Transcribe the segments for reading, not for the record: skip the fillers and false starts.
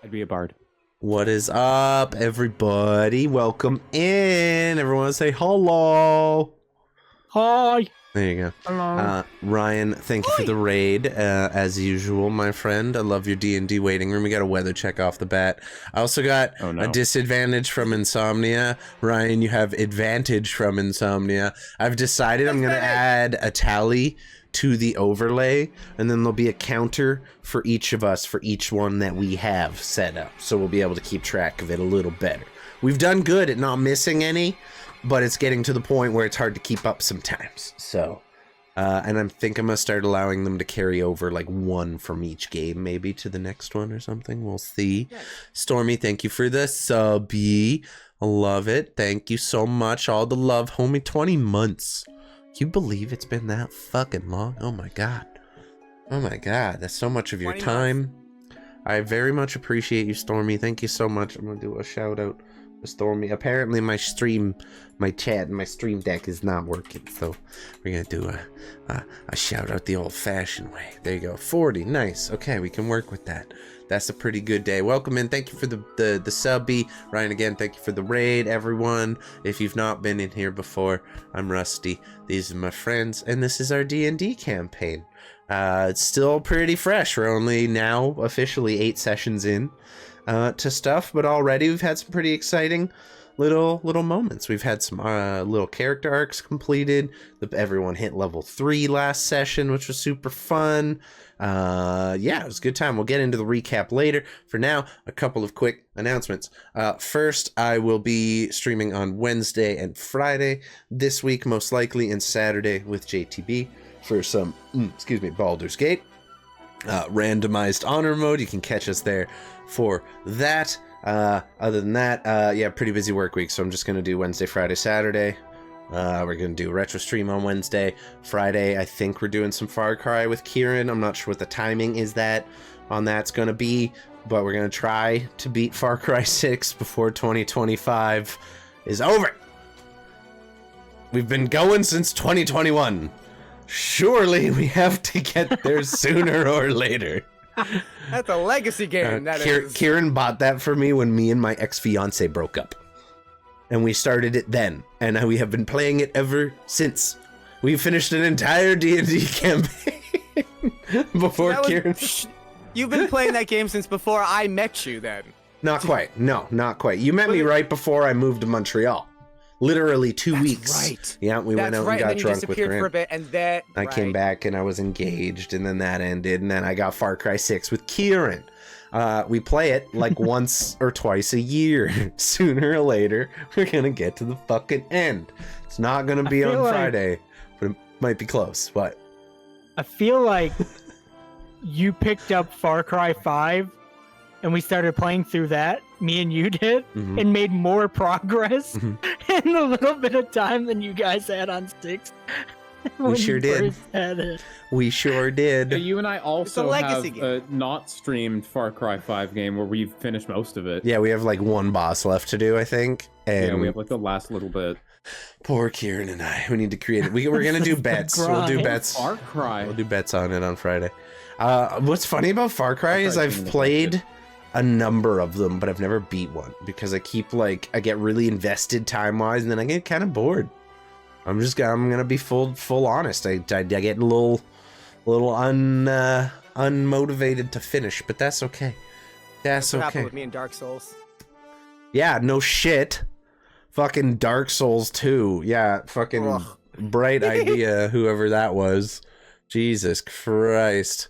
I'd be a bard. What is up, everybody? Welcome in. Everyone say hello. Hi. There you go. Hello. Ryan, thank you for the raid, as usual, my friend. I love your D&D waiting room. We got a weather check off the bat. I also got a disadvantage from insomnia. Ryan, you have advantage from insomnia. I've decided I'm going to add a tally to the overlay, and then there'll be a counter for each of us for each one that we have set up. So we'll be able to keep track of it a little better. We've done good at not missing any, but it's getting to the point where it's hard to keep up sometimes. So, and I think I'm going to start allowing them to carry over like one from each game, maybe to the next one or something. We'll see. Yes. Stormy, thank you for the subby. I love it. Thank you so much. All the love, homie. 20 months. Can you believe it's been that fucking long? Oh my god. Oh my god. That's so much of your time. I very much appreciate you, Stormy. Thank you so much. I'm going to do a shout out. Stormy. Apparently my chat and my stream deck is not working, so we're gonna do a shout out the old-fashioned way. There you go. 40. Nice. Okay, we can work with that. That's a pretty good day. Welcome in. Thank you for the subby. Ryan, again, thank you for the raid, everyone. If you've not been in here before, I'm Rusty. These are my friends, and this is our D&D campaign. It's still pretty fresh. We're only now officially 8 sessions in to stuff, but already we've had some pretty exciting little moments. We've had some little character arcs completed. Everyone hit level 3 last session, which was super fun. Yeah, it was a good time. We'll get into the recap later. For now, a couple of quick announcements. First, I will be streaming on Wednesday and Friday this week, most likely, and Saturday with JTB for some Baldur's Gate randomized honor mode. You can catch us there for that. Other than that, yeah, pretty busy work week, so I'm just gonna do Wednesday, Friday, Saturday. We're gonna do a retro stream on Wednesday. Friday, I think we're doing some Far Cry with Kieran. I'm not sure what the timing is on that's gonna be, but we're gonna try to beat Far Cry 6 before 2025 is over. We've been going since 2021. Surely we have to get there sooner or later. That's a legacy game. Kieran bought that for me when me and my ex-fiance broke up. And we started it then. And we have been playing it ever since. We finished an entire D&D campaign before Kieran... You've been playing that game since before I met you then. Not quite. No, not quite. You met me right before I moved to Montreal. Literally 2 weeks. Right. Yeah, we went out and got drunk with Grant. For a bit, and then I came back and I was engaged, and then that ended, and then I got Far Cry 6 with Kieran. We play it like once or twice a year. Sooner or later, we're gonna get to the fucking end. It's not gonna be on Friday, but it might be close. What? I feel like you picked up Far Cry 5 and we started playing through that, me and you did, and made more progress in a little bit of time than you guys had on 6. We sure did. We sure did. You and I also have a not streamed Far Cry 5 game where we've finished most of it. Yeah, we have like one boss left to do, I think. And yeah, we have like the last little bit. Poor Kieran and I. We need to create it. We're gonna do bets. We'll do bets. Far Cry. We'll do bets on it on Friday. What's funny about Far Cry is I've played a number of them, but I've never beat one because I keep I get really invested time-wise, and then I get kind of bored. I'm gonna be full honest. I get a little unmotivated to finish, but that's okay. That's okay. What happened with me in Dark Souls? Yeah, no shit. Fucking Dark Souls 2. Yeah, fucking bright idea, whoever that was. Jesus Christ.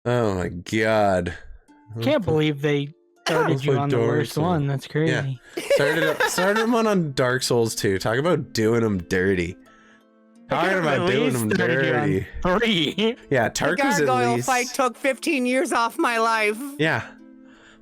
Oh my god. Can't believe they started you on the worst one. That's crazy. Yeah. Started him on Dark Souls 2. Talk about doing them dirty. Talking about doing them dirty. 3. Yeah, Tarkus at at least. Fight took 15 years off my life. Yeah.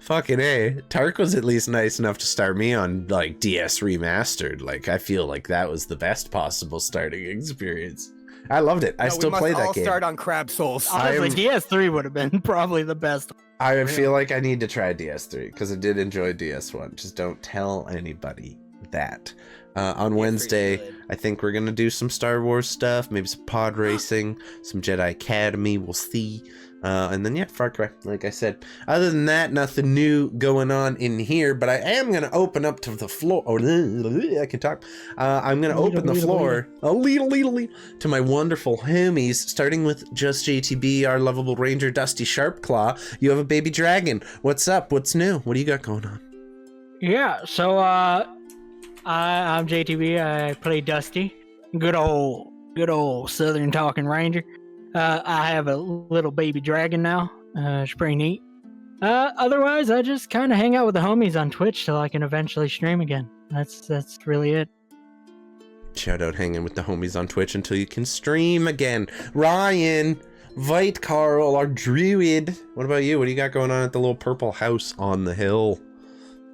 Fucking A. Tark was at least nice enough to start me on like DS Remastered. Like I feel like that was the best possible starting experience. I loved it. I still play that game. We must all start on Crab Souls. Honestly, DS3 would have been probably the best. I feel like I need to try DS3 because I did enjoy DS1. Just don't tell anybody that. On Wednesday, I think we're going to do some Star Wars stuff, maybe some pod racing, some Jedi Academy. We'll see. And then, yeah, Far Cry, like I said. Other than that, nothing new going on in here, but I am going to open up to the floor. Oh, I can talk. I'm going to open the floor to my wonderful homies, starting with Just JTB, our lovable ranger, Dusty Sharpclaw. You have a baby dragon. What's up? What's new? What do you got going on? Yeah, so I'm JTB. I play Dusty. Good old Southern talking ranger. I have a little baby dragon now. It's pretty neat. Otherwise, I just kind of hang out with the homies on Twitch till I can eventually stream again. That's really it. Shout out hanging with the homies on Twitch until you can stream again. Ryan, Vite Carl, our druid. What about you? What do you got going on at the little purple house on the hill?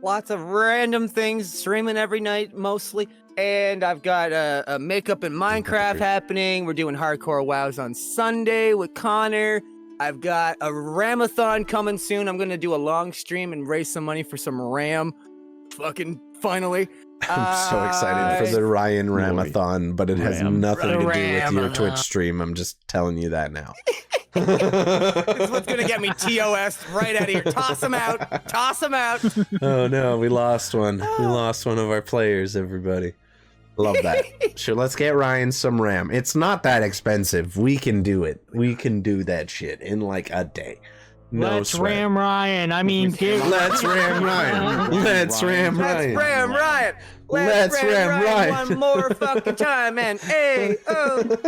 Lots of random things, streaming every night mostly. And I've got a makeup in Minecraft happening. We're doing hardcore wows on Sunday with Connor. I've got a Ramathon coming soon. I'm going to do a long stream and raise some money for some Ram. Fucking finally. I'm so excited for the Ryan Ramathon, but it has nothing to do with your Twitch stream. I'm just telling you that now. This is what's going to get me TOS right out of here. Toss him out. Toss him out. Oh, no. We lost one. We lost one of our players, everybody. Love that. Sure, let's get Ryan some RAM. It's not that expensive. We can do it. We can do that shit in like a day. No Let's sweat. ram Ryan. I mean, let's ram Ryan. Let's ram Ryan. Let's ram Ryan. Let's ram Ryan one more fucking time, man. Hey, oh.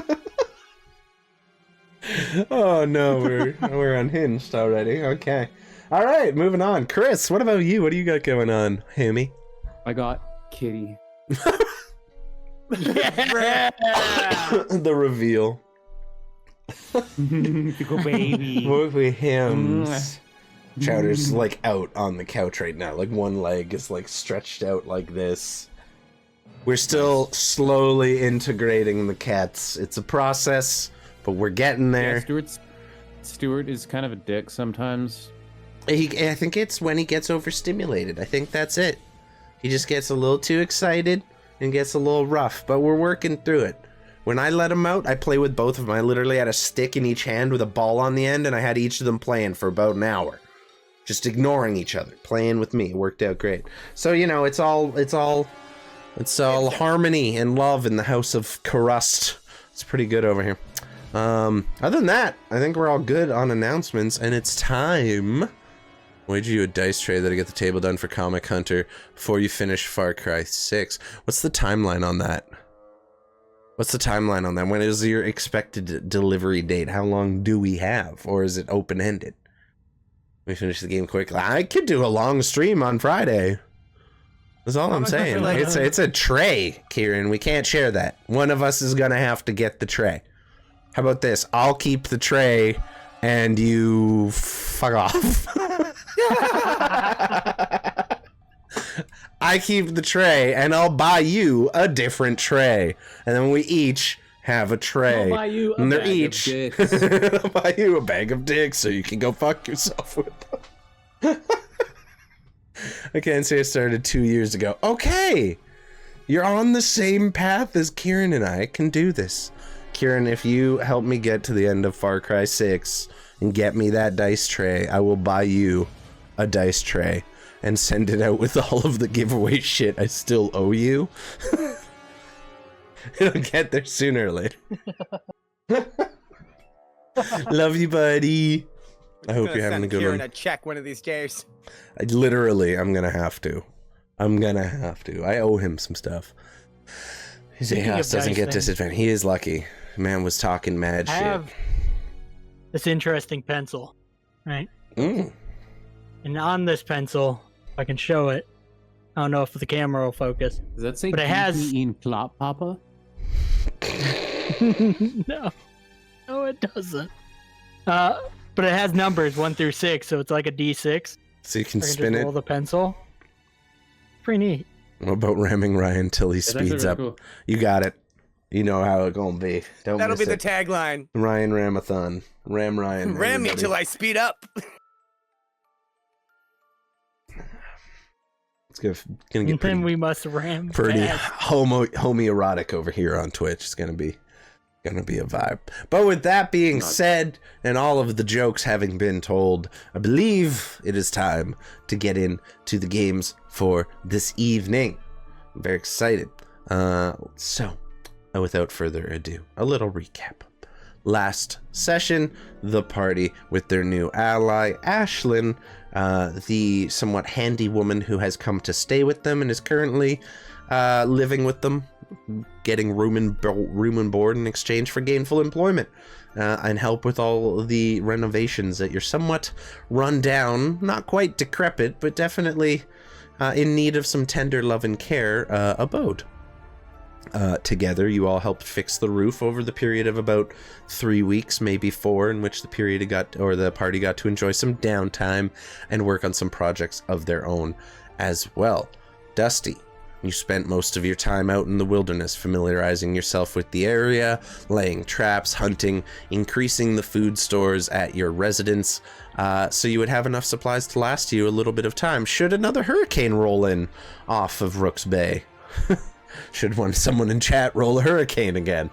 Oh no, we're unhinged already. Okay. All right, moving on. Chris, what about you? What do you got going on, Hammy? I got Kitty. The reveal. Baby. What with him? Chowder's like out on the couch right now. Like one leg is like stretched out like this. We're still slowly integrating the cats. It's a process, but we're getting there. Yeah, Stuart is kind of a dick sometimes. I think it's when he gets overstimulated. I think that's it. He just gets a little too excited and gets a little rough, but we're working through it. When I let him out, I play with both of them. I literally had a stick in each hand with a ball on the end, and I had each of them playing for about an hour. Just ignoring each other, playing with me. It worked out great. So, you know, it's all harmony and love in the house of Karust. It's pretty good over here. Other than that, I think we're all good on announcements, and it's time. Wager you a dice tray that I get the table done for Comic Hunter before you finish Far Cry 6. What's the timeline on that? When is your expected delivery date? How long do we have? Or is it open-ended? We finish the game quickly. I could do a long stream on Friday. That's all I'm saying. It's a tray, Kieran. We can't share that. One of us is gonna have to get the tray. How about this? I'll keep the tray and you fuck off. I keep the tray and I'll buy you a different tray. And then we each have a tray. I'll buy you a and they're bag each of dicks. I'll buy you a bag of dicks so you can go fuck yourself with them. I can't say I started 2 years ago. Okay. You're on the same path as Kieran and I can do this. Kieran, if you help me get to the end of Far Cry 6 and get me that dice tray, I will buy you a dice tray and send it out with all of the giveaway shit I still owe you. It'll get there sooner or later. Love you, buddy. I hope you're having a good Kieran one. a check one of these days. I'm gonna have to. I owe him some stuff. His Xechas doesn't get disadvantage. He is lucky. Man was talking mad shit. I have this interesting pencil, right? And on this pencil, if I can show it, I don't know if the camera will focus. Does that say but it has in Plop Papa? No, it doesn't. But it has numbers 1 through 6, so it's like a D6. So you can just spin it. Roll the pencil. Pretty neat. What about ramming Ryan till he speeds up? Cool. You got it. You know how it's gonna be. That'll be the tagline. Ryan Ramathon. Ram Ryan. Ram me till I speed up. It's gonna get pretty. Then we must ram. Pretty homoerotic over here on Twitch. It's gonna be Gonna be a vibe. But with that being said, and all of the jokes having been told, I believe it is time to get into the games for this evening. I'm very excited. So, without further ado, a little recap. Last session, the party with their new ally, Ashlyn, the somewhat handy woman who has come to stay with them and is currently living with them, getting room and board in exchange for gainful employment, and help with all the renovations at your somewhat run down, not quite decrepit, but definitely in need of some tender love and care abode. Together, you all helped fix the roof over the period of about 3 weeks, maybe 4, in which the party got to enjoy some downtime and work on some projects of their own as well. Dusty, you spent most of your time out in the wilderness, familiarizing yourself with the area, laying traps, hunting, increasing the food stores at your residence, so you would have enough supplies to last you a little bit of time should another hurricane roll in off of Rook's Bay. Should someone in chat roll a hurricane again.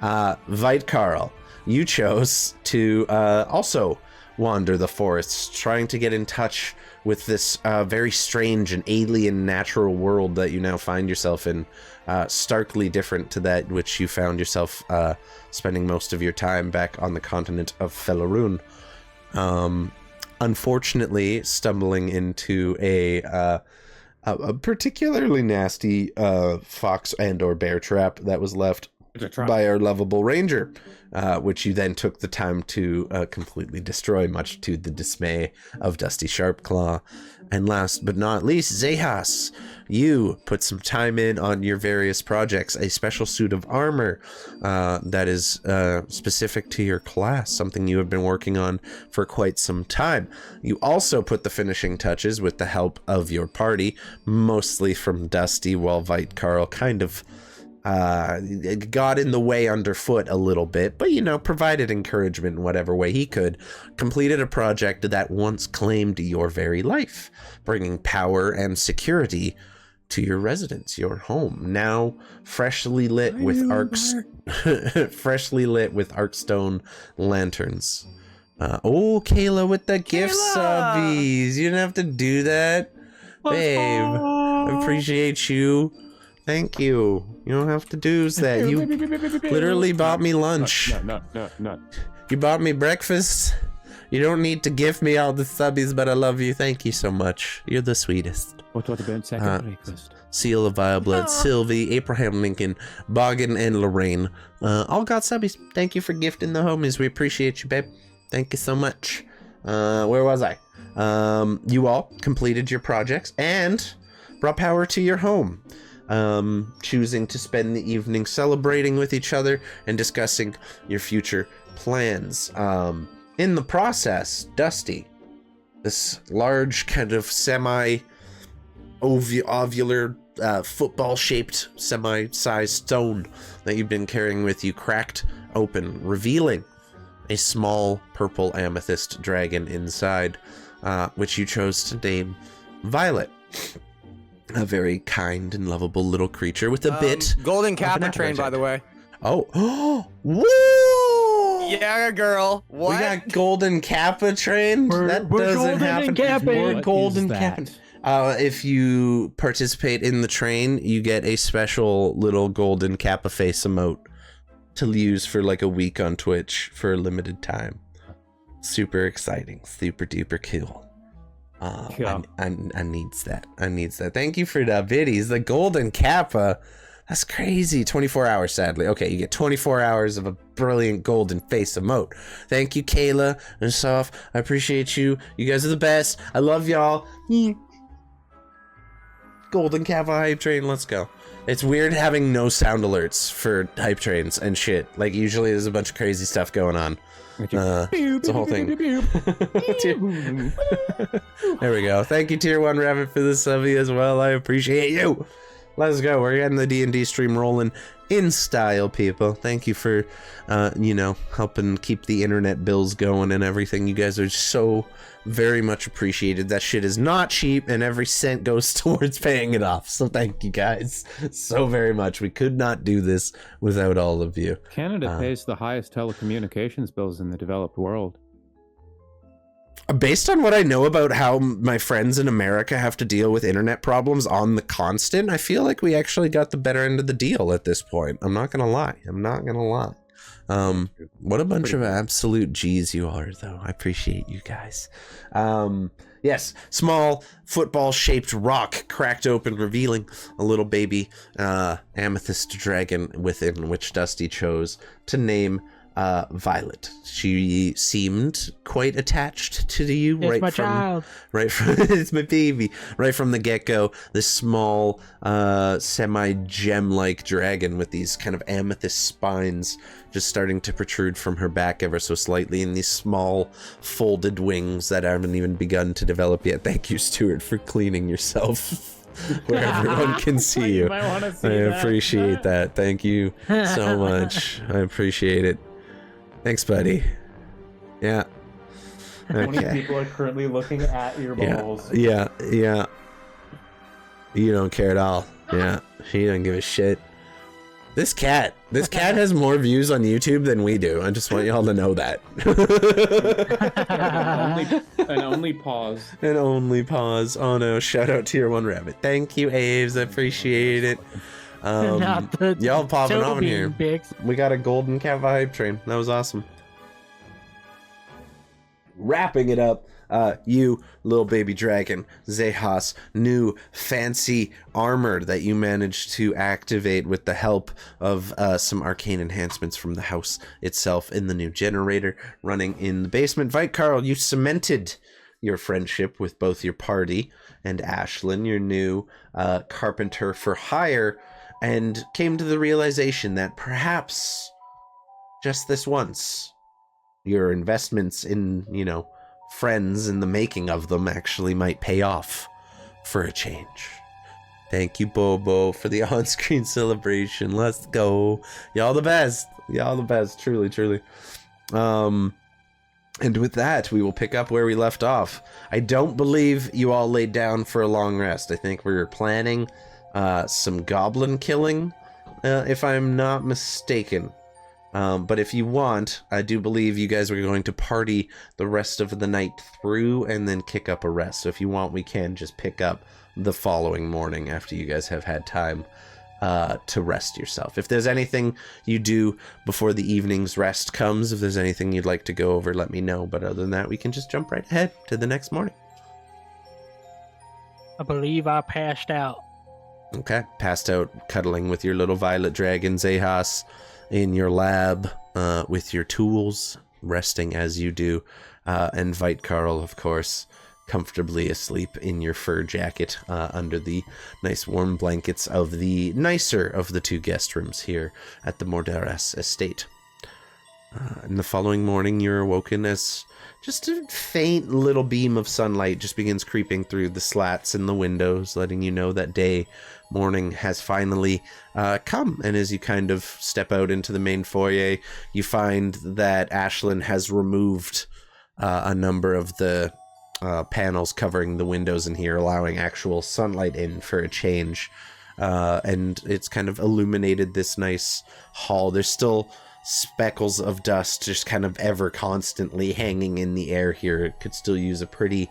Vite Carl, you chose to also wander the forests, trying to get in touch with this very strange and alien natural world that you now find yourself in, starkly different to that which you found yourself spending most of your time back on the continent of Festerwood. Unfortunately, stumbling into a particularly nasty fox and or bear trap that was left by our lovable ranger, which you then took the time to completely destroy, much to the dismay of Dusty Sharpclaw. And last but not least, Xechas, you put some time in on your various projects, a special suit of armor that is specific to your class, something you have been working on for quite some time. You also put the finishing touches with the help of your party, mostly from Dusty, while Vite Carl kind of got in the way underfoot a little bit, but provided encouragement in whatever way he could. Completed a project that once claimed your very life, bringing power and security to your residence, your home, now freshly lit with Arkstone lanterns. Kayla with the gift subbies. You didn't have to do that, babe. I appreciate you. Thank you. You don't have to do that. You literally bought me lunch. No. You bought me breakfast. You don't need to give me all the subbies, but I love you. Thank you so much. You're the sweetest. What about second breakfast? Seal of Vileblood, Sylvie, Abraham Lincoln, Boggin, and Lorraine. All got subbies. Thank you for gifting the homies. We appreciate you, babe. Thank you so much. Where was I? You all completed your projects and brought power to your home. Choosing to spend the evening celebrating with each other and discussing your future plans. In the process, Dusty, this large kind of semi-ovular football-shaped semi-sized stone that you've been carrying with you cracked open, revealing a small purple amethyst dragon inside, which you chose to name Violet. A very kind and lovable little creature with a bit. Golden Kappa train, by the way. Oh, whoa! Yeah, girl. What? We got Golden Kappa train? That doesn't happen. We're Golden Kappa. If you participate in the train, you get a special little Golden Kappa face emote to use for like a week on Twitch for a limited time. Super exciting. Super duper cool. I needs that. Thank you for the biddies. The Golden Kappa. That's crazy. 24 hours, sadly. Okay, you get 24 hours of a brilliant golden face emote. Thank you, Kayla and Soph. I appreciate you. You guys are the best. I love y'all. Golden Kappa hype train. Let's go. It's weird having no sound alerts for hype trains and shit. Like, usually there's a bunch of crazy stuff going on. It's a whole thing. There we go. Thank you, Tier 1 Rabbit, for the subby as well. I appreciate you. Let's go. We're getting the D&D stream rolling in style, people. Thank you for, helping keep the internet bills going and everything. You guys are so very much appreciated. That shit is not cheap, and every cent goes towards paying it off. So thank you guys so very much. We could not do this without all of you. Canada pays the highest telecommunications bills in the developed world. Based on what I know about how my friends in America have to deal with internet problems on the constant, I feel like we actually got the better end of the deal at this point. I'm not gonna lie. What a bunch of absolute G's you are, though. I appreciate you guys. Yes, small football-shaped rock cracked open, revealing a little baby amethyst dragon within which Dusty chose to name Violet. She seemed quite attached to you. It's my child. Right from it's my baby. Right from the get-go, this small semi-gem-like dragon with these kind of amethyst spines just starting to protrude from her back ever so slightly, and these small folded wings that haven't even begun to develop yet. Thank you, Stuart, for cleaning yourself where everyone can see you. I appreciate that. Thank you so much. I appreciate it. Thanks, buddy. Yeah. Okay. 20 people are currently looking at your balls. Yeah. You don't care at all. Yeah. She doesn't give a shit. This cat has more views on YouTube than we do. I just want y'all to know that. And only pause. And only pause. Oh no, shout out Tier 1 Rabbit. Thank you, Aves. I appreciate it. Y'all popping on here. We got a golden Kappa hype train. That was awesome. Wrapping it up, you little baby dragon, Xechas, new fancy armor that you managed to activate with the help of some arcane enhancements from the house itself in the new generator running in the basement. Vitekarl, you cemented your friendship with both your party and Ashlyn, your new carpenter for hire, and came to the realization that perhaps just this once your investments in, friends and the making of them actually might pay off for a change. Thank you, Bobo, for the on-screen celebration. Let's go. Y'all the best. Truly. And with that, we will pick up where we left off. I don't believe you all laid down for a long rest. I think we were planning some goblin killing, if I'm not mistaken. But if you want, I do believe you guys are going to party the rest of the night through and then kick up a rest. So if you want, we can just pick up the following morning after you guys have had time to rest yourself. If there's anything you do before the evening's rest comes, if there's anything you'd like to go over, let me know. But other than that, we can just jump right ahead to the next morning. I believe I passed out. Okay, passed out cuddling with your little violet dragon, Xechas, in your lab with your tools, resting as you do, and Vitekarl, of course, comfortably asleep in your fur jacket under the nice warm blankets of the nicer of the two guest rooms here at the Mordaras estate. In the following morning, you're awoken as just a faint little beam of sunlight just begins creeping through the slats in the windows, letting you know that morning has finally come. And as you kind of step out into the main foyer, you find that Ashlyn has removed a number of the panels covering the windows in here, allowing actual sunlight in for a change. And it's kind of illuminated this nice hall. There's still speckles of dust just kind of ever constantly hanging in the air here. It could still use a pretty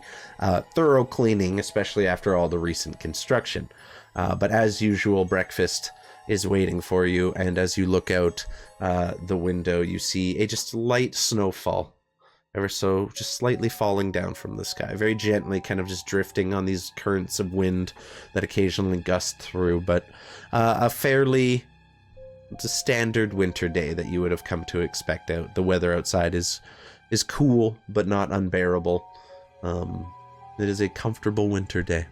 thorough cleaning, especially after all the recent construction. But as usual, breakfast is waiting for you, and as you look out the window, you see a just light snowfall, ever so just slightly falling down from the sky, very gently, kind of just drifting on these currents of wind that occasionally gust through, but a fairly standard winter day that you would have come to expect out. The weather outside is cool, but not unbearable. It is a comfortable winter day.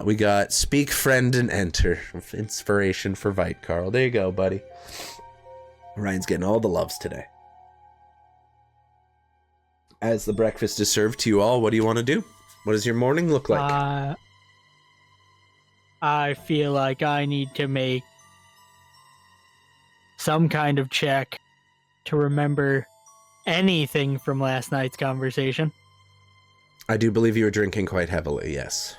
We got Speak, Friend, and Enter. Inspiration for Vitekarl. There you go, buddy. Ryan's getting all the loves today. As the breakfast is served to you all, what do you want to do? What does your morning look like? I feel like I need to make some kind of check to remember anything from last night's conversation. I do believe you were drinking quite heavily, yes.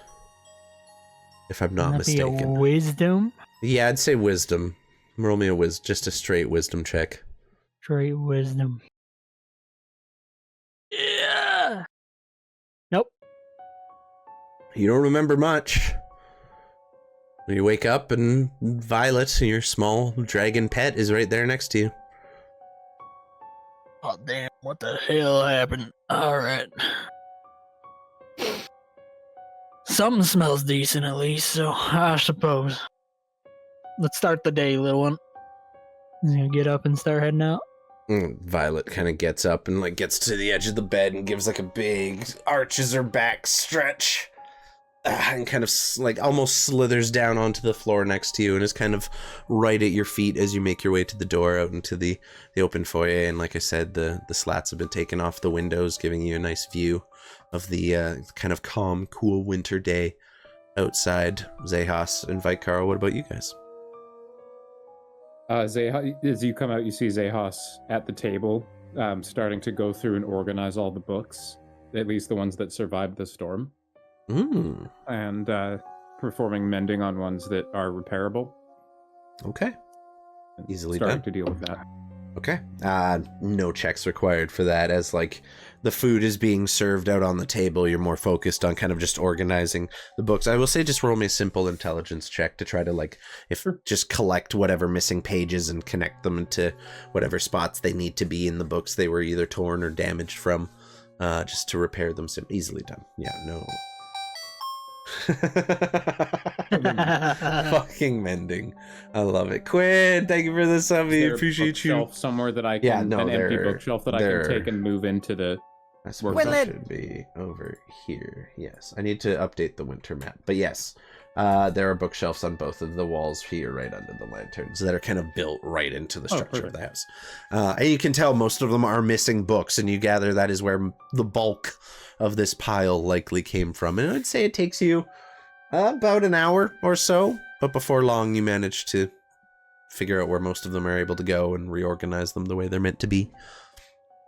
If I'm not mistaken. Be a wisdom? Yeah, I'd say wisdom. Roll me just a straight wisdom check. Straight wisdom. Yeah. Nope. You don't remember much. You wake up and Violet, your small dragon pet, is right there next to you. Oh, damn. What the hell happened? Alright. Something smells decent at least, so I suppose. Let's start the day, little one. He's gonna get up and start heading out. Violet kind of gets up and like gets to the edge of the bed and gives like a big arches her back stretch. And kind of like almost slithers down onto the floor next to you and is kind of right at your feet as you make your way to the door out into the open foyer. And like I said, the slats have been taken off the windows, giving you a nice view of the kind of calm, cool winter day outside. Xechas and Vikar, what about you guys? As you come out, you see Xechas at the table, starting to go through and organize all the books, at least the ones that survived the storm. And performing mending on ones that are repairable. Okay. Easily starting done. to deal with that. Okay. No checks required for that, as like the food is being served out on the table. You're more focused on kind of just organizing the books. I will say just roll me a simple intelligence check to try to like just collect whatever missing pages and connect them into whatever spots they need to be in the books they were either torn or damaged from, just to repair them. Easily done. Yeah, no. Fucking mending. I love it. Quinn, thank you for the sub. We appreciate you. Shelf somewhere that I can, an empty bookshelf that I can take and move into the workshop. Should be over here. Yes, I need to update the winter map, but yes, there are bookshelves on both of the walls here, right under the lanterns, that are kind of built right into the structure of the house. And you can tell most of them are missing books, and you gather that is where the bulk of this pile likely came from. And I'd say it takes you about an hour or so, but before long you manage to figure out where most of them are able to go and reorganize them the way they're meant to be.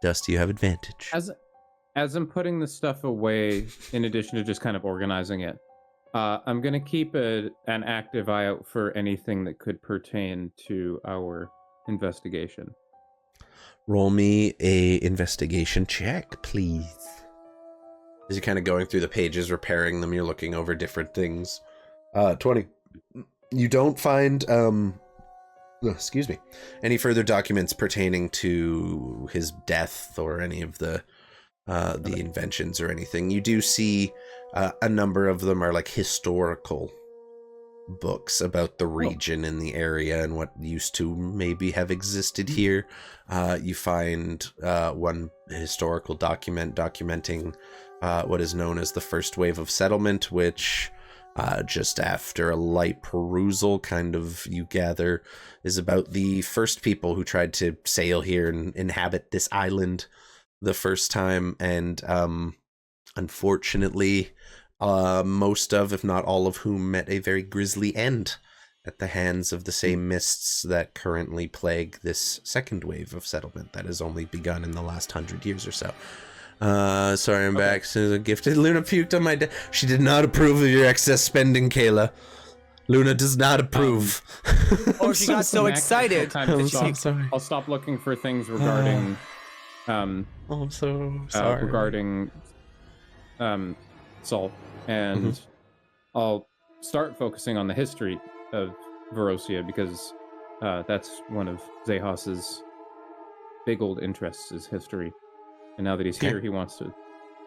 Dusty, you have advantage. As I'm putting the stuff away, in addition to just kind of organizing it, I'm going to keep an active eye out for anything that could pertain to our investigation. Roll me a investigation check, please. As you're kind of going through the pages, repairing them, you're looking over different things. 20. You don't find, any further documents pertaining to his death or any of the inventions or anything. You do see a number of them are like historical books about the region and the area and what used to maybe have existed here. You find one historical document documenting what is known as the first wave of settlement, which just after a light perusal, kind of you gather is about the first people who tried to sail here and inhabit this island the first time, and unfortunately most of, if not all of whom, met a very grisly end at the hands of the same mists that currently plague this second wave of settlement that has only begun in the last 100 years or so. Sorry, I'm back. As a gifted, Luna puked on my She did not approve of your excess spending, Kayla. Luna does not approve. Or she got so excited. I'm so sorry. I'll stop looking for things regarding I'm so sorry. Regarding Salt, and I'll start focusing on the history of Vorosia, because that's one of Xechas's big old interests, is history. And now that he's here, he wants to.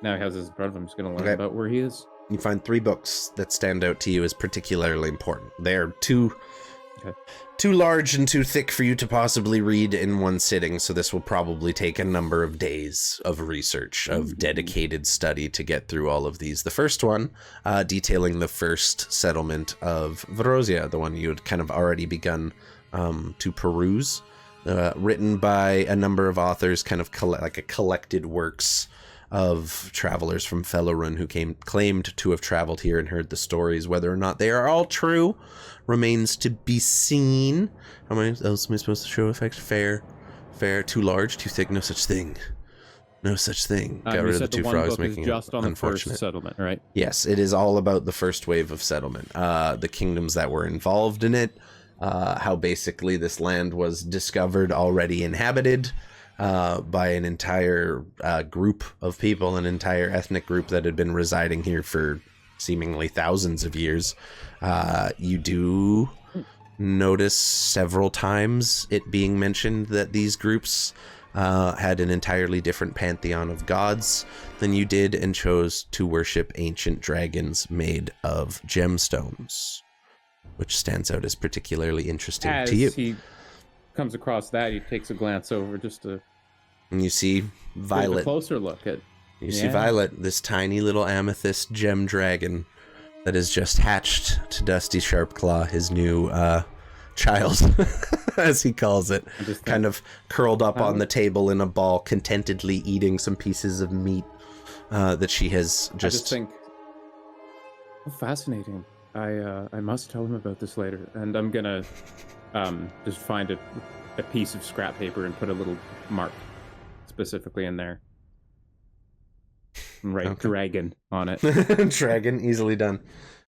Now he has his brother. I'm just going to learn about where he is. You find 3 books that stand out to you as particularly important. They're too large and too thick for you to possibly read in one sitting, so this will probably take a number of days of research, of dedicated study to get through all of these. The first one, detailing the first settlement of Vorosia, the one you had kind of already begun to peruse, written by a number of authors, kind of like a collected works of travelers from Felorun who claimed to have traveled here and heard the stories. Whether or not they are all true remains to be seen. How many else am I supposed to show effects? Fair, too large, too thick, no such thing. No such thing. Got rid of the two frogs, making just it on unfortunate. The first settlement, right? Yes, it is all about the first wave of settlement. The kingdoms that were involved in it, how basically this land was discovered already inhabited by an entire group of people, an entire ethnic group that had been residing here for seemingly thousands of years. You do notice several times it being mentioned that these groups had an entirely different pantheon of gods than you did, and chose to worship ancient dragons made of gemstones, which stands out as particularly interesting to you. As he comes across that, he takes a glance over just to... And you see Violet. Take a closer look at... You see Violet, this tiny little amethyst gem dragon that has just hatched to Dusty Sharpclaw, his new child, as he calls it, kind of curled up on the table in a ball, contentedly eating some pieces of meat that she has just... I just think, oh, fascinating. I must tell him about this later, and I'm gonna just find a piece of scrap paper and put a little mark specifically in there. Right, dragon on it. Dragon, easily done.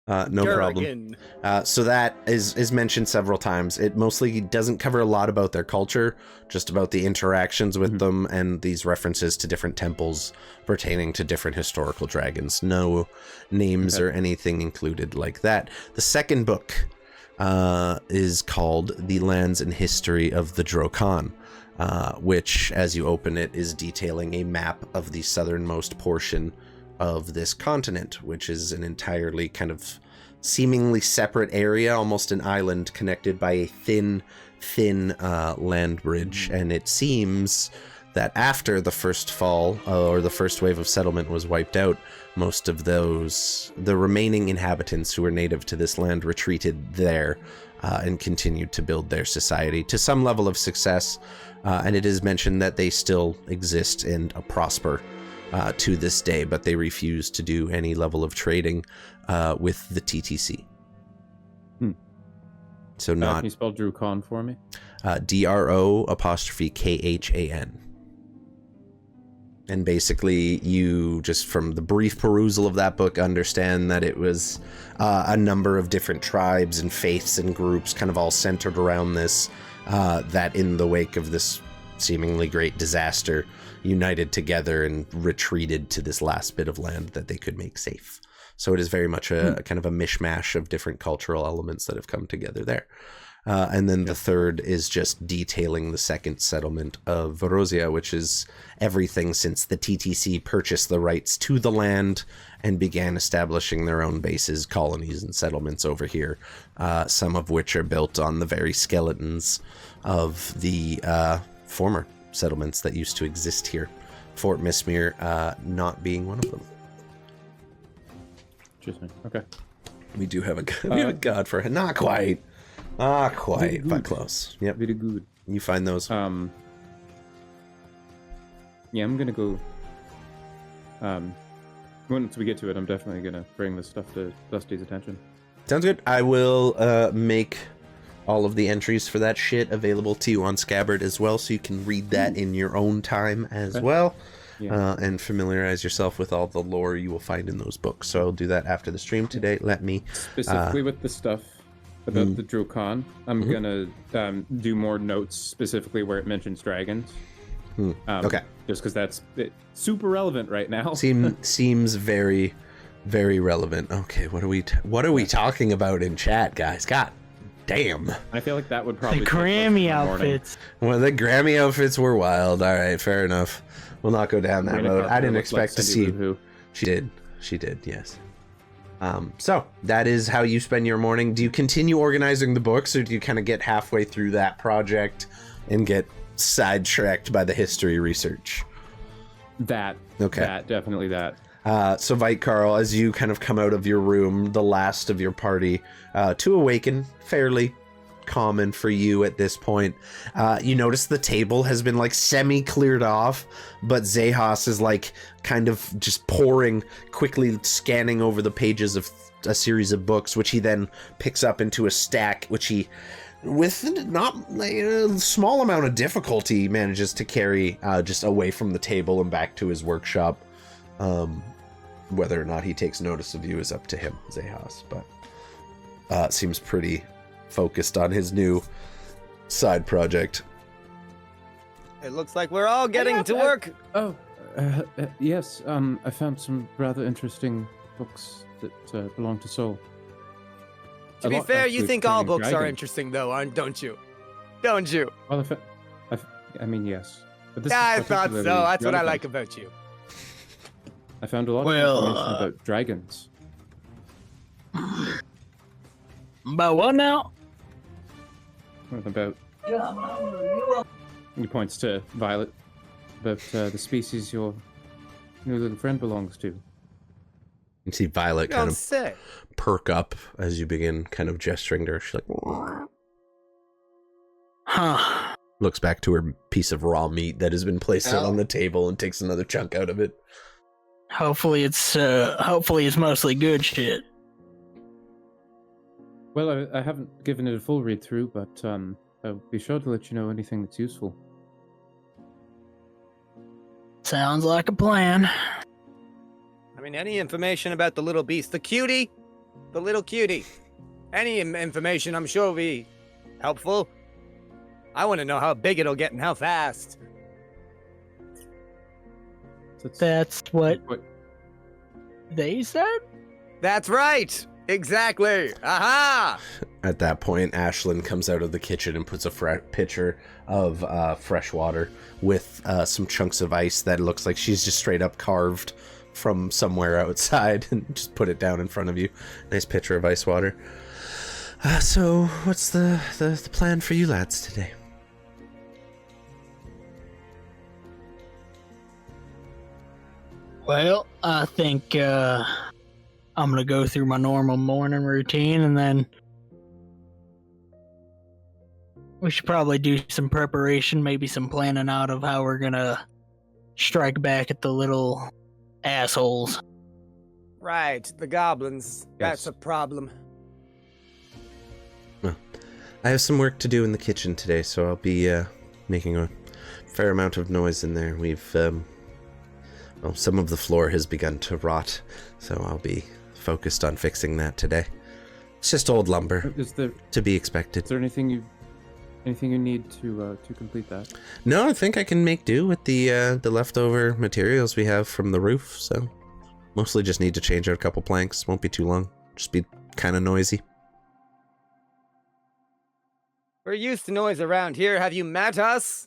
No problem. So that is mentioned several times. It mostly doesn't cover a lot about their culture, just about the interactions with them and these references to different temples pertaining to different historical dragons. No names or anything included like that. The second book is called The Lands and History of the Drokan, which, as you open it, is detailing a map of the southernmost portion of this continent, which is an entirely kind of seemingly separate area, almost an island connected by a thin land bridge. And it seems that after the first fall, or the first wave of settlement was wiped out, most of the remaining inhabitants who were native to this land retreated there and continued to build their society to some level of success. And it is mentioned that they still exist and prosper to this day, but they refuse to do any level of trading with the TTC. So not... Can you spell Drokan for me? DRO_KHAN. And basically, you just from the brief perusal of that book understand that it was a number of different tribes and faiths and groups kind of all centered around this, that in the wake of this seemingly great disaster, united together and retreated to this last bit of land that they could make safe. So it is very much a kind of a mishmash of different cultural elements that have come together there. And then the third is just detailing the second settlement of Voros, which is everything since the TTC purchased the rights to the land and began establishing their own bases, colonies, and settlements over here, some of which are built on the very skeletons of the former settlements that used to exist here. Fort Mismere not being one of them. Interesting. Okay. We do have a god for it. Not quite, but close. Yep. Very good. You find those. Yeah, I'm gonna go. Once we get to it, I'm definitely gonna bring this stuff to Dusty's attention. Sounds good. I will make all of the entries for that shit available to you on Scabbard as well, so you can read that in your own time as well. Yeah. And familiarize yourself with all the lore you will find in those books. So I'll do that after the stream today. Let me... Specifically with the stuff about the Drokan, I'm gonna do more notes specifically where it mentions dragons. Okay. Just because that's super relevant right now. Seems very, very relevant. Okay, what are we talking about in chat, guys? God damn. I feel like that would probably... The Grammy outfits. Well, the Grammy outfits were wild. All right, fair enough. We'll not go down that road. I didn't expect to see... She did, yes. So, that is how you spend your morning. Do you continue organizing the books, or do you kind of get halfway through that project and get sidetracked by the history research? That. Okay. That, definitely that. So, Vite Carl, as you kind of come out of your room, the last of your party, to awaken fairly common for you at this point. You notice the table has been like semi-cleared off, but Xechas is like kind of just quickly scanning over the pages of a series of books, which he then picks up into a stack, which he, with not a small amount of difficulty, manages to carry just away from the table and back to his workshop. Whether or not he takes notice of you is up to him, Xechas, but seems pretty focused on his new side project. It looks like we're all getting to work. Yes, I found some rather interesting books that belong to Soul. To be fair, you think all books are interesting, though, don't you? Don't you? Well, I mean, yes. But this I is thought so. That's what I like about you. I found a lot of information about dragons. About what now? About... He points to Violet. About the species your new little friend belongs to. You see Violet kind of perk up as you begin kind of gesturing to her. She's like... Huh. Looks back to her piece of raw meat that has been placed on the table and takes another chunk out of it. Hopefully it's mostly good shit. Well, I haven't given it a full read through, but I'll be sure to let you know anything that's useful. Sounds like a plan. I mean, any information about the little beast, the little cutie, any information I'm sure will be helpful. I want to know how big it'll get and how fast. That's what they said? That's right! Exactly! Aha! At that point, Ashlyn comes out of the kitchen and puts a pitcher of fresh water with some chunks of ice that looks like she's just straight up carved from somewhere outside and just put it down in front of you. Nice pitcher of ice water. So, what's the plan for you lads today? Well, I think I'm gonna go through my normal morning routine, and then we should probably do some preparation, maybe some planning out of how we're gonna strike back at the little assholes. Right, the goblins. That's a problem. Well, I have some work to do in the kitchen today, so I'll be making a fair amount of noise in there. We've well, some of the floor has begun to rot, so I'll be focused on fixing that today. It's just old lumber, to be expected. Is there anything you need to complete that? No, I think I can make do with the leftover materials we have from the roof, so mostly just need to change out a couple planks. Won't be too long. Just be kind of noisy. We're used to noise around here. Have you met us?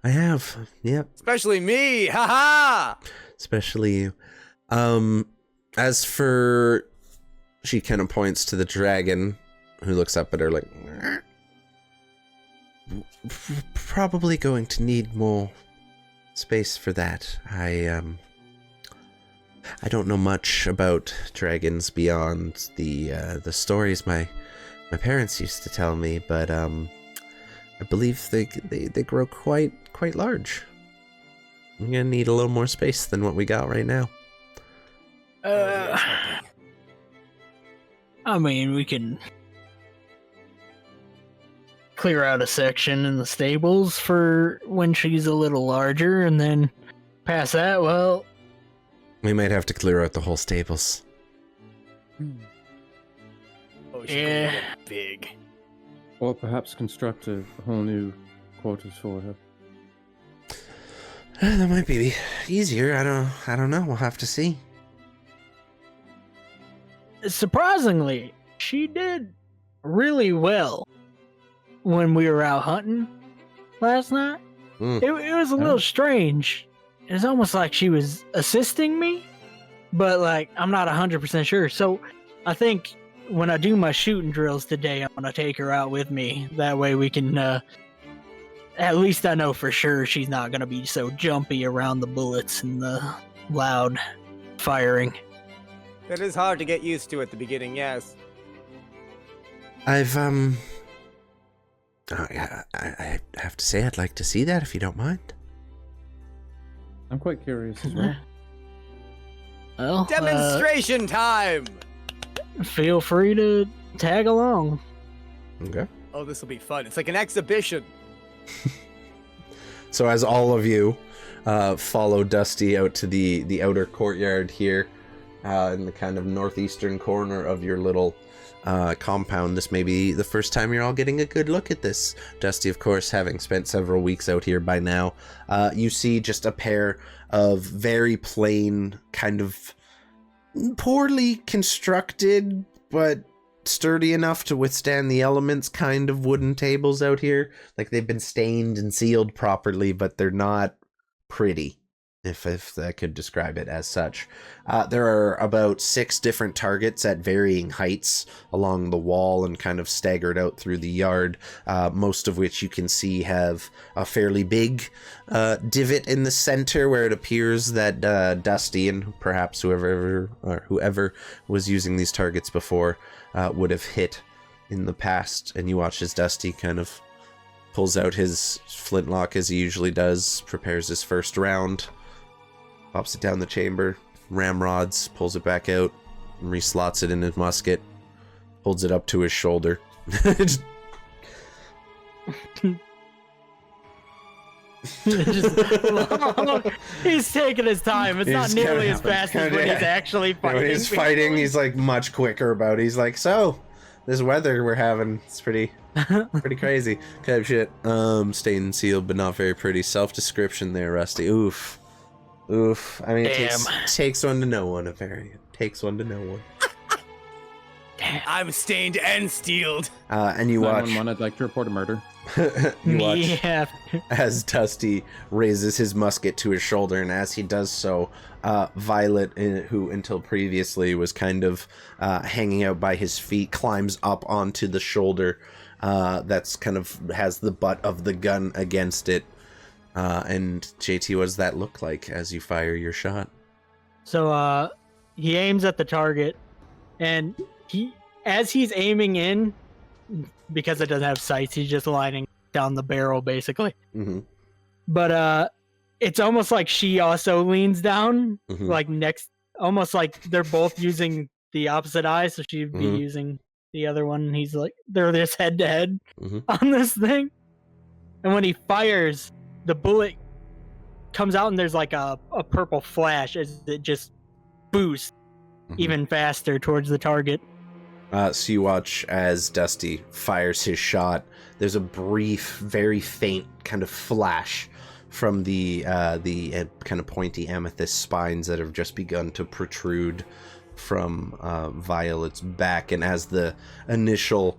I have, yep. Especially me, haha! Especially you. As for... She kind of points to the dragon, who looks up at her like... Probably going to need more space for that. I don't know much about dragons beyond the stories my parents used to tell me, but I believe they grow quite large. I'm gonna need a little more space than what we got right now. I mean, we can clear out a section in the stables for when she's a little larger, and then past that, well... We might have to clear out the whole stables. Oh, yeah. Big. Or perhaps construct a whole new quarters for her. That might be easier. I don't know. We'll have to see. Surprisingly, she did really well when we were out hunting last night. It was a little strange. It was almost like she was assisting me, but like I'm not 100% sure. So I think when I do my shooting drills today, I'm gonna take her out with me. That way we can, at least I know for sure she's not gonna be so jumpy around the bullets and the loud firing. It is hard to get used to at the beginning, yes. I have to say I'd like to see that if you don't mind. I'm quite curious as well. Well, Demonstration time! feel free to tag along. Okay. Oh, this will be fun. It's like an exhibition. So as all of you follow Dusty out to the outer courtyard here in the kind of northeastern corner of your little compound, this may be the first time you're all getting a good look at this. Dusty, of course, having spent several weeks out here by now, you see just a pair of very plain, kind of poorly constructed, but sturdy enough to withstand the elements kind of wooden tables out here. Like they've been stained and sealed properly, but they're not pretty, if I could describe it as such. There are about 6 different targets at varying heights along the wall and kind of staggered out through the yard, most of which you can see have a fairly big divot in the center where it appears that Dusty and perhaps whoever was using these targets before would have hit in the past. And you watch as Dusty kind of pulls out his flintlock as he usually does, prepares his first round, pops it down the chamber, ramrods, pulls it back out, and reslots it in his musket, holds it up to his shoulder. He's taking his time. It's not nearly as fast as when he's actually fighting. When he's fighting, he's like much quicker about it. He's like, so, this weather we're having, it's pretty crazy. Kind of shit. Stained and sealed, but not very pretty. Self-description there, Rusty. Oof. I mean, it takes one to know one, apparently. It takes one to know one. I'm stained and steeled. And you watch. 911, I'd like to report a murder. You watch as Dusty raises his musket to his shoulder, and as he does so, Violet, who until previously was kind of hanging out by his feet, climbs up onto the shoulder that's kind of has the butt of the gun against it. And JT, what does that look like as you fire your shot? So he aims at the target, and as he's aiming in, because it doesn't have sights, he's just lining down the barrel basically. Mm-hmm. But it's almost like she also leans down, like next, almost like they're both using the opposite eye, so she'd be using the other one. And he's like, they're just head to head on this thing. And when he fires, the bullet comes out and there's like a purple flash as it just boosts even faster towards the target. So you watch as Dusty fires his shot. There's a brief, very faint kind of flash from the kind of pointy amethyst spines that have just begun to protrude from Violet's back. And as the initial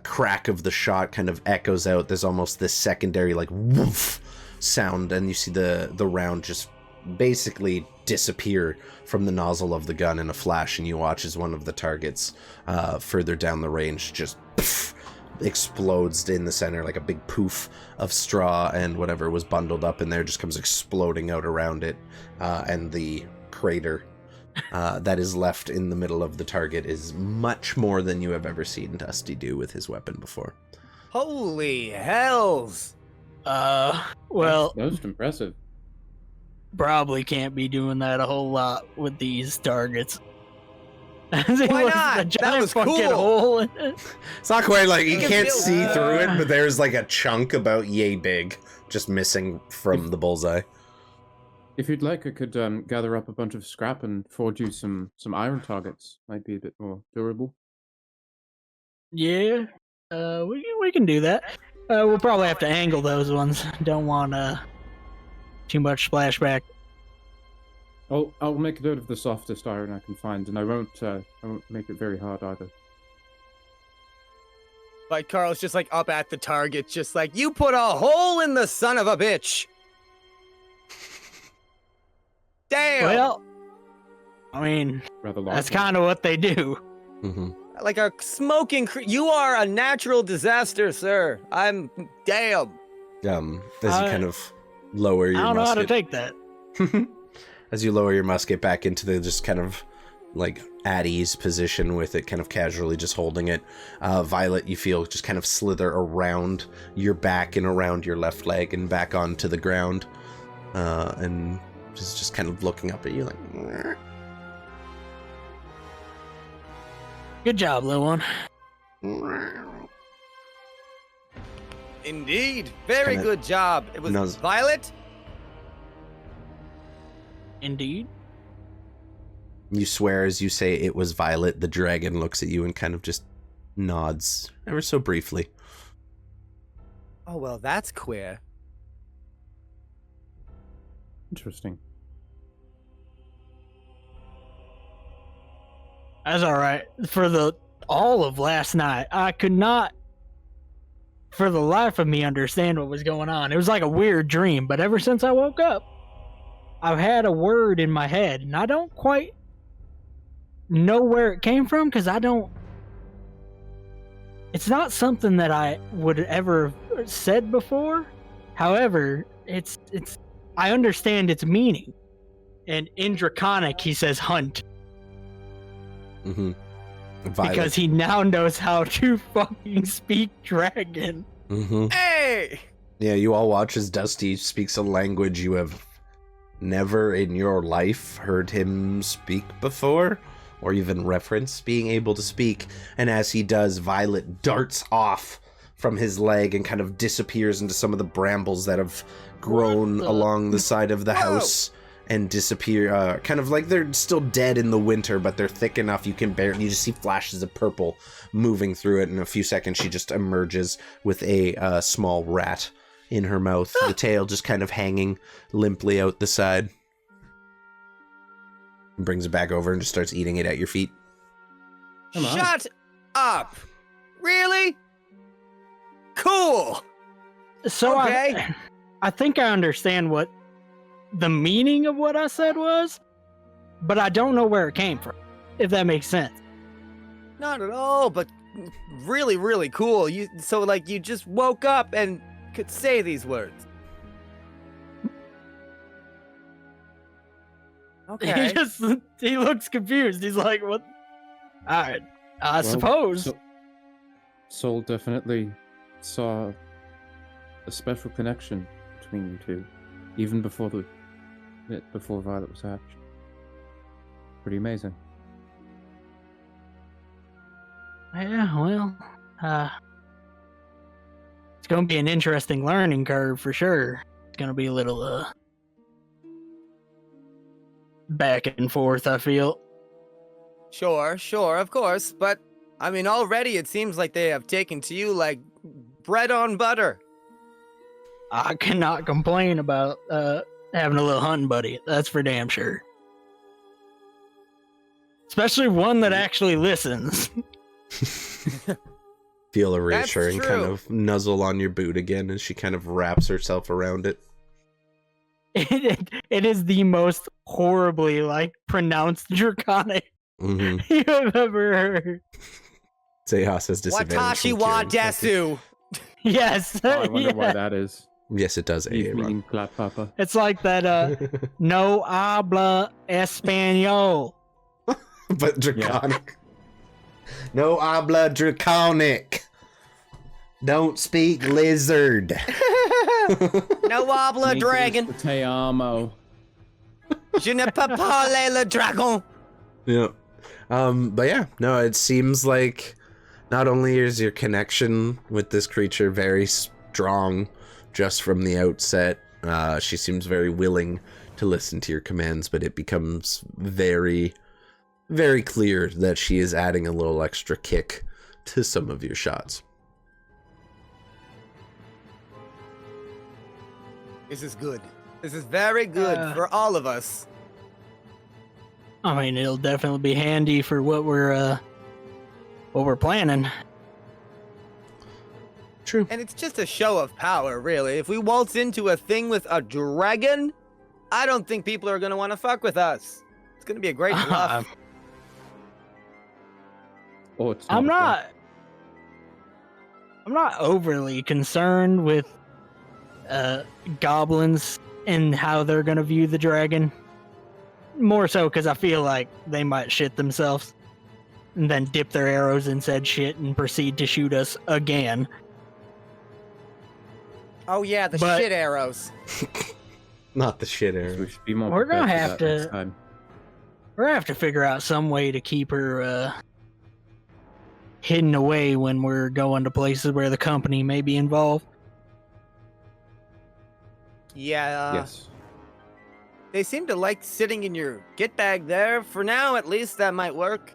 crack of the shot kind of echoes out, there's almost this secondary like woof sound, and you see the round just basically disappear from the nozzle of the gun in a flash, and you watch as one of the targets further down the range just explodes in the center like a big poof of straw, and whatever was bundled up in there just comes exploding out around it, and the crater that is left in the middle of the target is much more than you have ever seen Dusty do with his weapon before. Holy hells! Well, Most impressive. Probably can't be doing that a whole lot with these targets. Why not? That was cool. Hole in it. It's not quite like you can't see through it, but there's like a chunk about yay big just missing from the bullseye. If you'd like, I could gather up a bunch of scrap and forge you some iron targets. Might be a bit more durable. Yeah, we can do that. We'll probably have to angle those ones. Don't want too much splashback. I'll make it out of the softest iron I can find, and I won't make it very hard either. Like Carl's just like up at the target, just like, you put a hole in the son of a bitch. Damn. Well, I mean, Rather that's kind of what they do. Like a smoking. You are a natural disaster, sir. I'm damn. As you kind of lower your musket. I don't know how to take that. As you lower your musket back into the just kind of like at ease position with it, kind of casually just holding it. Violet, you feel just kind of slither around your back and around your left leg and back onto the ground, and just kind of looking up at you like. Mwah. Good job, little one. Indeed. Very Kinda good job. It was Violet? Indeed. You swear as you say it was Violet. The dragon looks at you and kind of just nods ever so briefly. Oh, well, that's queer. Interesting. That's all right. For all of last night, I could not, for the life of me, understand what was going on. It was like a weird dream, but ever since I woke up, I've had a word in my head, and I don't quite know where it came from, because it's not something that I would ever have said before. However, I understand its meaning. And in Draconic, he says hunt. Mm-hmm. Because he now knows how to fucking speak dragon. Mm-hmm. Hey! Yeah, you all watch as Dusty speaks a language you have never in your life heard him speak before, or even reference being able to speak. And as he does, Violet darts off from his leg and kind of disappears into some of the brambles that have grown along the side of the house and disappear, kind of like they're still dead in the winter, but they're thick enough you just see flashes of purple moving through it. In a few seconds, she just emerges with a small rat in her mouth, the tail just kind of hanging limply out the side. And brings it back over and just starts eating it at your feet. Shut up! Really? Cool! So okay. I think I understand what the meaning of what I said was, but I don't know where it came from, if that makes sense. Not at all, but really, really cool. You just woke up and could say these words. Okay. He looks confused. He's like, what? Alright, I suppose. Soul definitely saw a special connection between you two, even before Violet was hatched. Pretty amazing. Yeah, well, it's gonna be an interesting learning curve for sure. It's gonna be a little, back and forth, I feel. Sure, of course, but, I mean, already it seems like they have taken to you like bread on butter. I cannot complain about, having a little hunting buddy. That's for damn sure. Especially one that actually listens. Feel a reassuring kind of nuzzle on your boot again as she kind of wraps herself around it. It is the most horribly pronounced draconic you have ever heard. Xechas has disadvantage. Watashi wa desu. Yes. Oh, I wonder why that is. Yes, it does. Meaning clap papa. It's like that no habla español. But draconic. Yeah. No habla draconic. Don't speak lizard. No habla dragon. Te amo. Je ne peux parler le dragon. Yeah. But yeah, no, it seems like not only is your connection with this creature very strong just from the outset, she seems very willing to listen to your commands, but it becomes very, very clear that she is adding a little extra kick to some of your shots. This is good. This is very good for all of us. I mean, it'll definitely be handy for what we're planning. True. And it's just a show of power, really. If we waltz into a thing with a dragon, I don't think people are going to want to fuck with us. It's going to be a great bluff. Oh, it's I'm not overly concerned with goblins and how they're going to view the dragon. more so because I feel like they might shit themselves and then dip their arrows in said shit and proceed to shoot us again. Oh yeah, the But- shit arrows. Not the shit We arrow. should be more We're gonna prepared have for that next to- time. We're gonna have to figure out some way to keep her hidden away when we're going to places where the company may be involved. Yeah. Yes. They seem to like sitting in your get bag there. For now, at least, that might work.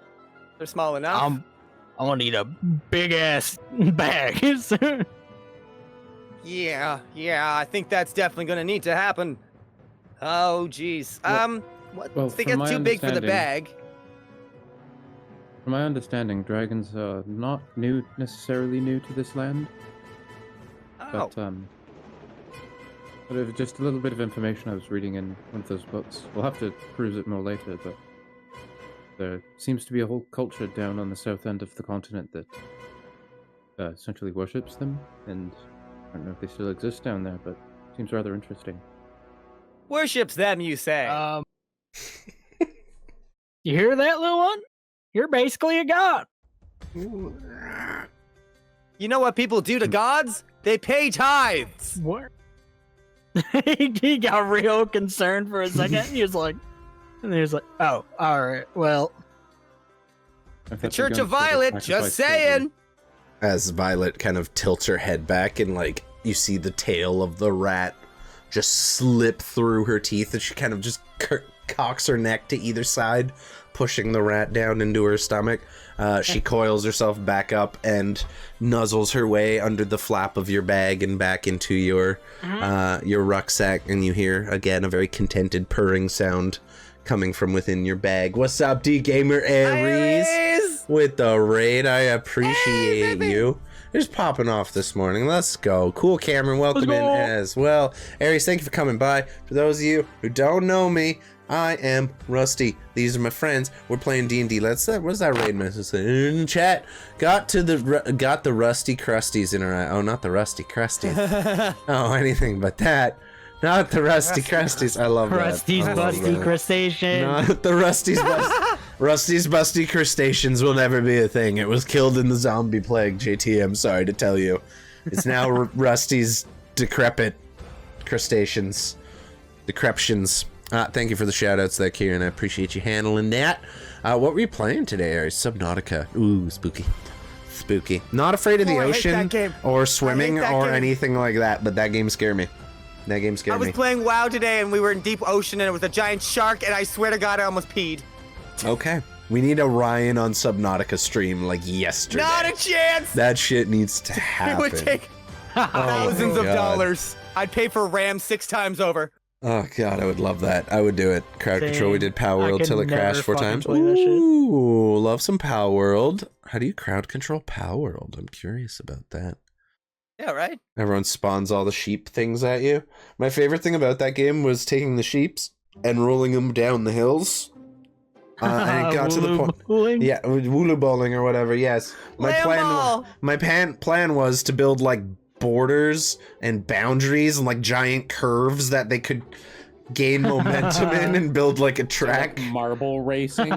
They're small enough. I'm gonna need a big ass bag. Yeah, I think that's definitely gonna need to happen. Oh, jeez. well, They from get my too big for the understanding- bag. From my understanding, dragons are not necessarily new to this land. Oh, But of just a little bit of information I was reading in one of those books. We'll have to peruse it more later, but there seems to be a whole culture down on the south end of the continent that essentially worships them, and I don't know if they still exist down there, but it seems rather interesting. worships them, you say? You hear that, little one? You're basically a god. You know what people do to gods? They pay tithes. What? He got real concerned for a second. He was like, "Oh, all right. Well, The Church of Violet, just saying. As Violet kind of tilts her head back and like you see the tail of the rat just slip through her teeth, and she kind of just cocks her neck to either side, pushing the rat down into her stomach. She coils herself back up and nuzzles her way under the flap of your bag and back into your rucksack, and you hear again a very contented purring sound coming from within your bag. What's up, D-Gamer Aries? With the raid, I appreciate you. Just popping off this morning. Let's go. Cool Cameron, welcome in as well. Aries, thank you for coming by. For those of you who don't know me, I am Rusty. These are my friends. We're playing D&D. What's that raid message say in chat? Got the Rusty Crusties in our eye. Oh, not the Rusty Crusties. Oh, anything but that. Not the Rusty Crusties. I love that. Rusty's I love busty that. crustacean. Not the Rusty's busty crustaceans will never be a thing. It was killed in the zombie plague, JT. I'm sorry to tell you. It's now Rusty's decrepit crustaceans. Decreptions. Thank you for the shout-outs there, Kieran. I appreciate you handling that. What were you playing today, Ari? Subnautica. Ooh, spooky. Spooky. Not afraid of the I hate ocean that game. or swimming that or game. anything like that, but that game scared me. That game I scared was me. playing WoW today, and we were in deep ocean, and it was a giant shark, and I swear to God, I almost peed. Okay. We need a Ryan on Subnautica stream like yesterday. Not a chance! That shit needs to It happen. would take thousands of God. dollars. I'd pay for RAM 6 times over. Oh god, I would love that. I would do it. Crowd Same. control. We did Power I World could till it never crashed 4 fucking times. play that shit. Ooh, love some Power World. How do you crowd control Power World? I'm curious about that. Yeah, right? Everyone spawns all the sheep things at you. My favorite thing about that game was taking the sheeps and rolling them down the hills. And it got to the point. Bowling? Yeah, wooloo bowling or whatever. Yes, my plan was to build like borders and boundaries and like giant curves that they could gain momentum in and build like a track. Like marble racing.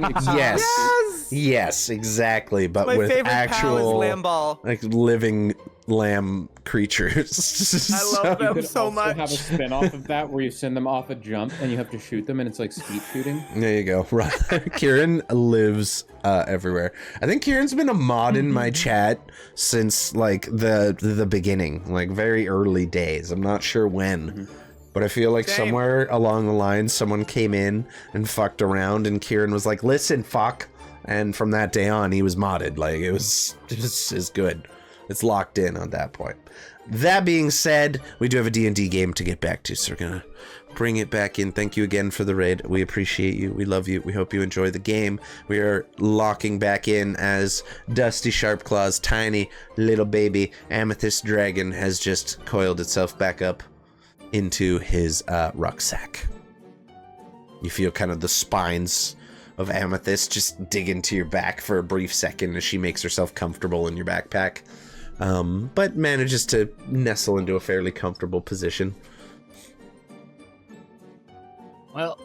Yes, exactly. But My with favorite actual POW is Lamball. like living lamb creatures. I love You them could so also much. have a spin-off of that where you send them off a jump and you have to shoot them and it's like skeet shooting. There you go. Right. Kieran lives everywhere. I think Kieran's been a mod in my chat since like the beginning, like very early days. I'm not sure when. But I feel like Same. somewhere along the line someone came in and fucked around and Kieran was like, "Listen, fuck." And from that day on he was modded. Like it was just as good. It's locked in on that point. That being said, we do have a D&D game to get back to, so we're gonna bring it back in. Thank you again for the raid. We appreciate you. We love you. We hope you enjoy the game. We are locking back in as Dusty Sharpclaw's tiny little baby amethyst dragon has just coiled itself back up into his rucksack. You feel kind of the spines of Amethyst just dig into your back for a brief second as she makes herself comfortable in your backpack. But manages to nestle into a fairly comfortable position. Well,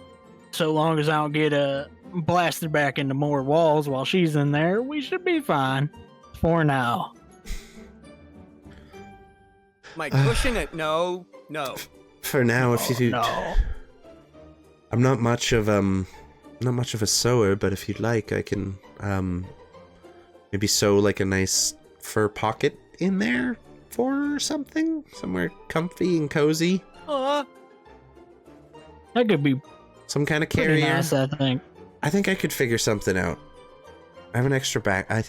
So long as I don't get blasted back into more walls while she's in there, we should be fine. For now. My cushion it? No. For now, if you... No. I'm not much of a sewer, but if you'd like, I can maybe sew like a nice fur pocket in there for something, somewhere comfy and cozy. Aw. That could be some kind of pretty carrier. nice, I think. I think I could figure something out. I have an extra back. I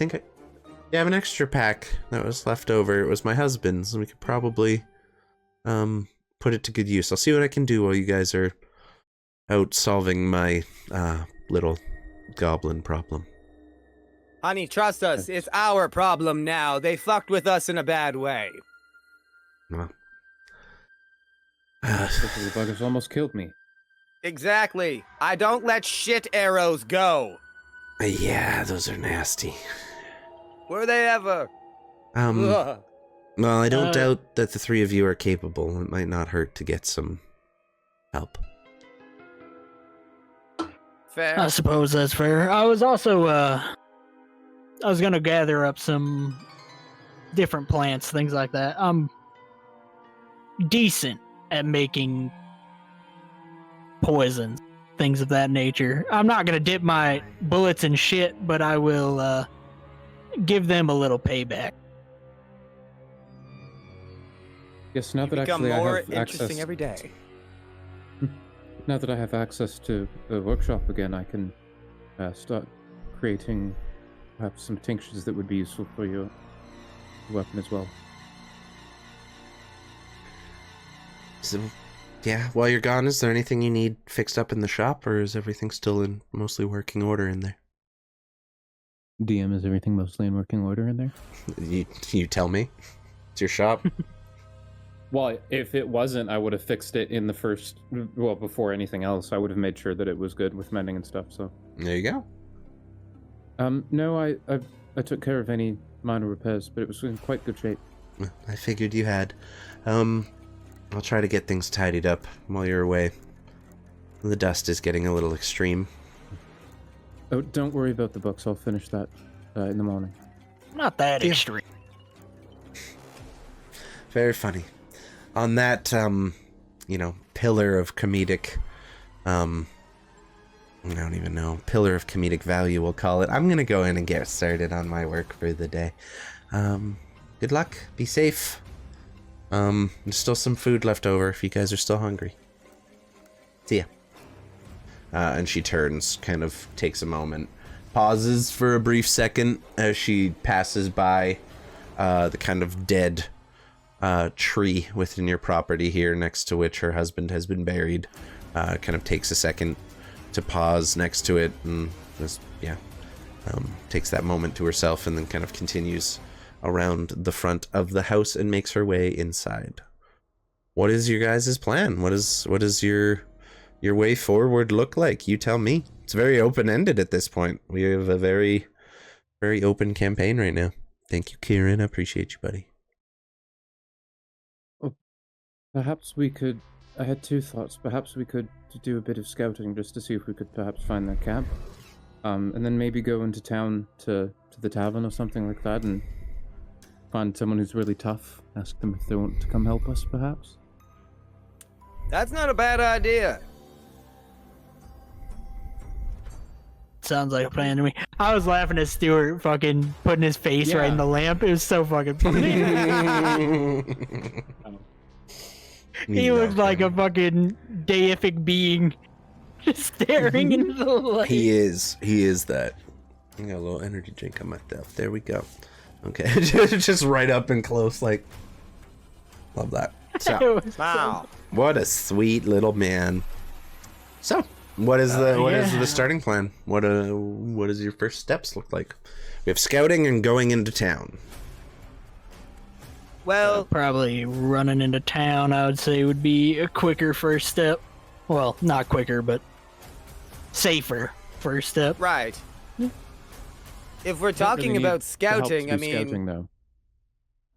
have an extra pack that was left over. It was my husband's, and we could probably put it to good use. I'll see what I can do while you guys are out solving my little goblin problem. Honey, trust us. It's our problem now. They fucked with us in a bad way. Well, The buggers almost killed me. Exactly. I don't let shit arrows go. yeah, those are nasty. Were they ever? Well, I don't doubt that the three of you are capable. It might not hurt to get some help. Fair. I suppose that's fair. I was also, I was gonna gather up some different plants, things like that. I'm decent at making poisons, things of that nature. I'm not gonna dip my bullets in shit, but I will, give them a little payback. Yes, now that Become actually I more have interesting access... every day. Now that I have access to the workshop again, I can start creating perhaps some tinctures that would be useful for your weapon as well. So, yeah, while you're gone, is there anything you need fixed up in the shop, or is everything still in mostly working order in there? DM, is everything mostly in working order in there? You tell me. It's your shop. Well, if it wasn't, I would have fixed it in the first... Well, before anything else, I would have made sure that it was good with mending and stuff, so... There you go. No, I took care of any minor repairs, but it was in quite good shape. I figured you had. I'll try to get things tidied up while you're away. The dust is getting a little extreme. Oh, don't worry about the books. I'll finish that in the morning. Not that Yeah. extreme. Very funny. On that, pillar of comedic, I don't even know, pillar of comedic value, we'll call it. I'm gonna go in and get started on my work for the day. Good luck. Be safe. There's still some food left over if you guys are still hungry. See ya. And she turns, kind of takes a moment, pauses for a brief second as she passes by the kind of dead tree within your property here, next to which her husband has been buried. Kind of takes a second to pause next to it, and just, takes that moment to herself, and then kind of continues around the front of the house and makes her way inside. What is your guys' plan? What is your way forward look like? You tell me. It's very open-ended at this point. We have a very, very open campaign right now. Thank you, Kieran. I appreciate you, buddy. Perhaps we could... I had two thoughts. Perhaps we could do a bit of scouting just to see if we could perhaps find their camp. And then maybe go into town to the tavern or something like that and find someone who's really tough. Ask them if they want to come help us, perhaps. That's not a bad idea. Sounds like a plan to me. I was laughing at Stuart fucking putting his face right in the lamp. It was so fucking funny. He looked like a fucking deific being just staring into the light. He is that. I got a little energy drink on myself. There we go. Okay. Just right up and close, like. Love that. So, Wow. what a sweet little man. So, what is the starting plan? What does your first steps look like? We have scouting and going into town. Well, Probably running into town, I would say, would be a quicker first step. Well, not quicker, but safer first step. right. If we're Don't talking really about need the help to scouting, do I mean, scouting, though.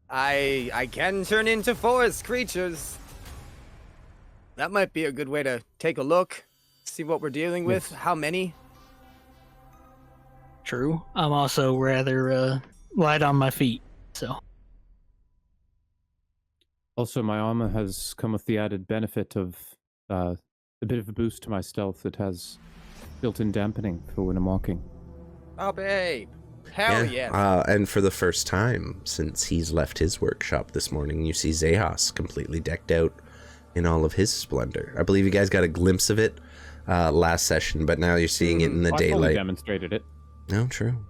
I can turn into forest creatures. That might be a good way to take a look, See what we're dealing with. Yes. How many? True. I'm also rather light on my feet, so. Also, my armor has come with the added benefit of a bit of a boost to my stealth. It has built-in dampening for when I'm walking. Oh, babe. Hell yes. And for the first time since he's left his workshop this morning, you see Xechas completely decked out in all of his splendor. I believe you guys got a glimpse of it last session, but now you're seeing it in the I daylight. fully demonstrated it. No, true.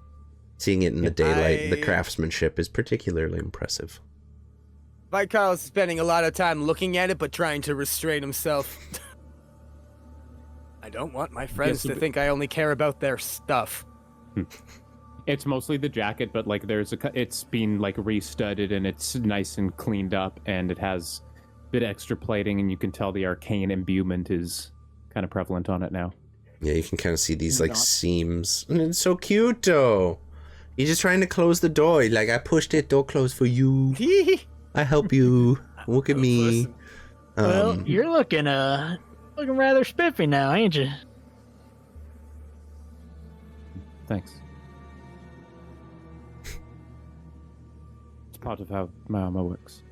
Seeing it in the daylight, the craftsmanship is particularly impressive. Vikar's spending a lot of time looking at it, but trying to restrain himself. I don't want my friends to think I only care about their stuff. It's mostly the jacket, but like it's been like restudded and it's nice and cleaned up, and it has a bit extra plating, and you can tell the arcane imbuement is kind of prevalent on it now. Yeah, you can kind of see these like seams. And it's so cute though. You're just trying to close the door. Like, I pushed it, door closed for you. I help you. Look at me. Well, you're looking rather spiffy now, ain't you? Thanks. It's part of how my armor works.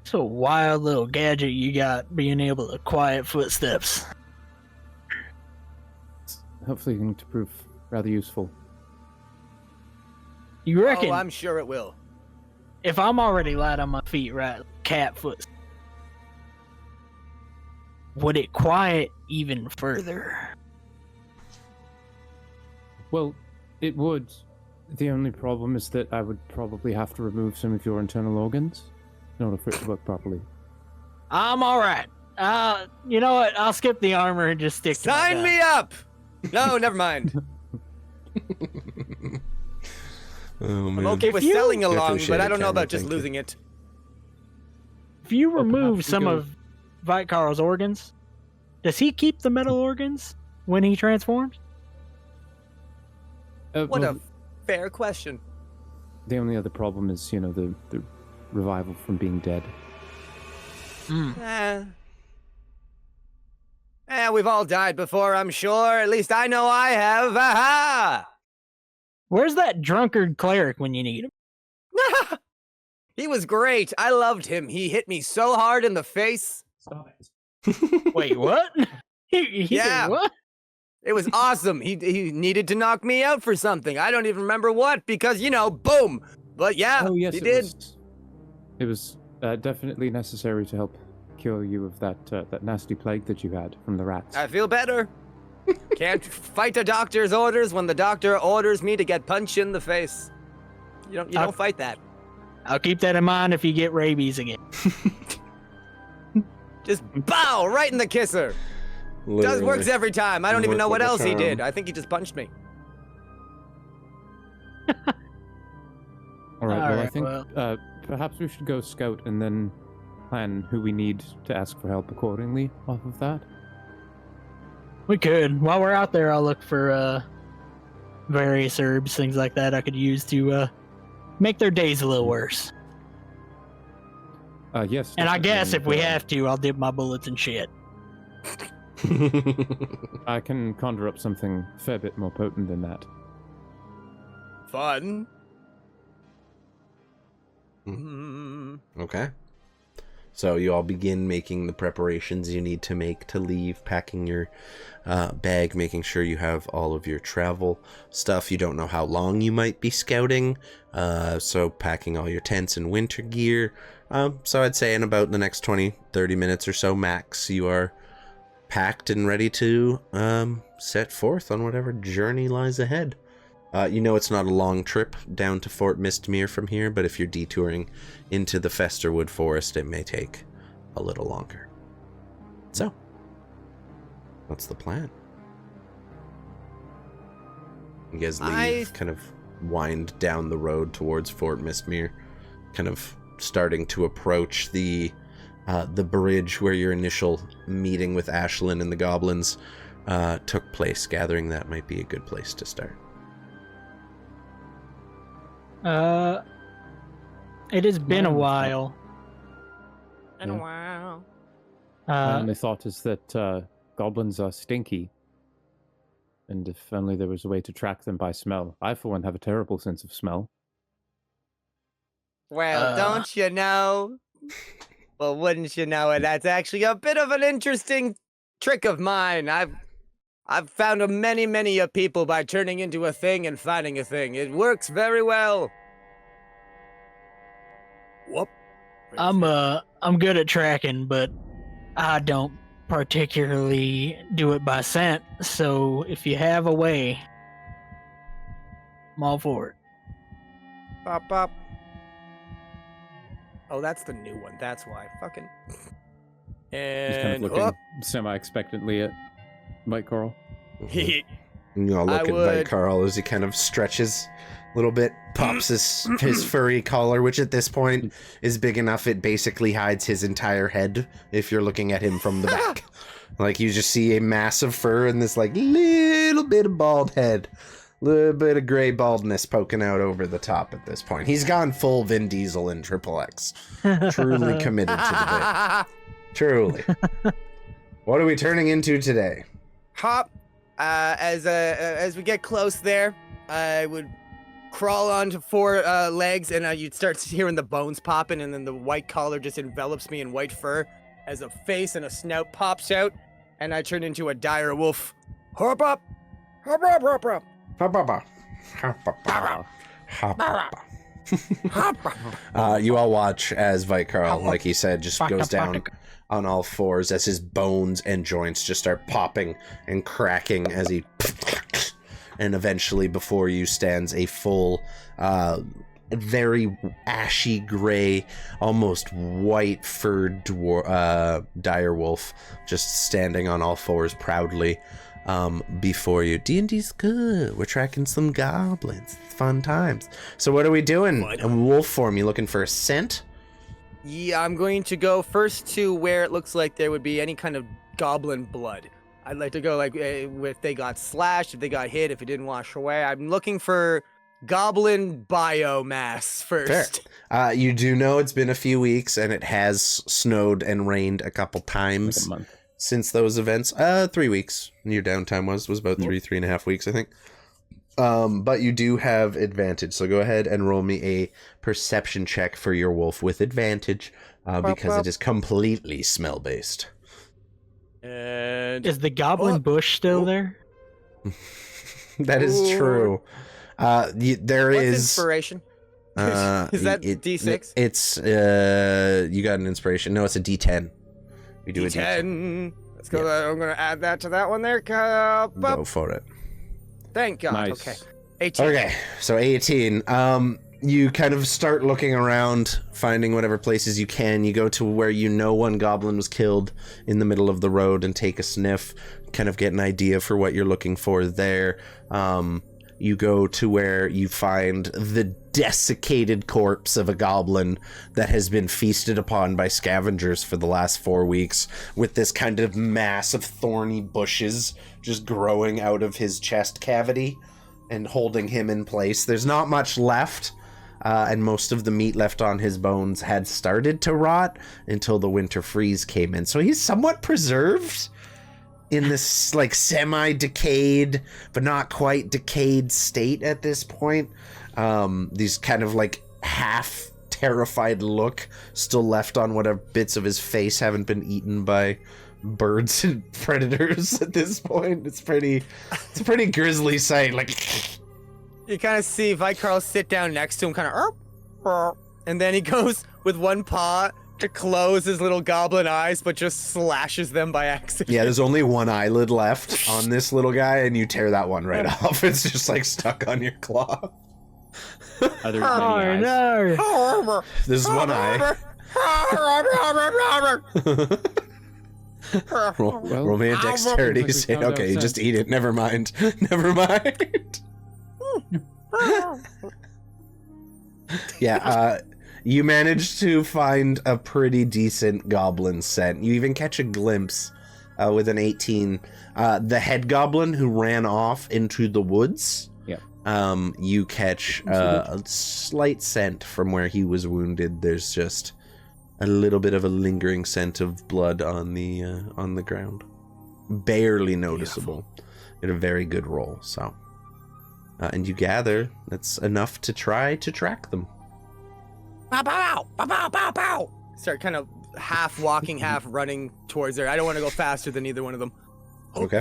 It's a wild little gadget you got, being able to quiet footsteps. It's hopefully going to prove rather useful. You reckon? Oh, I'm sure it will. If I'm already light on my feet, right, cat foot, would it quiet even further? Well, it would. The only problem is that I would probably have to remove some of your internal organs in order for it to work properly. I'm all right. You know what? I'll skip the armor and just stick to my Sign gun. me up! No, never mind. Oh, man. I'm okay with selling I along, appreciate but I it, don't know Cameron, about just thank you. losing it. If you Well, remove perhaps we some go- of Vikar's organs, does he keep the metal organs when he transforms? What Well, a fair question. The only other problem is, the revival from being dead. We've all died before, I'm sure. At least I know I have. Aha! Where's that drunkard cleric when you need him? He was great. I loved him. He hit me so hard in the face. Stop it. Wait, what? He Yeah. did what? It was awesome. He needed to knock me out for something. I don't even remember what, because, boom. But yeah, Oh, yes, he did. It was definitely necessary to help cure you of that nasty plague that you had from the rats. I feel better. Can't fight a doctor's orders when the doctor orders me to get punched in the face. You don't fight that. I'll keep that in mind if you get rabies again. Just bow right in the kisser. Works every time. I don't even know what else he did. I think he just punched me. All right, well, I Alright, think perhaps we should go scout and then plan who we need to ask for help accordingly off of that. We could. While we're out there, I'll look for various herbs, things like that I could use to make their days a little worse. Yes. And I guess if we definitely, have to, I'll dip my bullets in shit. I can conjure up something a fair bit more potent than that. Fun. Okay. So you all begin making the preparations you need to make to leave, packing your bag, making sure you have all of your travel stuff. You don't know how long you might be scouting, so packing all your tents and winter gear. So I'd say in about the next 20-30 minutes or so max, you are packed and ready to set forth on whatever journey lies ahead. It's not a long trip down to Fort Mistmere from here, but if you're detouring into the Festerwood Forest, it may take a little longer. So, what's the plan? You guys leave, kind of wind down the road towards Fort Mistmere, kind of starting to approach the bridge where your initial meeting with Ashlyn and the goblins took place. Gathering that might be a good place to start. It has been a while. In a while. My only thought is that goblins are stinky. And if only there was a way to track them by smell. I, for one, have a terrible sense of smell. Well, don't you know? Well, wouldn't you know it? That's actually a bit of an interesting trick of mine. I've found many people by turning into a thing and finding a thing. It works very well. Whoop. I'm good at tracking, but I don't particularly do it by scent. So if you have a way, I'm all for it. Pop, pop. Oh, that's the new one. That's why. Fucking. And He's kind of looking semi-expectantly at Mike Coral. You know, look at Mike Carl as he kind of stretches a little bit, pops his furry collar, which at this point is big enough it basically hides his entire head if you're looking at him from the back. Like, you just see a massive fur and this, like, little bit of bald head. Little bit of gray baldness poking out over the top at this point. He's gone full Vin Diesel in XXX. Truly committed to the bit. Truly. What are we turning into today? Hop. As we get close there, I would crawl onto 4 legs, and you'd start hearing the bones popping, and then the white collar just envelops me in white fur as a face and a snout pops out, and I turn into a dire wolf. Hop up! Hop up, hop up! You all watch as Vikarl, like he said, just goes down on all fours as his bones and joints just start popping and cracking as he and eventually before you stands a full very ashy gray, almost white furred dire wolf just standing on all fours proudly before you. D&D's good. We're tracking some goblins. It's fun times. So what are we doing? In wolf form, you looking for a scent? Yeah, I'm going to go first to where it looks like there would be any kind of goblin blood. I'd like to go like if they got slashed, if they got hit, if it didn't wash away. I'm looking for goblin biomass first. Fair. You do know it's been a few weeks and it has snowed and rained a couple times. Like a month. Since those events, 3 weeks. Your downtime was about 3.5 weeks, I think. But you do have advantage, so go ahead and roll me a perception check for your wolf with advantage, because it is completely smell based. And is the goblin bush still there? That is true. What's inspiration? Is that D6? It's you got an inspiration. No, it's a D10. We do D10. a D10. Let's go. Yeah. I'm gonna add that to that one there. Go for it. Thank God. Nice. Okay. 18. Okay, so 18. You kind of start looking around, finding whatever places you can. You go to where you know one goblin was killed in the middle of the road and take a sniff, kind of get an idea for what you're looking for there. You go to where you find the desiccated corpse of a goblin that has been feasted upon by scavengers for the last 4 weeks, with this kind of mass of thorny bushes just growing out of his chest cavity and holding him in place. There's not much left, and most of the meat left on his bones had started to rot until the winter freeze came in. So he's somewhat preserved in this like semi-decayed but not quite decayed state at this point. These kind of like half terrified look still left on whatever bits of his face haven't been eaten by birds and predators at this point. It's a pretty grisly sight. Like, you kind of see Vikarl sit down next to him, kind of, and then he goes with one paw to close his little goblin eyes, but just slashes them by accident. Yeah, there's only one eyelid left on this little guy, and you tear that one right off. It's just like stuck on your claw. Are there many eyes? No. There's one eye. Roll me a dexterity Like save. we found Okay, out you since. just eat it. Never mind. Never mind. Yeah, you managed to find a pretty decent goblin scent. You even catch a glimpse with an 18. The head goblin who ran off into the woods. Yeah. You catch a slight scent from where he was wounded. There's just a little bit of a lingering scent of blood on the ground. Barely noticeable. Did a very good roll, so. And you gather that's enough to try to track them. Bow, bow, bow, bow, bow, bow. Start kind of half walking, half running towards there. I don't want to go faster than either one of them. Okay.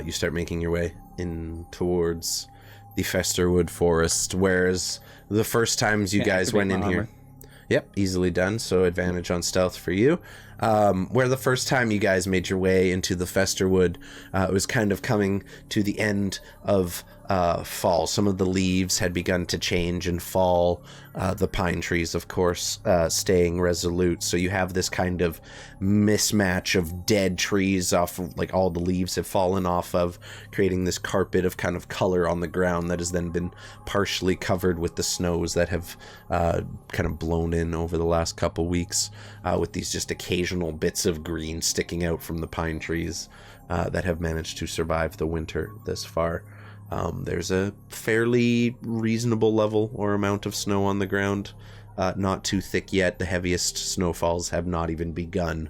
You start making your way in towards the Festerwood Forest, whereas the first times you guys went in here... Yep, easily done, so advantage on stealth for you. Where the first time you guys made your way into the Festerwood, it was kind of coming to the end of fall. Some of the leaves had begun to change and fall. The pine trees, of course, staying resolute. So you have this kind of mismatch of dead trees off, like all the leaves have fallen off of, creating this carpet of kind of color on the ground that has then been partially covered with the snows that have kind of blown in over the last couple weeks, with these just occasional bits of green sticking out from the pine trees that have managed to survive the winter this far. There's a fairly reasonable level or amount of snow on the ground. Not too thick yet. The heaviest snowfalls have not even begun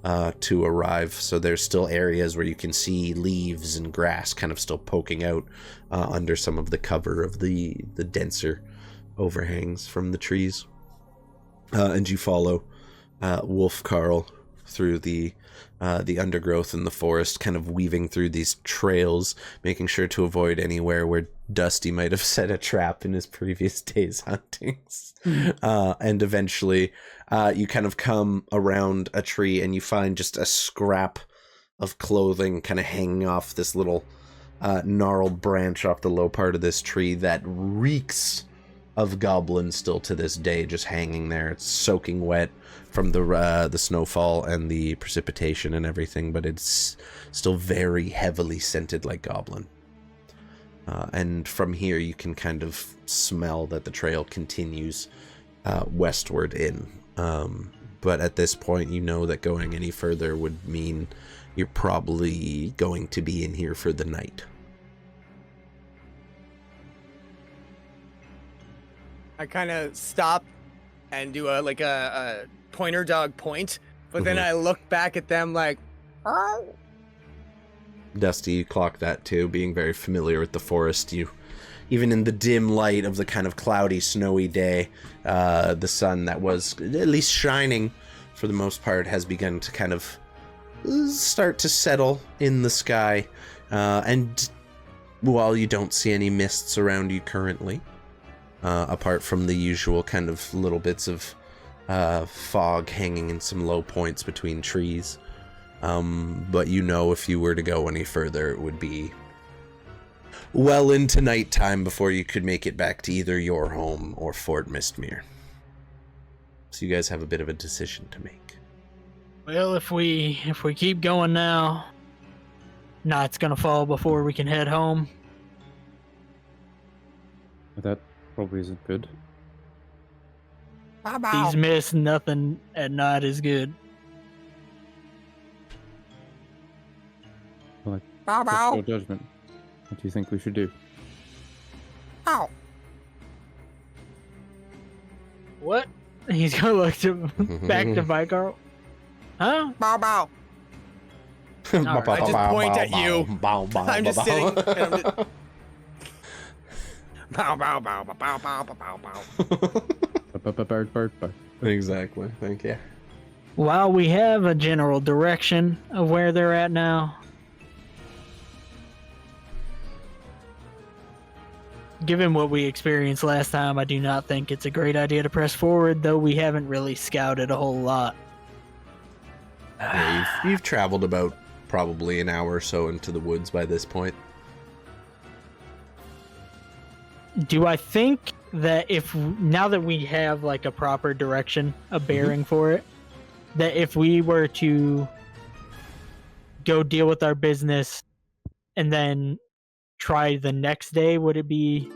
to arrive. So there's still areas where you can see leaves and grass kind of still poking out under some of the cover of the denser overhangs from the trees. And you follow Wolf Carl through the undergrowth in the forest, kind of weaving through these trails, making sure to avoid anywhere where Dusty might have set a trap in his previous days' huntings. And eventually you kind of come around a tree and you find just a scrap of clothing kind of hanging off this little gnarled branch off the low part of this tree that reeks of goblins still to this day, just hanging there. It's soaking wet from the snowfall and the precipitation and everything, but it's still very heavily scented like goblin. And from here you can kind of smell that the trail continues westward in. But at this point you know that going any further would mean you're probably going to be in here for the night. I kind of stop and do a pointer dog point, but then I look back at them like, oh. Dusty, you clock that too, being very familiar with the forest. You, even in the dim light of the kind of cloudy, snowy day, the sun that was at least shining for the most part has begun to kind of start to settle in the sky. And while you don't see any mists around you currently, apart from the usual kind of little bits of fog hanging in some low points between trees. But you know if you were to go any further, it would be well into nighttime before you could make it back to either your home or Fort Mistmere. So you guys have a bit of a decision to make. Well, if we keep going now, night's gonna fall before we can head home. That probably isn't good. These mists, nothing at night is good. Well, no judgment. What do you think we should do? Ow. What? He's gonna look back to Vicar. Huh? Bow bow. Right. I just point at you. I'm just sitting. And I'm just... Bow bow bow bow bow bow bow bow. Exactly. Thank you. While we have a general direction of where they're at now, given what we experienced last time, I do not think it's a great idea to press forward, though we haven't really scouted a whole lot. Yeah, you've traveled about probably an hour or so into the woods by this point. Do I think that now that we have like a proper direction, a bearing for it, that if we were to go deal with our business and then try the next day, would we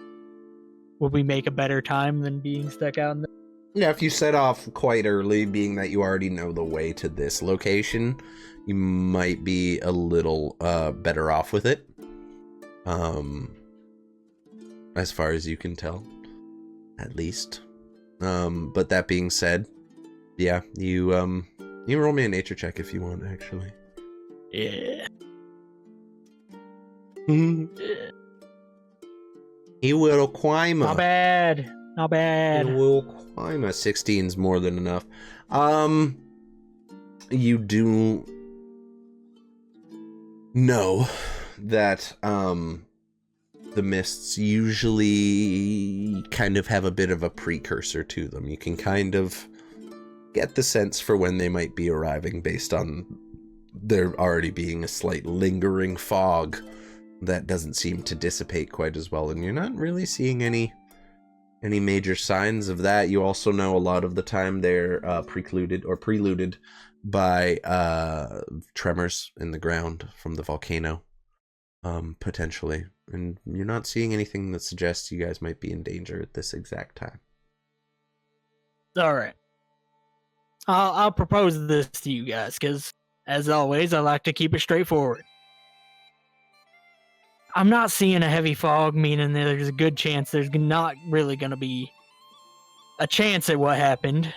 make a better time than being stuck out in the... Yeah, if you set off quite early, being that you already know the way to this location, you might be a little better off with it. As far as you can tell, at least. But that being said, Yeah, you can roll me a nature check if you want, actually. Yeah. He will climb. Not bad. Not bad. He will climb. A 16's more than enough. You do know that the mists usually kind of have a bit of a precursor to them. You can kind of get the sense for when they might be arriving based on there already being a slight lingering fog that doesn't seem to dissipate quite as well, and you're not really seeing any major signs of that. You also know a lot of the time they're preluded by tremors in the ground from the volcano, potentially, and you're not seeing anything that suggests you guys might be in danger at this exact time. All right. I'll propose this to you guys, because, as always, I like to keep it straightforward. I'm not seeing a heavy fog, meaning that there's a good chance there's not really going to be a chance at what happened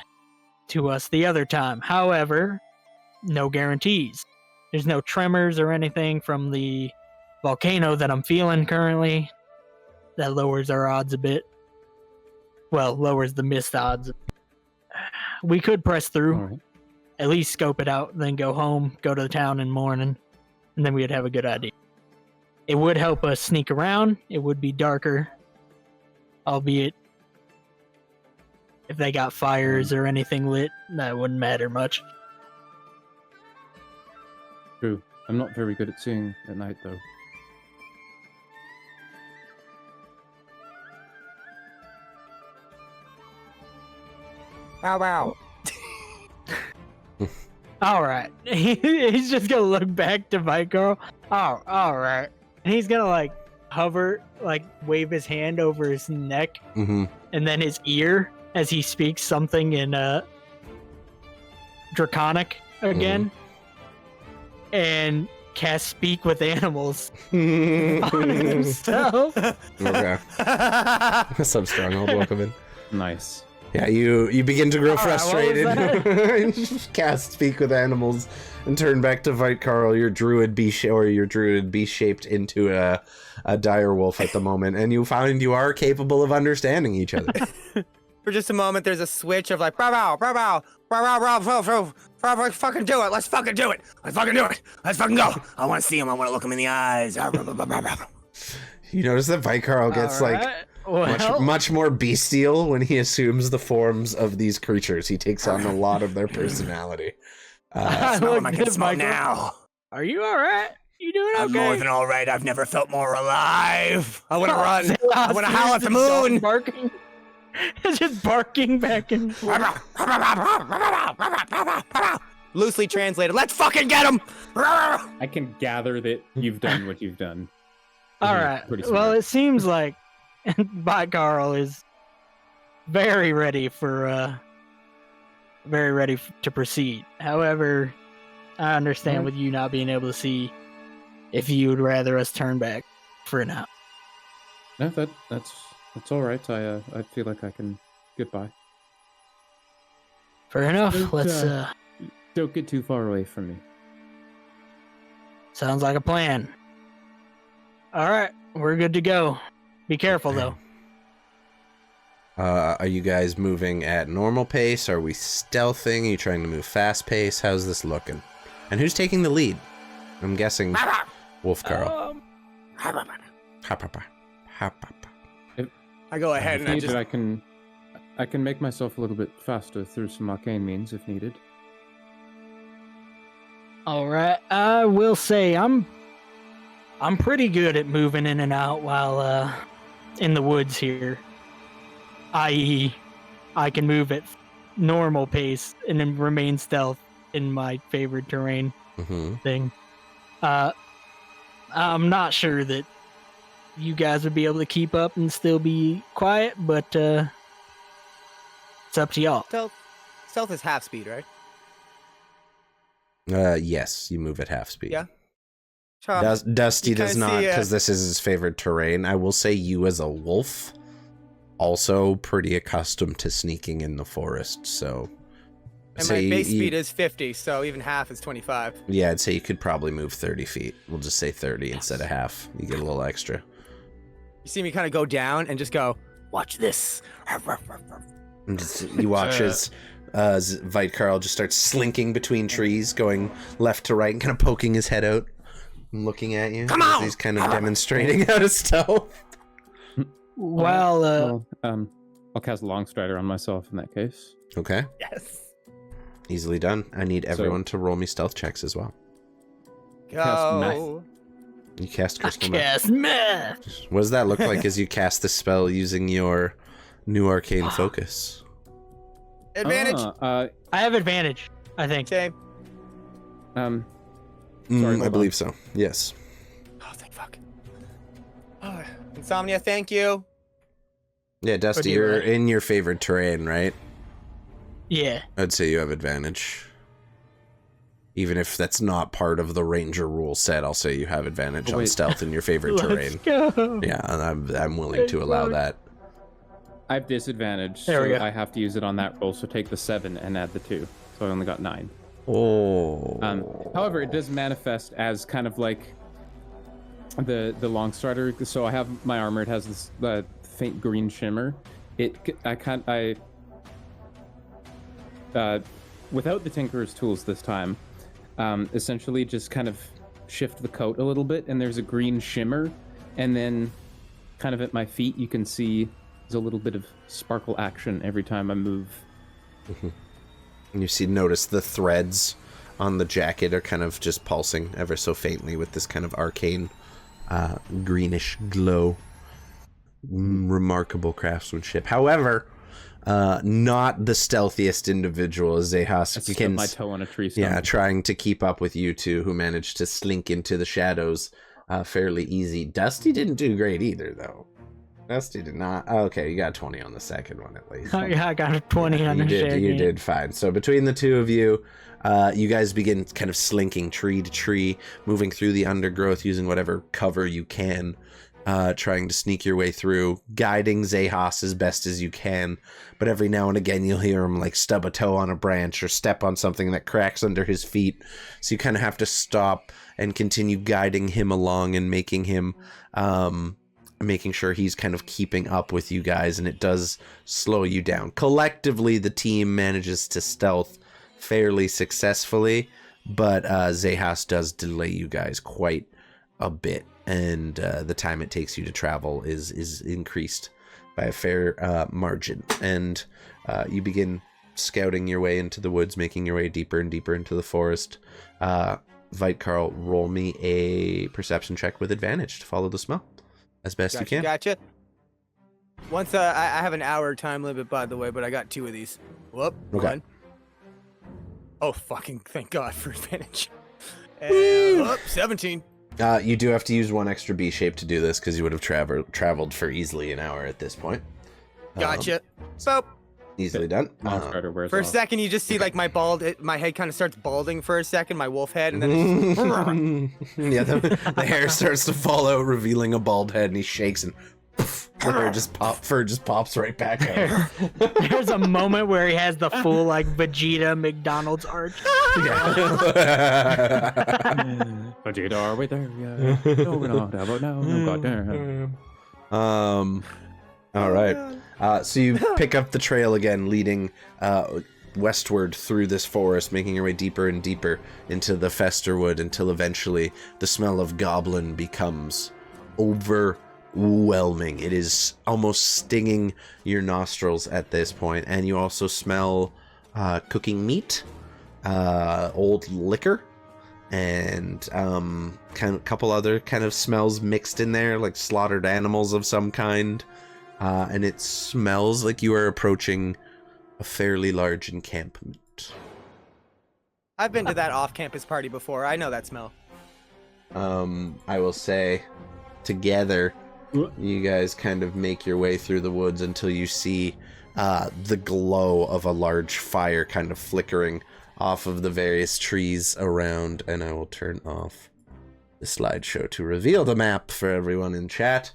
to us the other time. However, no guarantees. There's no tremors or anything from the volcano that I'm feeling currently. That lowers our odds a bit. Well, lowers the missed odds. We could press through, Right. at least scope it out, then go home, go to the town in the morning, and then we'd have a good idea. It would help us sneak around. It would be darker, albeit if they got fires or anything lit, that wouldn't matter much. True. I'm not very good at seeing at night, though. Bow wow. All right. He's just going to look back to Mike Girl. Oh, all right. And he's going to, like, hover, like, wave his hand over his neck Mm-hmm. and then his ear as he speaks something in Draconic again. And cast Speak with Animals on himself. Okay. Some stronghold, welcome in. Nice. Yeah, you begin to grow All right, what was frustrated. Cast Speak with Animals and turn back to Vite Carl, your druid beast shaped into a dire wolf at the moment, and you find you are capable of understanding each other. For just a moment, there's a switch of like, bravo, bravo, bravo, bravo, bravo, bravo, fucking do it. Let's fucking do it. Let's fucking do it. Let's fucking go. I want to see him. I want to look him in the eyes. You notice that Vite Carl gets All right. much more bestial when he assumes the forms of these creatures. He takes on a lot of their personality. I Smell him. I looked can at smell Michael. now. Are you all right? You doing okay? I'm more than all right. I've never felt more alive. I want to run. I want to howl at the moon. Barking. Just barking back and forth. Loosely translated. Let's fucking get him. I can gather that you've done what you've done. All Mhm, right. pretty Well, smart. it seems like Bot Carl is very ready to proceed. However, I understand Alright. with you not being able to see if you would rather us turn back for now. No, that's all right. I feel like I can get by. Fair enough. Don't, Let's Don't get too far away from me. sounds like a plan. All right, we're good to go. Be careful though. Are you guys moving at normal pace? Are we stealthing? Are you trying to move fast pace? How's this looking? And who's taking the lead? I'm guessing Wolf Carl. I go ahead If and I needed, just. I can make myself a little bit faster through some arcane means if needed. All right, I will say I'm pretty good at moving in and out while in the woods here. I.e., I can move at normal pace and then remain stealth in my favorite terrain thing. I'm not sure that you guys would be able to keep up and still be quiet, but it's up to y'all. Stealth is half speed, right? Yes, you move at half speed. Yeah. Dusty you does kinda not, see, because this is his favorite terrain. I will say you as a wolf, also pretty accustomed to sneaking in the forest, so And my base speed is 50, so even half is 25. Yeah, I'd say you could probably move 30 feet. We'll just say 30 instead of half. You get a little extra. You see me kind of go down and just go, watch this. And you watch as Vite just starts slinking between trees, going left to right and kind of poking his head out and looking at you. Come on! He's kind of demonstrating how to stealth. Well, I'll cast Longstrider on myself in that case. Okay. Yes. Easily done. I need everyone to roll me stealth checks as well. Go. You cast Crystal Cast Meth. What does that look like as you cast the spell using your new arcane focus? Advantage. I have advantage, I think. Okay. Sorry, I believe so. Yes. Oh, thank fuck. Oh, Insomnia, thank you. Yeah, Dusty, you're in your favorite terrain, right? Yeah. I'd say you have advantage. Even if that's not part of the ranger rule set, I'll say you have advantage on stealth in your favorite terrain. Go. Yeah, I'm willing to allow that. I have disadvantage, There we so go. I have to use it on that roll. So take the 7 and add the 2. So I only got 9. Oh. However, it does manifest as kind of like the long starter. So I have my armor. It has this faint green shimmer. Without the Tinkerer's tools this time, essentially just kind of shift the coat a little bit, and there's a green shimmer, and then kind of at my feet you can see there's a little bit of sparkle action every time I move. And you notice the threads on the jacket are kind of just pulsing ever so faintly with this kind of arcane greenish glow. Remarkable craftsmanship. However, not the stealthiest individual as Xechas. I stubbed my toe on a tree stump. Yeah, trying to keep up with you two who managed to slink into the shadows fairly easy. Dusty didn't do great either, though. Dusty did not. Oh, okay, you got 20 on the second one at least. Oh, yeah, I got a 20 on the second. You did fine. So between the two of you, you guys begin kind of slinking tree to tree, moving through the undergrowth, using whatever cover you can, trying to sneak your way through, guiding Xechas as best as you can. But every now and again, you'll hear him like stub a toe on a branch or step on something that cracks under his feet. So you kind of have to stop and continue guiding him along and making him, making sure he's kind of keeping up with you guys, and it does slow you down. Collectively, the team manages to stealth fairly successfully, but Xechas does delay you guys quite a bit, and the time it takes you to travel is increased by a fair margin, and you begin scouting your way into the woods, making your way deeper and deeper into the forest. Vite Carl, roll me a perception check with advantage to follow the smell as best you can. Gotcha. Once I have an hour time limit, by the way, but I got 2 of these. Whoop. Okay. 1. Oh, fucking thank God for advantage. And, whoop, 17. You do have to use 1 extra B shape to do this because you would have traveled for easily an hour at this point. Gotcha. So Easily done. Longstrider wears for a off. second, you just see like my head kind of starts balding for a second, my wolf head, and then it's just, yeah, the hair starts to fall out, revealing a bald head, and he shakes and the fur just pops right back out. There's a moment where he has the full like Vegeta McDonald's arch. Vegeta, are we there? Yeah. No, we're not. How about now? No, goddamn. All right. So you pick up the trail again, leading westward through this forest, making your way deeper and deeper into the Festerwood until eventually the smell of goblin becomes overwhelming. It is almost stinging your nostrils at this point, and you also smell cooking meat, old liquor, and kind of a couple other kind of smells mixed in there, like slaughtered animals of some kind. And it smells like you are approaching a fairly large encampment. I've been to that off-campus party before. I know that smell. I will say, together, you guys kind of make your way through the woods until you see the glow of a large fire kind of flickering off of the various trees around. And I will turn off the slideshow to reveal the map for everyone in chat.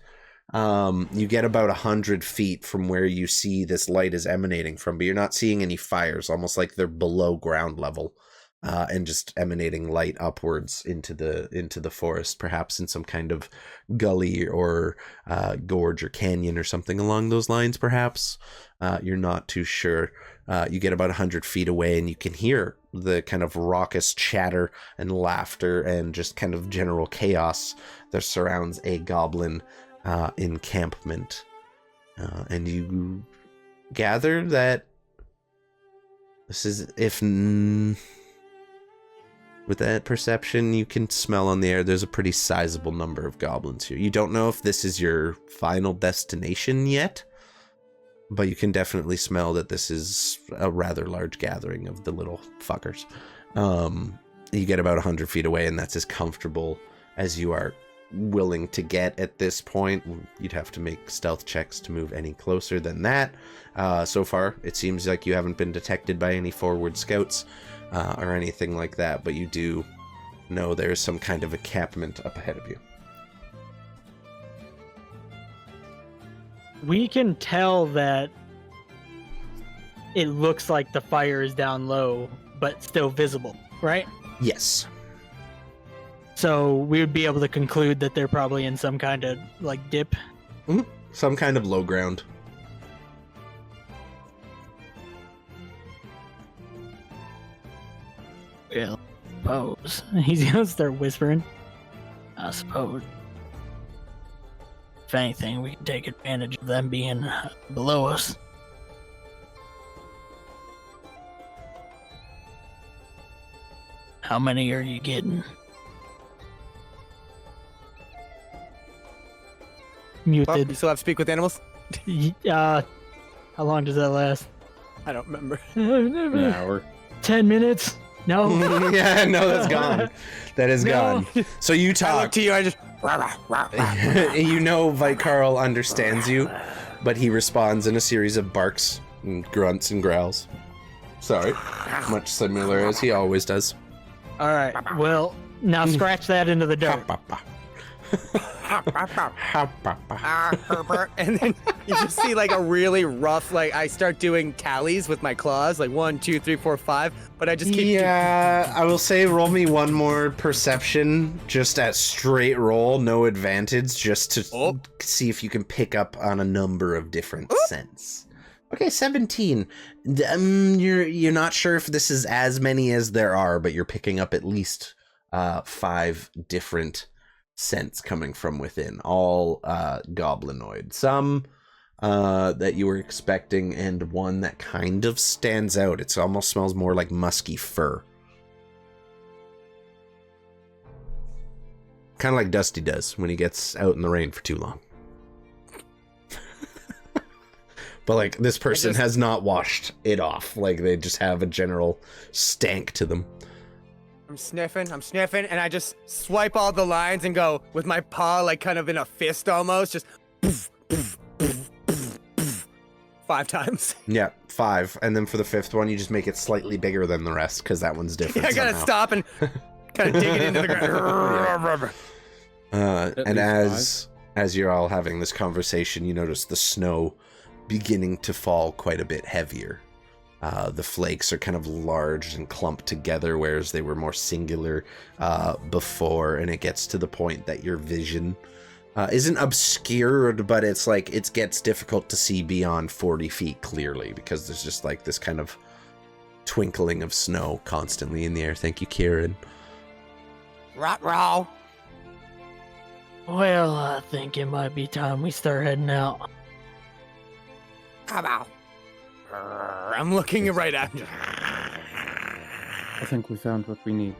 You get about 100 feet from where you see this light is emanating from, but you're not seeing any fires, almost like they're below ground level, and just emanating light upwards into the forest, perhaps in some kind of gully or gorge or canyon or something along those lines, perhaps. You're not too sure. You get about 100 feet away and you can hear the kind of raucous chatter and laughter and just kind of general chaos that surrounds a goblin encampment. And you gather that this is, with that perception, you can smell on the air, there's a pretty sizable number of goblins here. You don't know if this is your final destination yet, but you can definitely smell that this is a rather large gathering of the little fuckers. You get about 100 feet away, and that's as comfortable as you are willing to get at this point. You'd have to make stealth checks to move any closer than that. So far, it seems like you haven't been detected by any forward scouts or anything like that, but you do know there's some kind of encampment up ahead of you. We can tell that it looks like the fire is down low, but still visible, right? Yes. So we would be able to conclude that they're probably in some kind of, like, dip. Mm-hmm. Some kind of low ground. Well, suppose. He's gonna start whispering. I suppose. If anything, we can take advantage of them being below us. How many are you getting? Muted. Well, you still have speak with animals? How long does that last? I don't remember. An hour. 10 minutes? No. Yeah, no, that's gone. That is gone. So you I talk. look to you, I just... You know Vikarl understands you, but he responds in a series of barks and grunts and growls. Sorry. Much similar as he always does. Alright, well, now scratch that into the dirt. And then you just see like a really rough, like I start doing tallies with my claws, like 1, 2, 3, 4, 5, but I just keep... Yeah, I will say roll me one more perception, just at straight roll, no advantage, just to see if you can pick up on a number of different scents. Okay, 17. You're not sure if this is as many as there are, but you're picking up at least 5 different scents coming from within, all goblinoid. Some that you were expecting, and one that kind of stands out. It almost smells more like musky fur. Kind of like Dusty does when he gets out in the rain for too long. But like this person has not washed it off. Like they just have a general stank to them. I'm sniffing, and I just swipe all the lines and go with my paw, like kind of in a fist almost, just poof, poof, poof, poof, poof, 5 times. Yeah, 5. And then for the 5th one, you just make it slightly bigger than the rest, because that one's different. I gotta stop and kind of dig it into the ground. And as you're all having this conversation, you notice the snow beginning to fall quite a bit heavier. The flakes are kind of large and clumped together, whereas they were more singular before, and it gets to the point that your vision isn't obscured, but it's like it gets difficult to see beyond 40 feet clearly, because there's just like this kind of twinkling of snow constantly in the air. Thank you, Kieran. Rot-row. Well, I think it might be time we start heading out. Come out. I'm looking right at you. I think we found what we need.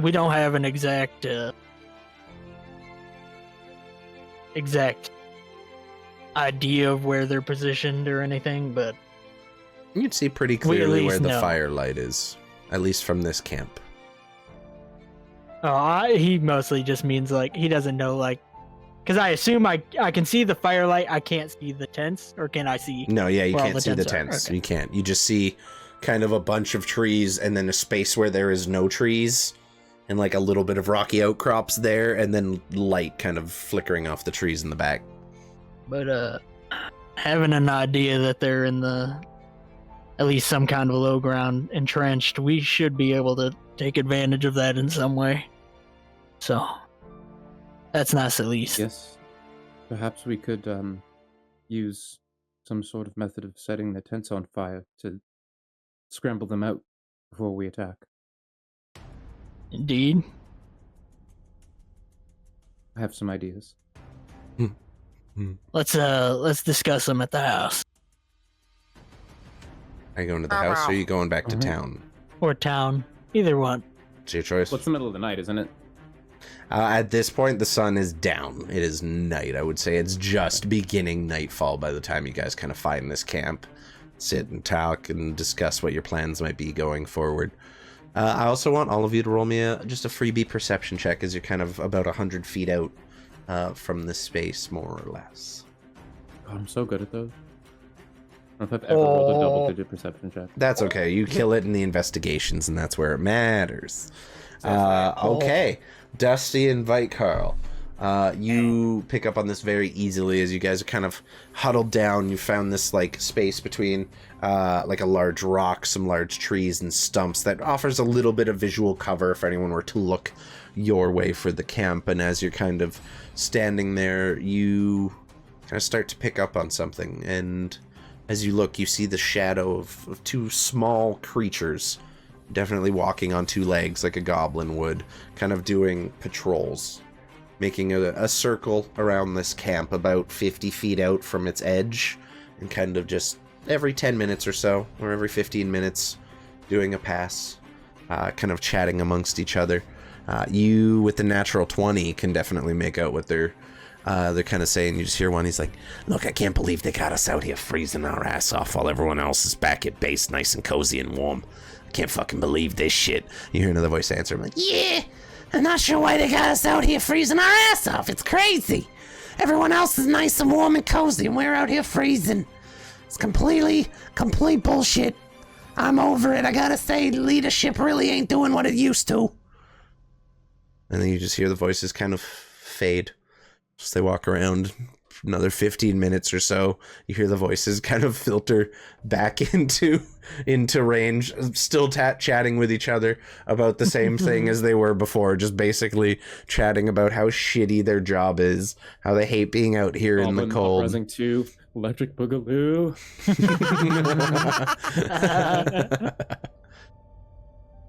We don't have an exact idea of where they're positioned or anything, but You can see pretty clearly where the know. firelight is, at least from this camp. He mostly just means like he doesn't know, like, because I assume I can see the firelight. I can't see the tents, or can I see? No, yeah, you where all can't see the tents are? tents. Okay. You can't. You just see kind of a bunch of trees and then a space where there is no trees, and like a little bit of rocky outcrops there, and then light kind of flickering off the trees in the back. But having an idea that they're in the at least some kind of low ground entrenched, we should be able to take advantage of that in some way. So that's nice at least. Yes. Perhaps we could use some sort of method of setting the tents on fire to scramble them out before we attack. Indeed. I have some ideas. Let's discuss them at the house. Are you going to the house, or are you going back to town? Or town. Either one. It's your choice. What's the middle of the night, isn't it? At this point, the sun is down. It is night. I would say it's just beginning nightfall by the time you guys kind of find this camp. Sit and talk and discuss what your plans might be going forward. I also want all of you to roll me just a freebie perception check, as you're kind of about 100 feet out from this space, more or less. God, I'm so good at those. I don't know if I've ever rolled a double-digit perception check. That's okay. You kill it in the investigations, and that's where it matters. Okay. Dusty and Vite Carl. You pick up on this very easily as you guys are kind of huddled down. You found this like space between like a large rock, some large trees and stumps that offers a little bit of visual cover if anyone were to look your way for the camp. And as you're kind of standing there, you kind of start to pick up on something. And as you look, you see the shadow of two small creatures, definitely walking on two legs like a goblin would, kind of doing patrols, making a circle around this camp about 50 feet out from its edge, and kind of just every 10 minutes or so, or every 15 minutes, doing a pass, kind of chatting amongst each other. You, with the natural 20, can definitely make out what they're kind of saying. You just hear one, he's like, "Look, I can't believe they got us out here freezing our ass off while everyone else is back at base nice and cozy and warm. I can't fucking believe this shit." You hear another voice answer, I'm like, "Yeah, I'm not sure why they got us out here freezing our ass off. It's crazy. Everyone else is nice and warm and cozy, and we're out here freezing. It's complete bullshit. I'm over it. I gotta say, leadership really ain't doing what it used to." And then you just hear the voices kind of fade. As they walk around for another 15 minutes or so, you hear the voices kind of filter back into range, still chatting with each other about the same thing as they were before, just basically chatting about how shitty their job is, how they hate being out here in the cold. Rising 2, Electric Boogaloo.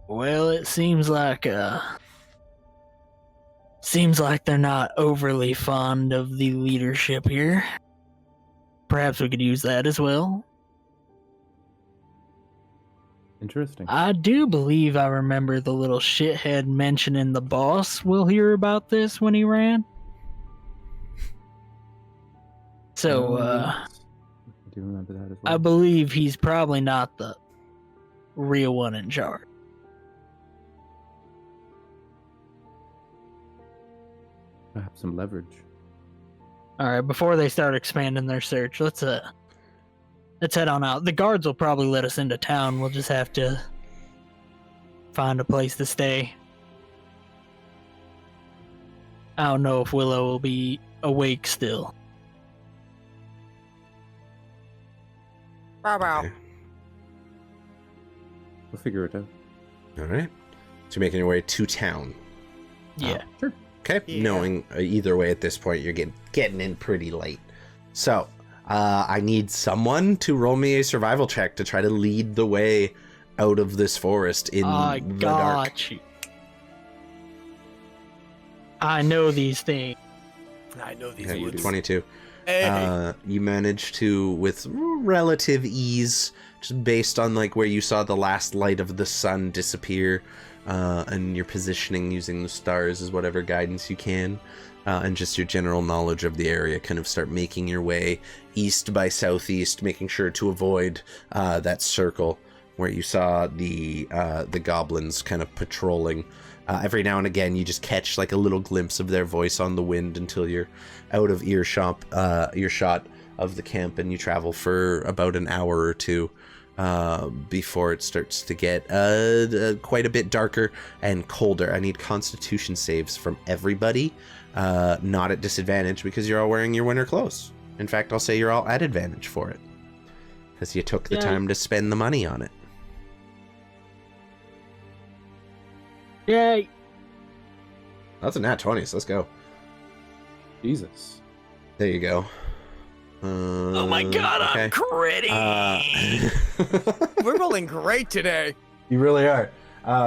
Well, it seems like they're not overly fond of the leadership here. Perhaps we could use that as well. Interesting. I do believe I remember the little shithead mentioning the boss will hear about this when he ran. So, I do remember that as well. I believe he's probably not the real one in charge. Perhaps some leverage. Alright, before they start expanding their search, let's head on out. The guards will probably let us into town. We'll just have to find a place to stay. I don't know if Willow will be awake still. Okay. We'll figure it out. All right. So you're making your way to town. Yeah. Sure. Okay. Yeah. Knowing either way at this point, you're getting in pretty late. So I need someone to roll me a survival check to try to lead the way out of this forest in I the got dark. you. I know these things. I know these Okay, woods. 22. Hey. You managed to, with relative ease, just based on like where you saw the last light of the sun disappear, and your positioning using the stars as whatever guidance you can, and just your general knowledge of the area, kind of start making your way east by southeast, making sure to avoid that circle where you saw the goblins kind of patrolling. Every now and again, you just catch like a little glimpse of their voice on the wind until you're out of earshot of the camp, and you travel for about an hour or two before it starts to get quite a bit darker and colder. I need Constitution saves from everybody, not at disadvantage because you're all wearing your winter clothes. In fact, I'll say you're all at advantage for it because you took the time to spend the money on it. Yay! That's a nat 20, so let's go. Jesus. There you go. Oh my god, okay. I'm gritty! We're rolling great today. You really are.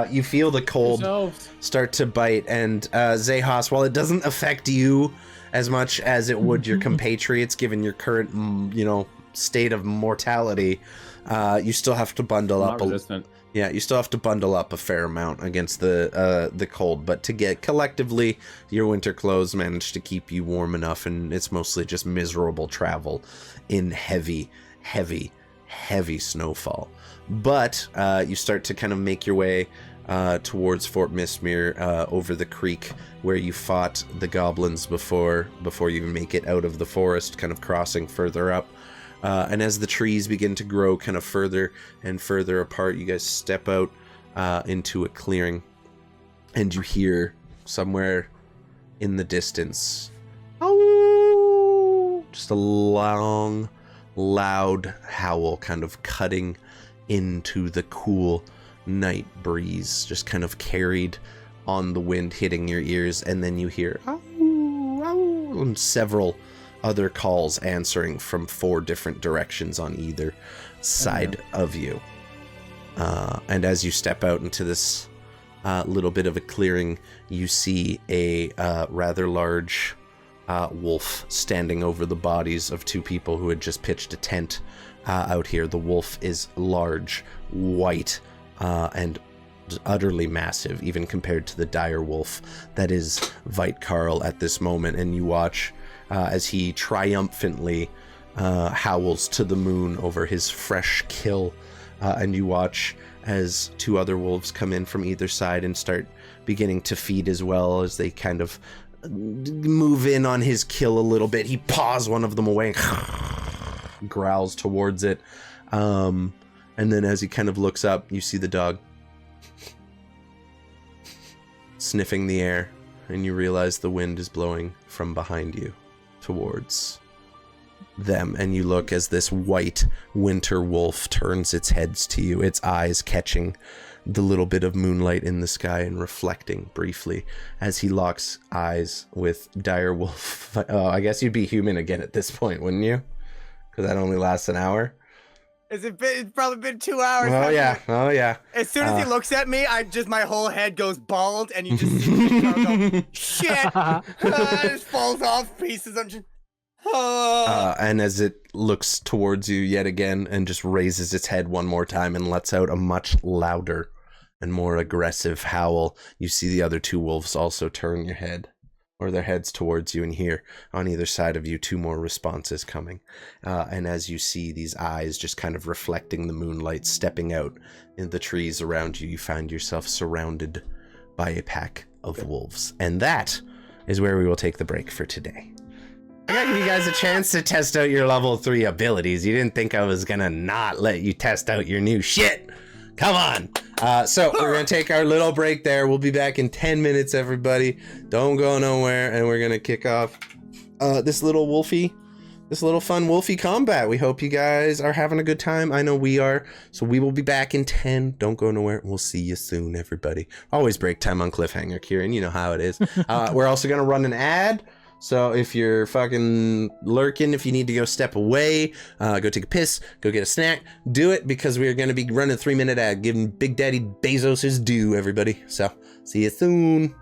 You feel the cold start to bite, and Xechas, while it doesn't affect you as much as it would your compatriots, given your current, state of mortality, you still have to bundle up. Yeah, you still have to bundle up a fair amount against the cold, but to get collectively, your winter clothes manage to keep you warm enough, and it's mostly just miserable travel in heavy, heavy, heavy snowfall. But you start to kind of make your way towards Fort Mistmere over the creek where you fought the goblins before you even make it out of the forest, kind of crossing further up. And as the trees begin to grow kind of further and further apart, you guys step out into a clearing, and you hear somewhere in the distance, oh, just a long, loud howl kind of cutting into the cool night breeze, just kind of carried on the wind, hitting your ears, and then you hear and several other calls answering from 4 different directions on either side of you. And as you step out into this little bit of a clearing, you see a rather large wolf standing over the bodies of 2 people who had just pitched a tent out here. The wolf is large, white, and utterly massive, even compared to the dire wolf that is Veit Karl at this moment. And you watch as he triumphantly howls to the moon over his fresh kill, and you watch as 2 other wolves come in from either side and start beginning to feed as well, as they kind of move in on his kill a little bit. He paws one of them away and growls towards it, and then as he kind of looks up, you see the dog sniffing the air, and you realize the wind is blowing from behind you towards them, and you look as this white winter wolf turns its heads to you, its eyes catching the little bit of moonlight in the sky and reflecting briefly as he locks eyes with dire wolf. I guess you'd be human again at this point, wouldn't you? Because that only lasts an hour. It's probably been 2 hours. Oh yeah. As soon as he looks at me, my whole head goes bald, and you just see me go, shit! It just falls off pieces. I'm just. And as it looks towards you yet again and just raises its head one more time and lets out a much louder and more aggressive howl, you see the other 2 wolves also turn their heads towards you, and hear on either side of you 2 more responses coming. And as you see these eyes just kind of reflecting the moonlight stepping out in the trees around you, you find yourself surrounded by a pack of wolves. And that is where we will take the break for today. I gotta give you guys a chance to test out your level 3 abilities. You didn't think I was gonna not let you test out your new shit. Come on. So we're gonna take our little break there. We'll be back in 10 minutes, everybody. Don't go nowhere, and we're gonna kick off this little fun wolfy combat. We hope you guys are having a good time. I know we are. So we will be back in 10. Don't go nowhere. We'll see you soon, everybody. Always break time on cliffhanger, Kieran. You know how it is. We're also gonna run an ad. So if you're fucking lurking, if you need to go step away, go take a piss, go get a snack, do it, because we're going to be running a 3-minute ad, giving Big Daddy Bezos his due, everybody. So, see you soon.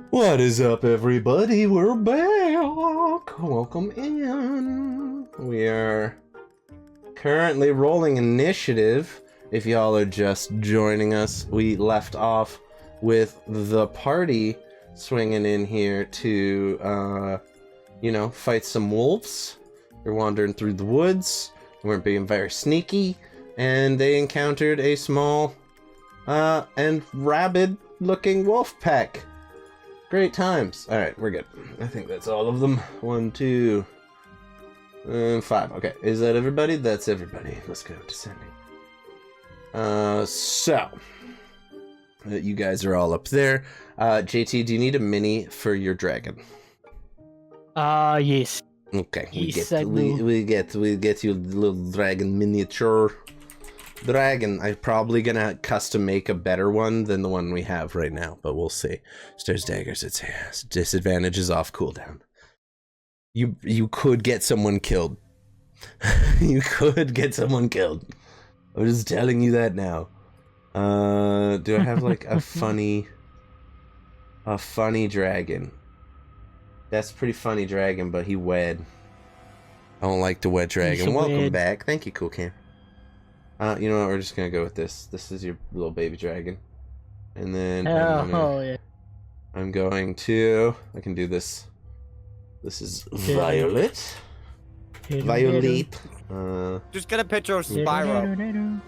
What is up, everybody? We're back. Welcome in. We are currently rolling initiative. If y'all are just joining us, we left off with the party swinging in here to, fight some wolves. They're wandering through the woods. They weren't being very sneaky, and they encountered a small and rabid looking wolf pack. Great times. All right, we're good. I think that's all of them. 1, 2, 5. Okay, is that everybody? That's everybody. Let's go descending. So you guys are all up there. JT, do you need a mini for your dragon? Yes. Okay, we get you a little dragon miniature. Dragon. I'm probably gonna custom make a better one than the one we have right now, but we'll see. Stairs, daggers. It's disadvantage is off cooldown. You could get someone killed. You could get someone killed. I'm just telling you that now. Do I have like a funny dragon? That's a pretty funny dragon, but he wed. I don't like the wed dragon. Welcome back. Thank you, Cool Cam. You know what? We're just gonna go with this. This is your little baby dragon, and then I'm going to. I can do this. This is Violet. Violet. Just get a picture of Spyro.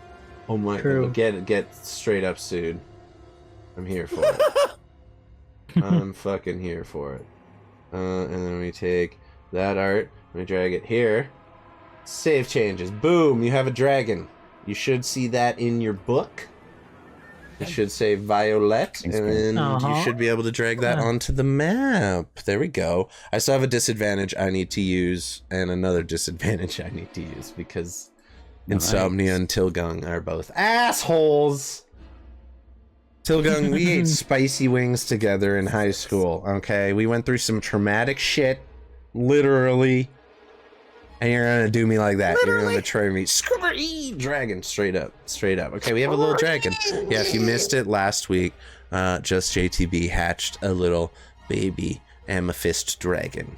Oh my god! Get straight up sued. I'm here for it. I'm fucking here for it. And then we take that art, we drag it here. Save changes. Boom! You have a dragon. You should see that in your book. It should say Violet, and then you should be able to drag that onto the map. There we go. I still have a disadvantage I need to use, and another disadvantage I need to use, because Insomnia and Tilgung are both assholes. Tilgung, we ate spicy wings together in high school, okay? We went through some traumatic shit, literally. And you're gonna do me like that. Literally? You're gonna betray me. Scream! Dragon, straight up. Okay, we have a little dragon. Yeah, if you missed it last week, just JTB hatched a little baby amethyst dragon.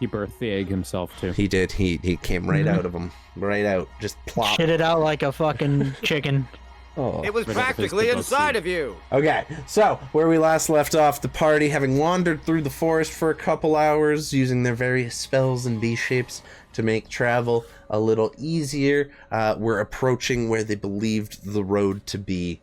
He birthed the egg himself, too. He did. He came right out of him. Right out. Just plop. Shit it out like a fucking chicken. Oh, it was practically inside of you. Okay, so where we last left off, the party, having wandered through the forest for a couple hours, using their various spells and V-shapes to make travel a little easier, were approaching where they believed the road to be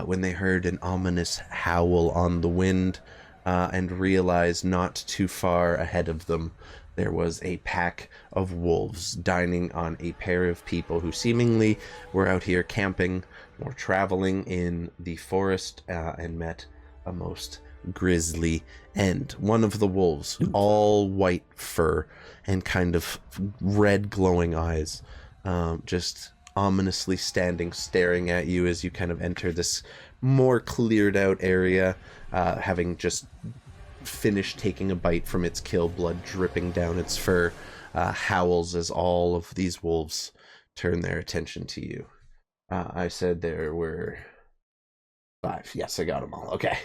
when they heard an ominous howl on the wind and realized not too far ahead of them there was a pack of wolves dining on a pair of people who seemingly were out here camping or traveling in the forest and met a most grisly end. One of the wolves, all white fur and kind of red glowing eyes, just ominously staring at you as you kind of enter this more cleared out area, having just finished taking a bite from its kill, blood dripping down its fur, howls as all of these wolves turn their attention to you. I said there were 5. Yes, I got them all. Okay.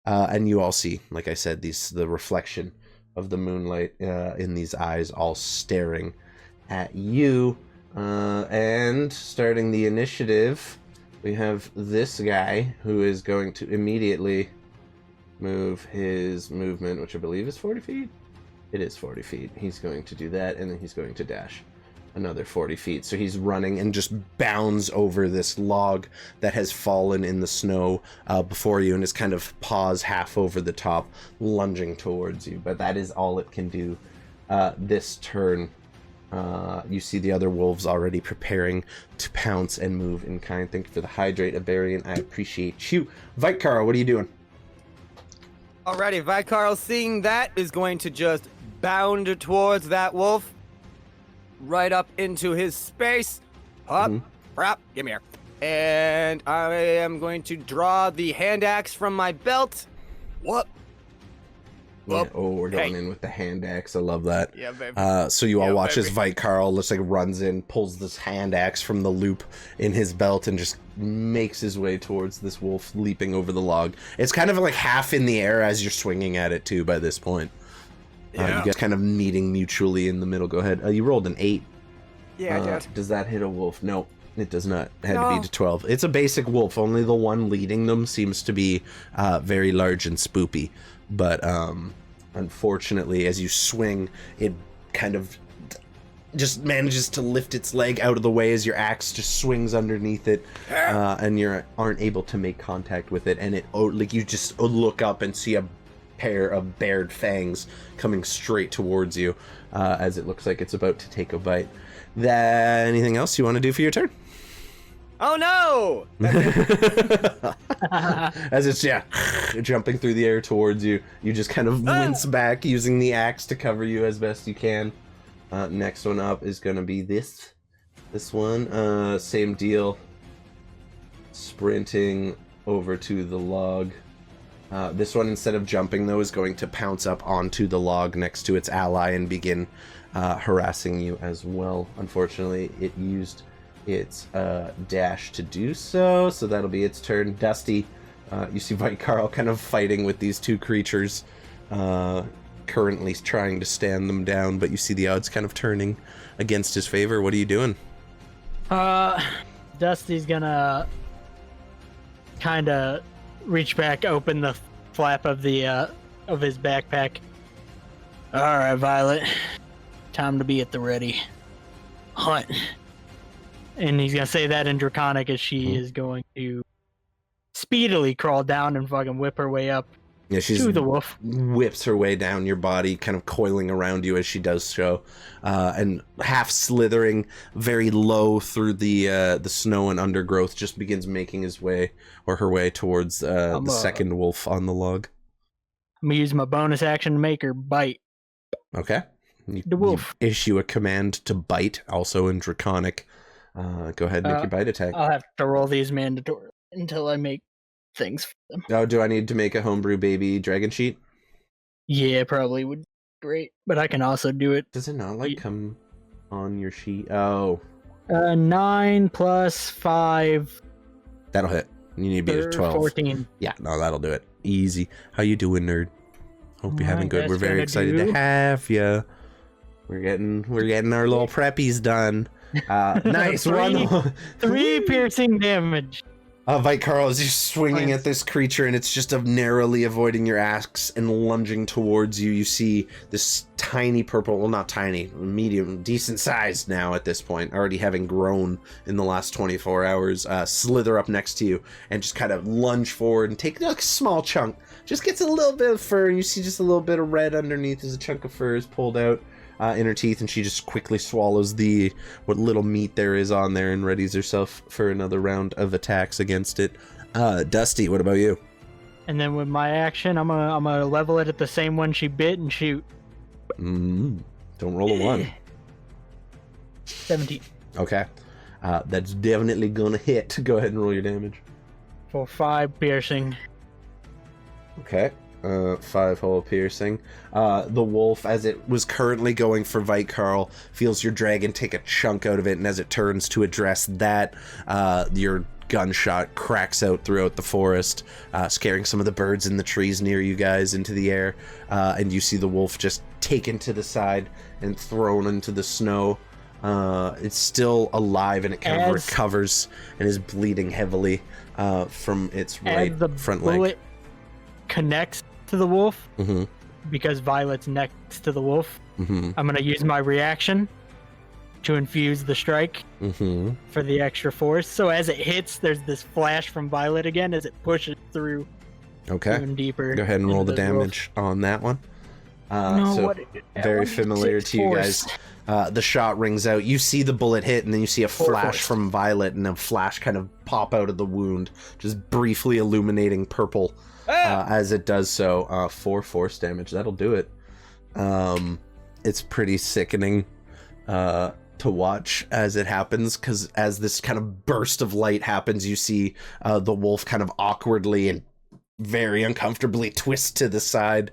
And you all see, like I said, the reflection of the moonlight in these eyes all staring at you. And starting the initiative, we have this guy who is going to immediately move his movement, which I believe is 40 feet. It is 40 feet. He's going to do that, and then he's going to dash another 40 feet. So he's running and just bounds over this log that has fallen in the snow before you, and is kind of paws half over the top, lunging towards you. But that is all it can do this turn. You see the other wolves already preparing to pounce and move in kind. Thank you for the hydrate, Abarian. I appreciate you. Vikar, what are you doing? Alrighty, Vikarl, seeing that, is going to just bound towards that wolf, right up into his space. Up, give me here. And I am going to draw the hand axe from my belt. Whoop. Yeah, we're going in with the hand axe. I love that. Yeah, baby. So you all watch as Vikarl just like runs in, pulls this hand axe from the loop in his belt, and just makes his way towards this wolf leaping over the log. It's kind of like half in the air as you're swinging at it too by this point. You guys kind of meeting mutually in the middle. Go ahead. You rolled an 8. Yeah, I did. Does that hit a wolf? No, it does not. It had to be to 12. It's a basic wolf. Only the one leading them seems to be very large and spoopy. But unfortunately, as you swing, it kind of just manages to lift its leg out of the way as your axe just swings underneath it, and you aren't able to make contact with it, and you just look up and see a pair of bared fangs coming straight towards you, as it looks like it's about to take a bite. Anything else you want to do for your turn? Oh no! As it's jumping through the air towards you, you just kind of wince back using the axe to cover you as best you can. Next one up is gonna be this one. Same deal. Sprinting over to the log. This one, instead of jumping though, is going to pounce up onto the log next to its ally and begin harassing you as well. Unfortunately, it used its dash to do so, so that'll be its turn. Dusty, you see Carl kind of fighting with these two creatures, currently trying to stand them down, but you see the odds kind of turning against his favor. What are you doing? Dusty's gonna kind of reach back, open the flap of the of his backpack. All right, Violet, time to be at the ready. Hunt. And he's gonna say that in Draconic as she is going to speedily crawl down and fucking whip her way up to the wolf. Whips her way down your body, kind of coiling around you as she does so, and half slithering very low through the snow and undergrowth, just begins making his way or her way towards the second wolf on the log. I'm gonna use my bonus action to make her bite. Okay. The wolf. You issue a command to bite, also in Draconic. Go ahead and make your bite attack. I'll have to roll these mandatory until I make things for them. Oh, do I need to make a homebrew baby dragon sheet? Yeah, probably would be great, but I can also do it. Does it not come on your sheet? Oh. 9 plus 5. That'll hit. You need to be 12. 14. Yeah, no, that'll do it. Easy. How you doing, nerd? Hope you're having good. We're very excited to have you. We're getting our little preppies done. Nice one. 3 piercing damage. Carl, as you're swinging at this creature and it's just narrowly avoiding your axe and lunging towards you, you see this tiny purple, well, not tiny, medium, decent sized now at this point, already having grown in the last 24 hours, slither up next to you and just kind of lunge forward and take a small chunk. Just gets a little bit of fur. You see just a little bit of red underneath as a chunk of fur is pulled out in her teeth, and she just quickly swallows what little meat there is on there and readies herself for another round of attacks against it. Dusty, what about you? And then with my action, I'm gonna level it at the same one she bit and shoot. Don't roll a 1. 17. Okay. That's definitely gonna hit. Go ahead and roll your damage. For 5 piercing. Okay. 5 hole piercing. The wolf, as it was currently going for Carl, feels your dragon take a chunk out of it, and as it turns to address that, your gunshot cracks out throughout the forest, scaring some of the birds in the trees near you guys into the air, and you see the wolf just taken to the side and thrown into the snow. It's still alive, and it kind of recovers and is bleeding heavily from its right front leg. Bullet connects to the wolf, because Violet's next to the wolf. I'm going to use my reaction to infuse the strike for the extra force. So as it hits, there's this flash from Violet again as it pushes through even deeper. Go ahead and roll the damage on that one. Very familiar to you guys. The shot rings out. You see the bullet hit, and then you see a flash from Violet, and a flash kind of pop out of the wound, just briefly illuminating purple. As it does so, 4 force damage. That'll do it. It's pretty sickening to watch as it happens, because as this kind of burst of light happens, you see the wolf kind of awkwardly and very uncomfortably twist to the side.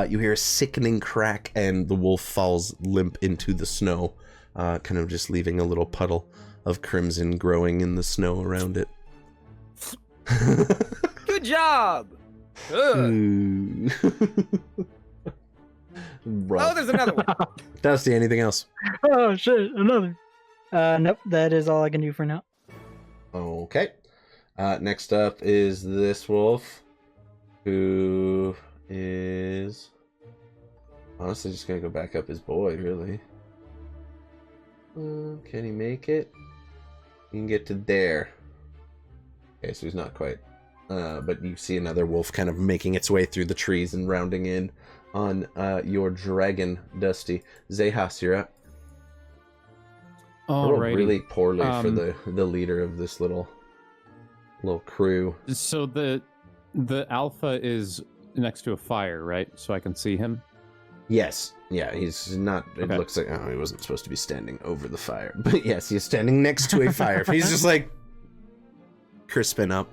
You hear a sickening crack, and the wolf falls limp into the snow, kind of just leaving a little puddle of crimson growing in the snow around it. Good job! Oh, there's another one. Dusty, anything else? Oh shit, another. Nope, that is all I can do for now. Okay. Next up is this wolf, who is honestly just gonna go back up his boy, really. Can he make it? You can get to there. Okay, so he's not quite. But you see another wolf kind of making its way through the trees and rounding in on your dragon, Dusty. Xechas, you're up. I rolled really poorly for the leader of this little crew. So the alpha is next to a fire, right? So I can see him? Yes. Yeah, he's not... It looks like... Oh, he wasn't supposed to be standing over the fire. But yes, he's standing next to a fire. He's just like... crisping up.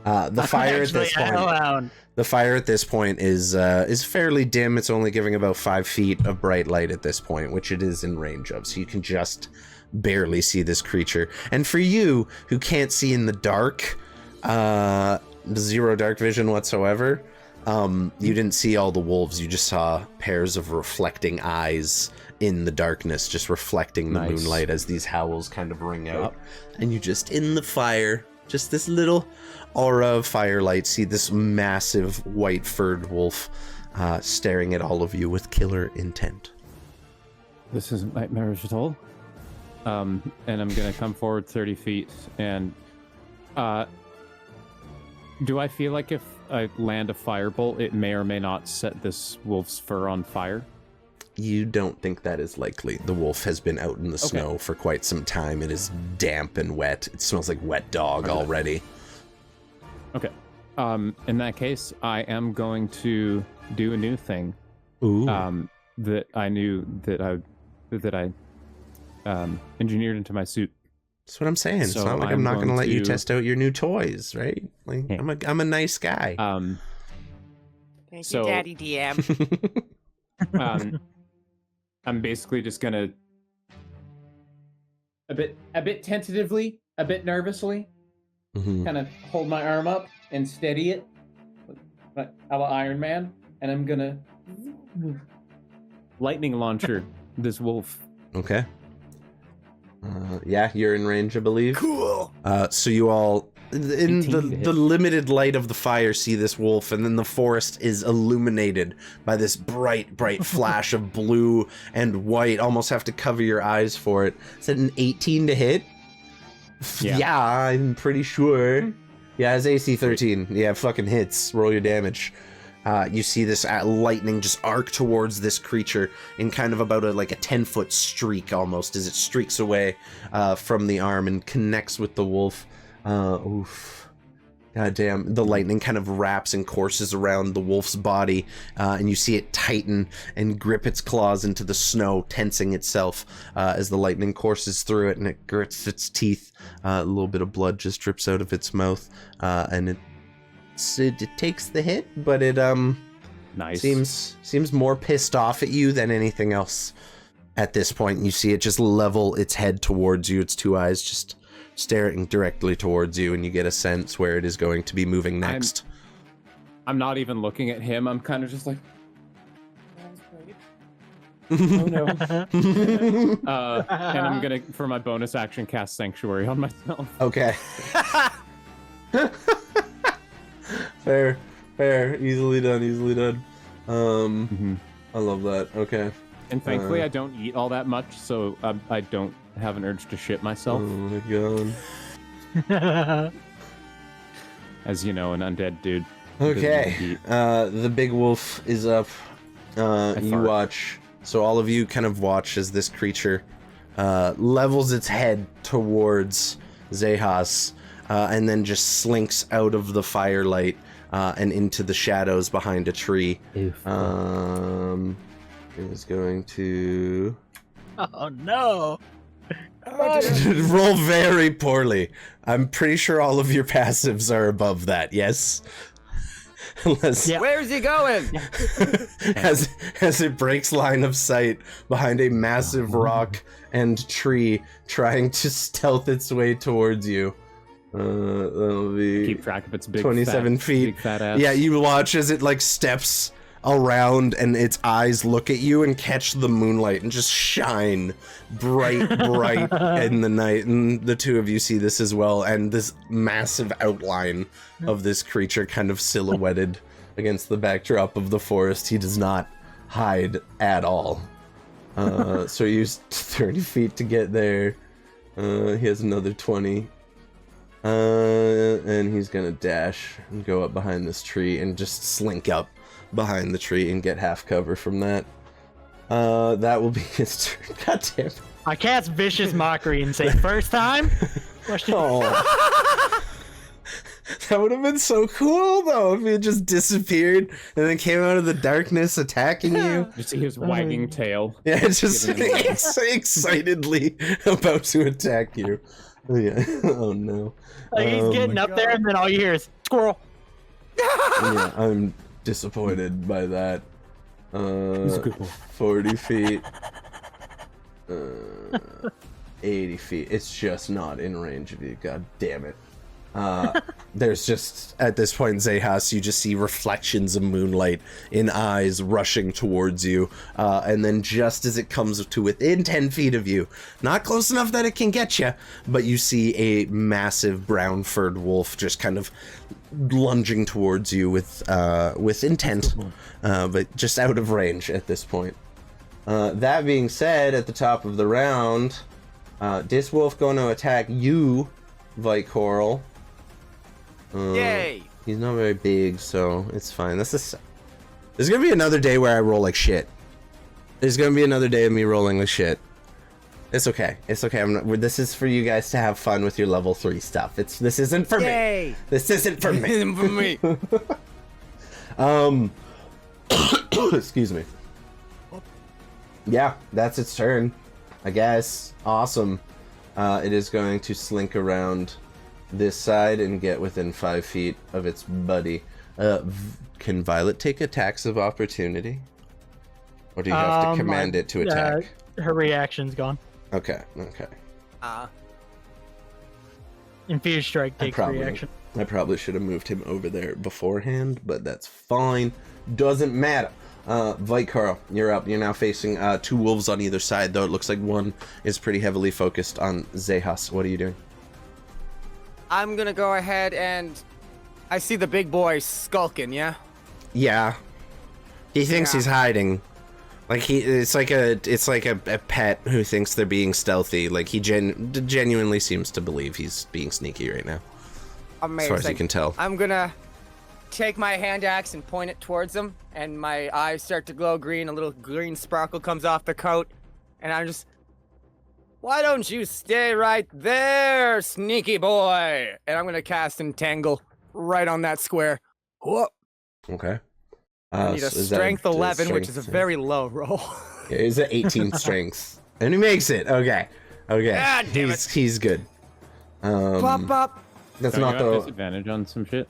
The fire at this point... The fire at this point is fairly dim. It's only giving about 5 feet of bright light at this point, which it is in range of. So you can just barely see this creature. And for you, who can't see in the dark, zero dark vision whatsoever, you didn't see all the wolves. You just saw pairs of reflecting eyes in the darkness, just reflecting the moonlight as these howls kind of ring out. And you just, in the fire, just this little aura of firelight, see this massive white-furred wolf staring at all of you with killer intent. This isn't nightmarish at all. And I'm going to come forward 30 feet and... do I feel like if I land a firebolt, it may or may not set this wolf's fur on fire? You don't think that is likely. The wolf has been out in the snow for quite some time. It is damp and wet. It smells like wet dog already. Okay. In that case, I am going to do a new thing. Ooh. That I knew that I engineered into my suit. That's what I'm saying. So it's not like I'm not going to let you test out your new toys, right? Like, yeah. I'm a nice guy. Thank you, Daddy DM. I'm basically just gonna a bit tentatively, a bit nervously, kind of hold my arm up and steady it, like a la Iron Man, and I'm gonna lightning launcher this wolf. Okay. Yeah, you're in range, I believe. Cool. So you all, in the limited light of the fire, see this wolf, and then the forest is illuminated by this bright flash of blue and white. Almost have to cover your eyes for it. Is it an 18 to hit? Yeah, I'm pretty sure. Yeah, it's AC 13. Yeah, fucking hits. Roll your damage. You see this lightning just arc towards this creature in kind of about a 10-foot streak almost, as it streaks away from the arm and connects with the wolf. Oof. God damn. The lightning kind of wraps and courses around the wolf's body, and you see it tighten and grip its claws into the snow, tensing itself as the lightning courses through it, and it grits its teeth. A little bit of blood just drips out of its mouth, and it takes the hit, but it seems more pissed off at you than anything else at this point. You see it just level its head towards you, its two eyes just staring directly towards you, and you get a sense where it is going to be moving next. I'm not even looking at him. I'm kind of just like, oh no. And I'm gonna, for my bonus action, cast Sanctuary on myself. Okay. Fair. Easily done. I love that. Okay. And thankfully, I don't eat all that much, so I don't have an urge to shit myself. Oh my god. As you know, an undead dude. Okay. The big wolf is up. You watch. So all of you kind of watch as this creature levels its head towards Xechas, and then just slinks out of the firelight and into the shadows behind a tree. Is going to... Oh no! Roll very poorly. I'm pretty sure all of your passives are above that, yes? Unless... Yeah. Where's he going? as it breaks line of sight behind a massive rock and tree, trying to stealth its way towards you. That'll be... Keep track of its big 27 feet. Big fat ass. Yeah, you watch as it steps around and its eyes look at you and catch the moonlight and just shine bright in the night, and the two of you see this as well, and this massive outline of this creature kind of silhouetted against the backdrop of the forest. He does not hide at all. So he used 30 feet to get there. He has another 20. And he's gonna dash and go up behind this tree and just slink up behind the tree and get half cover from that. That will be his turn. God damn it. I cast Vicious Mockery and say, first time? Oh. That would have been so cool, though, if he had just disappeared and then came out of the darkness attacking you. You see his wagging tail. Yeah, just excitedly about to attack you. Oh, yeah. Oh, no. Like, he's getting up there, and then all you hear is, squirrel. Yeah, I'm disappointed by that. 40 feet. 80 feet. It's just not in range of you. God damn it. There's just, at this point, Xechas, you just see reflections of moonlight in eyes rushing towards you. And then just as it comes to within 10 feet of you, not close enough that it can get you, but you see a massive brown furred wolf just kind of lunging towards you with intent, but just out of range at this point. That being said, at the top of the round, this wolf going to attack you, Vycoral. Yay! He's not very big, so it's fine. There's gonna be another day where I roll like shit. There's gonna be another day of me rolling like shit. It's okay. It's okay. This is for you guys to have fun with your level 3 stuff. This isn't for Yay! me. This isn't for me. This isn't for me. Excuse me. Yeah, that's its turn, I guess. Awesome. It is going to slink around this side and get within 5 feet of its buddy. Can Violet take attacks of opportunity? Or do you have to command it to attack? Her reaction's gone. Okay. Infused Strike takes reaction. I probably should have moved him over there beforehand, but that's fine. Doesn't matter. Vycarl, you're up. You're now facing 2 wolves on either side, though it looks like one is pretty heavily focused on Xechas. What are you doing? I'm gonna go ahead and I see the big boy skulking, yeah? Yeah. He thinks he's hiding. Like it's like a pet who thinks they're being stealthy. Like he genuinely seems to believe he's being sneaky right now. Amazing. As far as you can tell. I'm gonna take my hand axe and point it towards him, and my eyes start to glow green. A little green sparkle comes off the coat, and I'm just, why don't you stay right there, sneaky boy? And I'm gonna cast Entangle right on that square. Whoop. Okay. I need a strength 11, which is a very low roll. Yeah, he's at 18 strength. And he makes it. Okay. God damn it. He's good. Pop up. That's Don't not you have the disadvantage on some shit.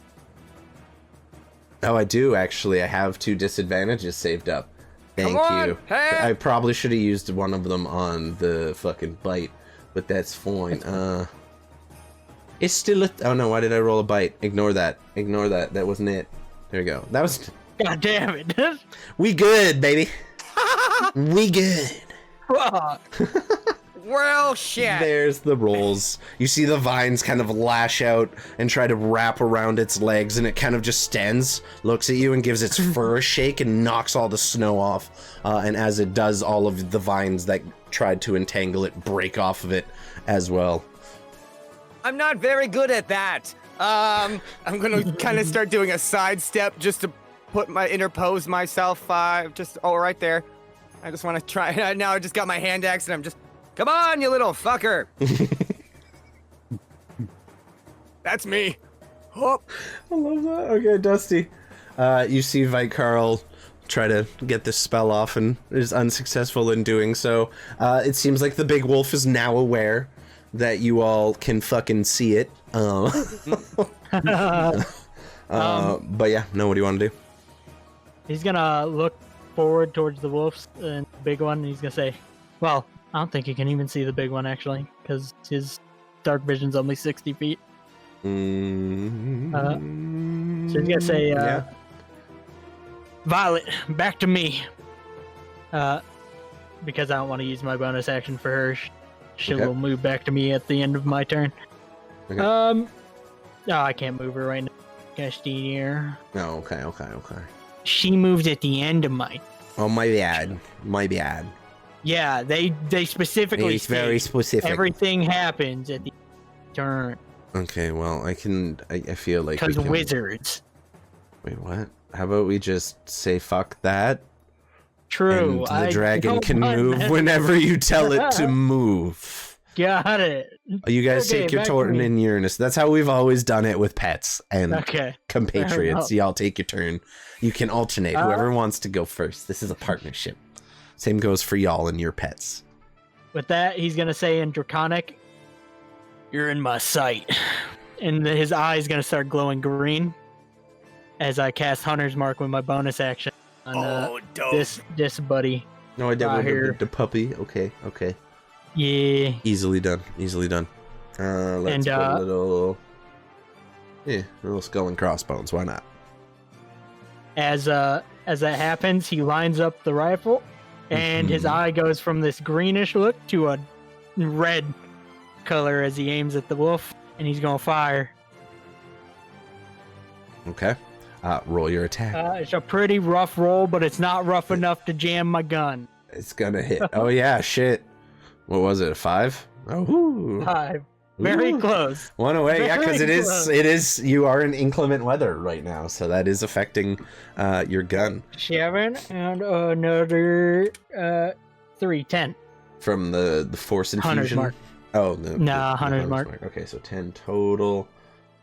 Oh, I do actually. I have 2 disadvantages saved up. Thank you. Hey. I probably should have used one of them on the fucking bite, but that's fine. It's still a... Oh no, why did I roll a bite? Ignore that. That wasn't it. There we go. That was... God damn it. We good, baby. We good. Well, shit. There's the rolls. You see the vines kind of lash out and try to wrap around its legs, and it kind of just stands, looks at you, and gives its fur a shake and knocks all the snow off. And as it does, all of the vines that tried to entangle it break off of it as well. I'm not very good at that. I'm gonna kind of start doing a sidestep just to interpose myself. Right there. I just want to try. Now I just got my hand axe and I'm just, come on, you little fucker. That's me. Oh. I love that. Okay, Dusty. You see Vycarl try to get this spell off and is unsuccessful in doing so. It seems like the big wolf is now aware that you all can fucking see it. But yeah, no, what do you want to do? He's gonna look forward towards the wolves and the big one, and he's gonna say, well, I don't think he can even see the big one, actually, because his dark vision's only 60 feet. So he's gonna say, Violet, back to me. Because I don't want to use my bonus action for her. She will move back to me at the end of my turn. Okay. No, I can't move her right now. Castier. Oh, okay. She moved at the end of my... Oh, my bad. Yeah, they specifically It's very state specific. everything happens at the turn. Okay, well, I feel like we Because can... wizards. Wait, what? How about we just say fuck that? True. And the dragon don't can want move that. whenever you tell it to move. Got it. You guys Okay, take your back to turn me. in Uranus. That's how we've always done it with pets and Okay. compatriots. enough. Y'all take your turn. You can alternate. Whoever wants to go first. This is a partnership. Same goes for y'all and your pets. With that, he's gonna say in Draconic, "You're in my sight," and his eye's gonna start glowing green as I cast Hunter's Mark with my bonus action on this buddy. No, I Right here. did the puppy. Okay. Yeah. Easily done. Let's And, put a little skull and crossbones. Why not? As that happens, he lines up the rifle, and his eye goes from this greenish look to a red color as he aims at the wolf, and he's gonna fire. Okay. Roll your attack. It's a pretty rough roll, but it's not rough enough to jam my gun. It's gonna hit. Oh yeah, shit. What was it? A 5? Oh. 5. Very Ooh. close. One away, yeah, because Very it is, you are in inclement weather right now, so that is affecting your gun. 7 and another 3, 10. From the force infusion? Hunter's Mark. Oh, no. Nah, Hunter's Mark. Okay, so 10 total.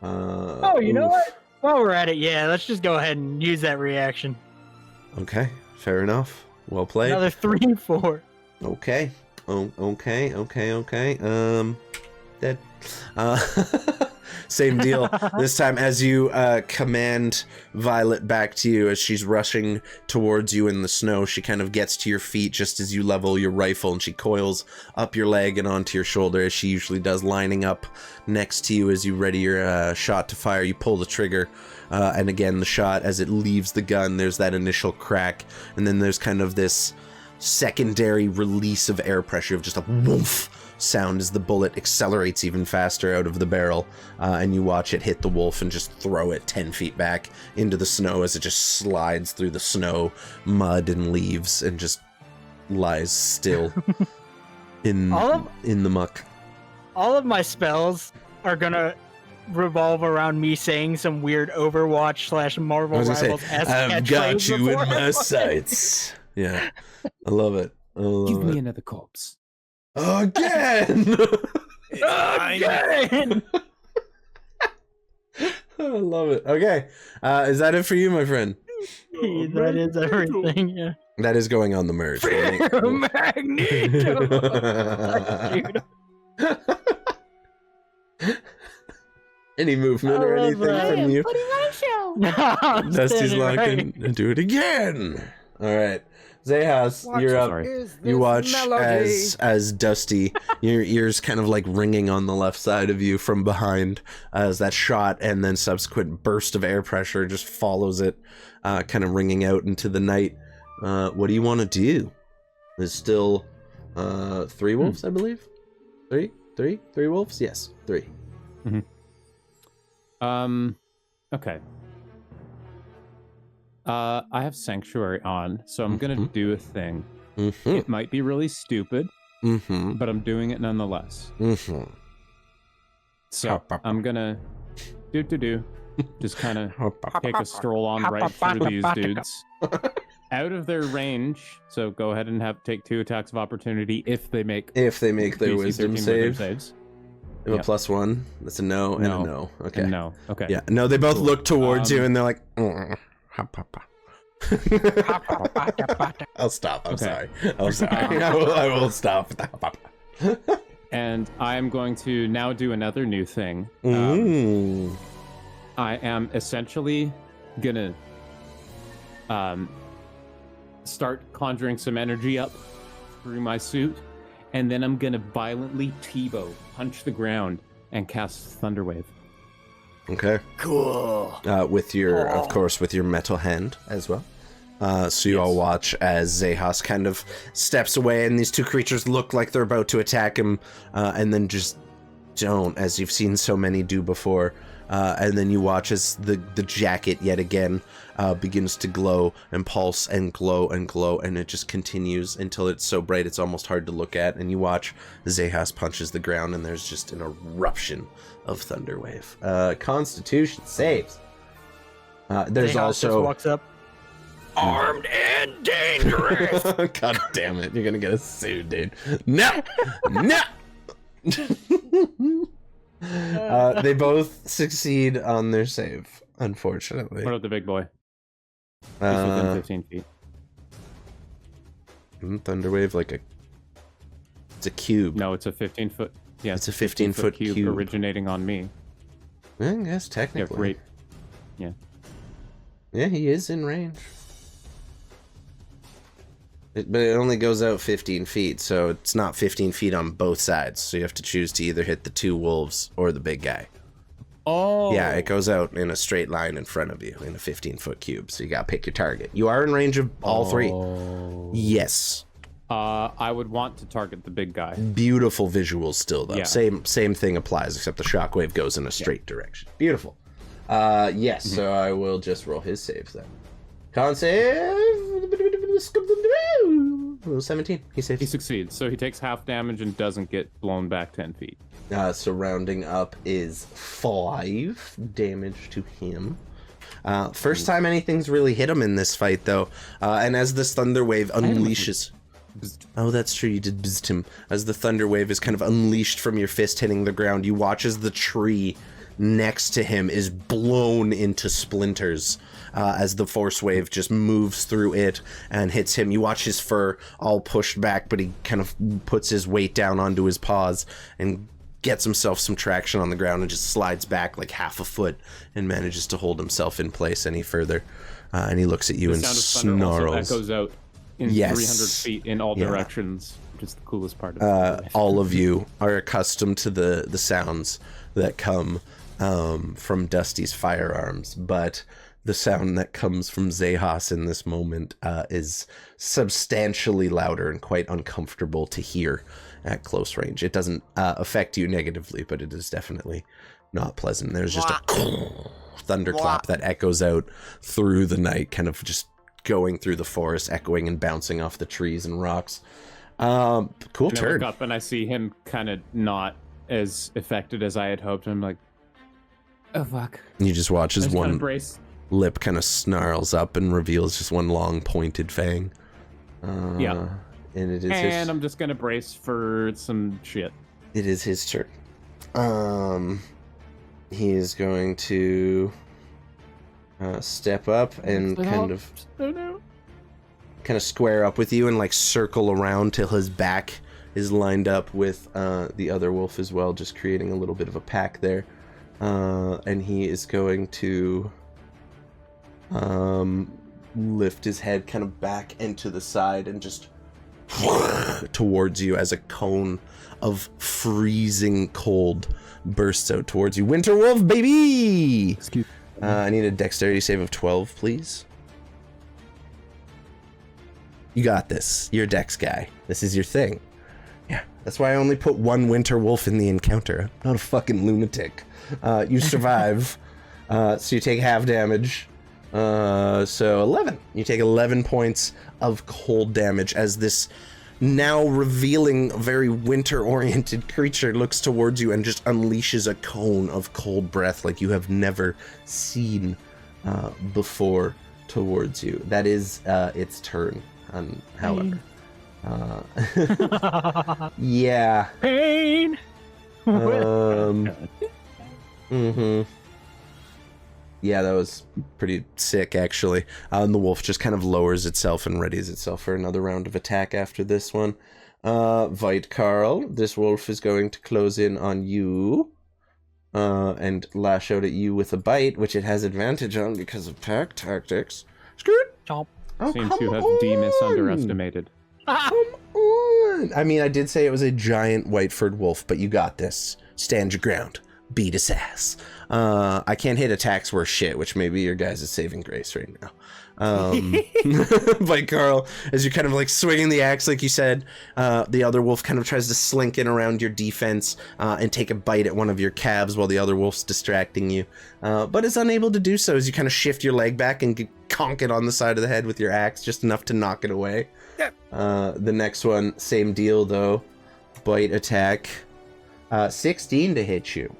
Oh, you know what? While we're at it, yeah, let's just go ahead and use that reaction. Okay, fair enough. Well played. Another 3, 4. Okay. Okay. Dead. Same deal. This time as you command Violet back to you as she's rushing towards you in the snow, she kind of gets to your feet just as you level your rifle, and she coils up your leg and onto your shoulder as she usually does, lining up next to you as you ready your shot to fire. You pull the trigger, and again, the shot, as it leaves the gun, there's that initial crack, and then there's kind of this secondary release of air pressure of just a woof sound as the bullet accelerates even faster out of the barrel, and you watch it hit the wolf and just throw it 10 feet back into the snow as it just slides through the snow, mud, and leaves and just lies still in the muck. All of my spells are gonna revolve around me saying some weird Overwatch / Marvel Rivals-esque I've got catchphrase you in before. my sights. Yeah, I love it. Give me another corpse. Again! Again! I love it. Okay, is that it for you, my friend? That is everything, yeah. That is going on the merge. Magneto! Any movement or anything from you? No, I'm Dusty's standing locking. right. Do it again. All right, Zehas, you're up. Sorry. You watch as Dusty, your ears kind of like ringing on the left side of you from behind as that shot and then subsequent burst of air pressure just follows it, kind of ringing out into the night. What do you want to do? There's still 3 wolves, I believe. Three wolves. Yes, 3. Okay. I have Sanctuary on, so I'm gonna do a thing. It might be really stupid, but I'm doing it nonetheless. So I'm gonna just kind of take a stroll on right through these dudes. Out of their range, so go ahead and take 2 attacks of opportunity if they make their DC wisdom 13 saves. They have a +1. That's a no and a no. Okay. No. Okay. Yeah. No, they both look towards you and they're like, I'll stop. I'm sorry. I will stop. And I am going to now do another new thing. I am essentially gonna start conjuring some energy up through my suit, and then I'm gonna violently T-bow, punch the ground, and cast Thunderwave. Okay. Cool. With your, of course, with your metal hand as well. So you all watch as Zehas kind of steps away, and these 2 creatures look like they're about to attack him, and then just don't, as you've seen so many do before. and then you watch as the jacket yet again begins to glow and pulse and glow, and it just continues until it's so bright it's almost hard to look at. And you watch Xechas punches the ground, and there's just an eruption of Thunderwave. Constitution saves. There's Xechas also just walks up, armed and dangerous. God damn it! You're gonna get us sued, dude. No, no. They both succeed on their save, unfortunately. What about the big boy? He's within 15 feet. Thunderwave, it's a cube. No, it's a 15-foot. Yeah, it's a 15-foot cube originating on me. I guess technically. Yeah, great. Yeah. Yeah, he is in range. But it only goes out 15 feet, so it's not 15 feet on both sides. So you have to choose to either hit the two wolves or the big guy. Oh. Yeah, it goes out in a straight line in front of you in a 15-foot cube. So you gotta pick your target. You are in range of all three. Yes. I would want to target the big guy. Beautiful visuals still, though. Yeah. Same thing applies, except the shockwave goes in a straight direction. Beautiful. Yes, so I will just roll his saves then. Con save. 17. He saves. He succeeds, so he takes half damage and doesn't get blown back 10 feet. So rounding up is 5 damage to him. First time anything's really hit him in this fight, though. And as this thunder wave unleashes... Oh, that's true, you did bzzzt him. As the thunder wave is kind of unleashed from your fist hitting the ground, you watch as the tree next to him is blown into splinters as the force wave just moves through it and hits him. You watch his fur all pushed back, but he kind of puts his weight down onto his paws and gets himself some traction on the ground and just slides back like half a foot and manages to hold himself in place any further. And he looks at you and snarls. That goes out in 300 feet in all directions, which is the coolest part of it. All of you are accustomed to the sounds that come from Dusty's firearms, but the sound that comes from Xechas in this moment is substantially louder and quite uncomfortable to hear at close range. It doesn't affect you negatively, but it is definitely not pleasant. There's just a thunderclap that echoes out through the night, kind of just going through the forest, echoing and bouncing off the trees and rocks. Cool turn. I look up and I see him kind of not as affected as I had hoped. I'm like, oh fuck. You just watch as one lip kind of snarls up and reveals just one long pointed fang. Yeah. And it is and I'm just gonna brace for some shit. It is his turn. He is going to step up and kind of square up with you and like circle around till his back is lined up with the other wolf as well, just creating a little bit of a pack there. And he is going to lift his head kind of back into the side and just towards you as a cone of freezing cold bursts out towards you. Winter Wolf, baby! Excuse me. I need a dexterity save of 12, please. You got this. You're a dex guy. This is your thing. Yeah, that's why I only put one Winter Wolf in the encounter. I'm not a fucking lunatic. You survive, so you take half damage. So 11. You take 11 points of cold damage as this now revealing, very winter-oriented creature looks towards you and just unleashes a cone of cold breath like you have never seen before towards you. That is its turn, however. Yeah. Pain! Yeah, that was pretty sick, actually. And the wolf just kind of lowers itself and readies itself for another round of attack after this one. Vite Carl, this wolf is going to close in on you and lash out at you with a bite, which it has advantage on because of pack tactics. Skirt! Chomp. Oh, Seems to have Demas underestimated. Come on! I mean, I did say it was a giant white-furred wolf, but you got this. Stand your ground. Beat his ass. I can't hit attacks worth shit, which may be your guys' saving grace right now. By Carl, as you're kind of like swinging the axe, like you said, the other wolf kind of tries to slink in around your defense and take a bite at one of your calves while the other wolf's distracting you, but is unable to do so as you kind of shift your leg back and conk it on the side of the head with your axe, just enough to knock it away. The next one, same deal though, bite attack, 16 to hit you.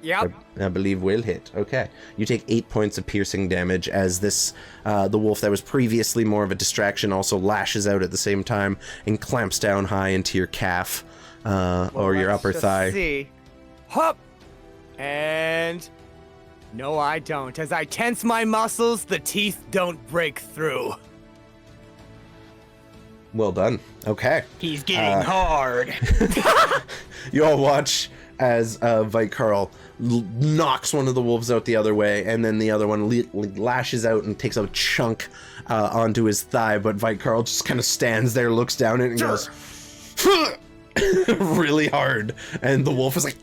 Yep. I believe will hit. Okay. You take 8 points of piercing damage as this, the wolf that was previously more of a distraction also lashes out at the same time and clamps down high into your calf, or your upper thigh. See. Hup! And no, I don't. As I tense my muscles, the teeth don't break through. Well done. Okay. He's getting hard. You all watch as Vikarl knocks one of the wolves out the other way, and then the other one lashes out and takes a chunk onto his thigh, but Vikarl just kind of stands there, looks down at it, and goes really hard, and the wolf is like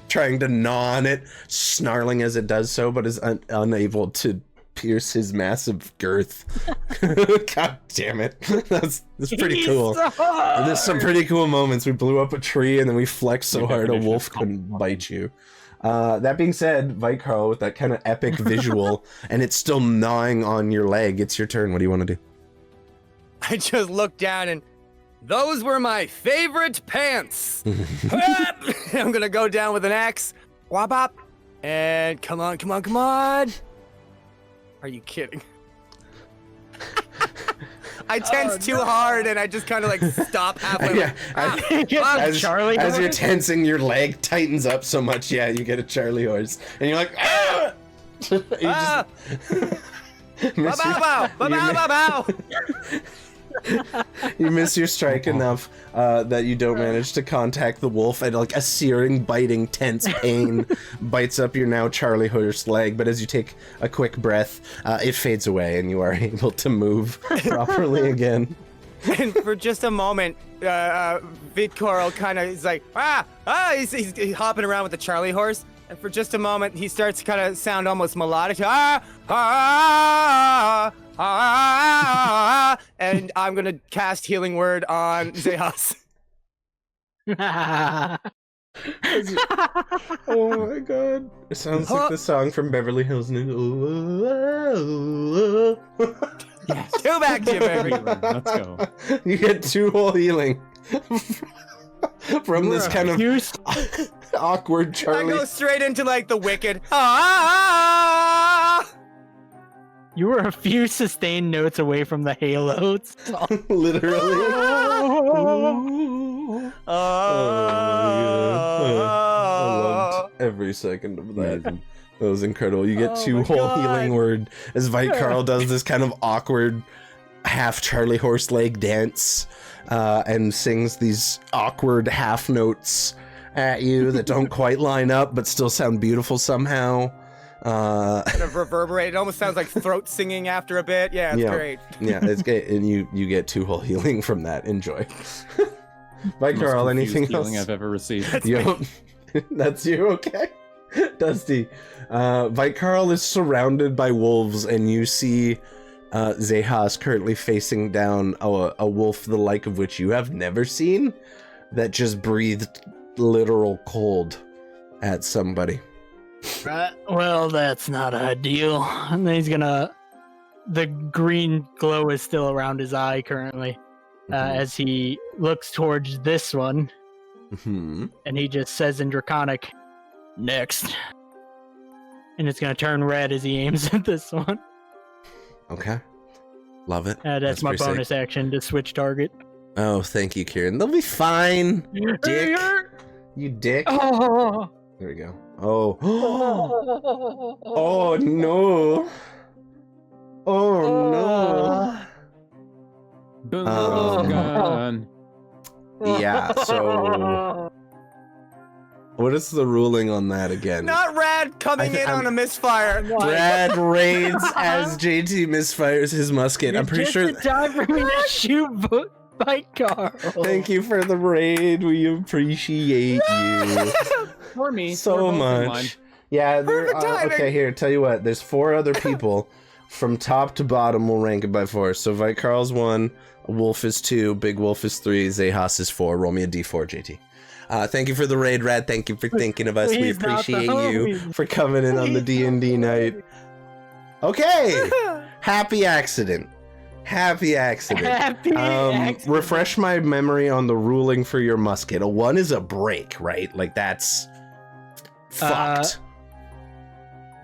trying to gnaw on it, snarling as it does so, but is unable to pierce his massive girth. God damn it. That's pretty cool. There's some pretty cool moments. We blew up a tree and then we flexed so hard a wolf couldn't bite you. That being said, Vikarl, with that kind of epic visual, and it's still gnawing on your leg, it's your turn. What do you want to do? I just looked down and those were my favorite pants. I'm gonna go down with an axe. Wop up. And come on, come on, come on. Are you kidding? I tense too hard and I just kind of like stop halfway. Yeah, as you're tensing, your leg tightens up so much. Yeah, you get a Charlie horse, and you're like, ah! You miss your strike enough that you don't manage to contact the wolf, and like a searing, biting, tense pain bites up your now Charlie horse leg. But as you take a quick breath, it fades away, and you are able to move properly again. And for just a moment, Vikarl kind of is like, he's hopping around with the Charlie horse. And for just a moment, he starts to kind of sound almost melodic. And I'm going to cast Healing Word on Xechas. Oh my god. It sounds like the song from Beverly Hills New. Yes. Two back to you, baby. Let's go. You get 2 whole healing. From this kind of awkward Charlie. I go straight into like the wicked. You were a few sustained notes away from the halos. Literally. I loved every second of that. That was incredible. You get 2 whole healing word as Vikarl does this kind of awkward half Charlie horse leg dance and sings these awkward half notes at you that don't quite line up but still sound beautiful somehow. Kind of reverberate. It almost sounds like throat singing after a bit. Yeah, it's great. Yeah, it's great. And you get 2 whole healing from that. Enjoy. Vikarl, anything else? Healing I've ever received. That's you, okay? Dusty. Vikarl is surrounded by wolves, and you see Xechas currently facing down a wolf the like of which you have never seen, that just breathed literal cold at somebody. Well, that's not ideal. And he's gonna... The green glow is still around his eye currently, as he looks towards this one. And he just says in Draconic, "Next." And it's gonna turn red as he aims at this one. Okay. Love it. That's my bonus action to switch target. Oh, thank you, Kieran. They'll be fine. Dick. You dick. Oh. There we go. Oh. Oh, no. Oh, no. Gun. Yeah, so... What is the ruling on that again? Not Rad coming in on a misfire. Brad raids as JT misfires his musket. I'm pretty sure... It's time for me to shoot Vikarl. Thank you for the raid. We appreciate you. For me. So much. Yeah, okay, here, tell you what. There's 4 other people. from top to bottom, we'll rank it by 4. So Vikarl's 1, Wolf is 2, Big Wolf is 3, Xechas is 4. Roll me a d4, JT. Thank you for the raid, Rad. Thank you for thinking of us. We appreciate you for coming in on the D&D night. Okay. Happy accident. Happy accident. Refresh my memory on the ruling for your musket. A 1 is a break, right? Like, that's fucked.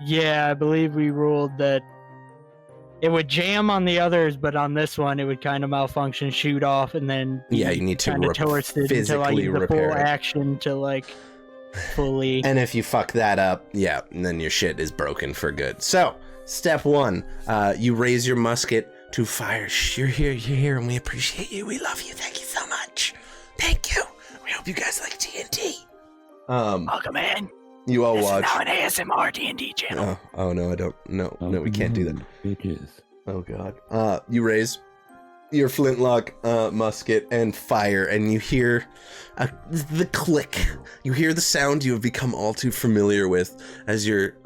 Yeah, I believe we ruled that it would jam on the others, but on this one, it would kind of malfunction, shoot off, and then you need to kind of toasted until I use the full action to like fully. And if you fuck that up, yeah, then your shit is broken for good. So, step 1, you raise your musket to fire. You're here, and we appreciate you. We love you. Thank you so much. Thank you. We hope you guys like D&D. Welcome in. You all this watch. Is now an ASMR D&D channel. Oh no, I don't. No, we can't do that. Bitches. Oh god. You raise your flintlock musket and fire, and you hear the click. You hear the sound you have become all too familiar with as your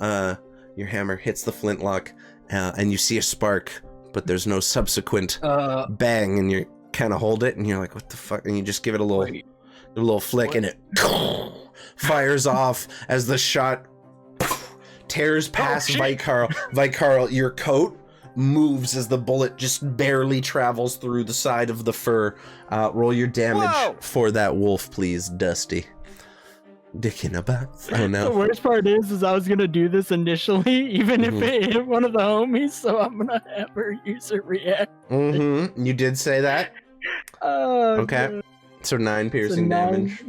hammer hits the flintlock, and you see a spark, but there's no subsequent bang, and you kind of hold it, and you're like, what the fuck? And you just give it a little flick, and it fires off as the shot tears past Vikarl. Vikarl, your coat moves as the bullet just barely travels through the side of the fur. Roll your damage for that wolf, please, Dusty. Dicking about. Oh no. The worst part is I was gonna do this initially, even if it hit one of the homies, so I'm gonna have her use a react. You did say that? Okay. God. So 9 piercing damage.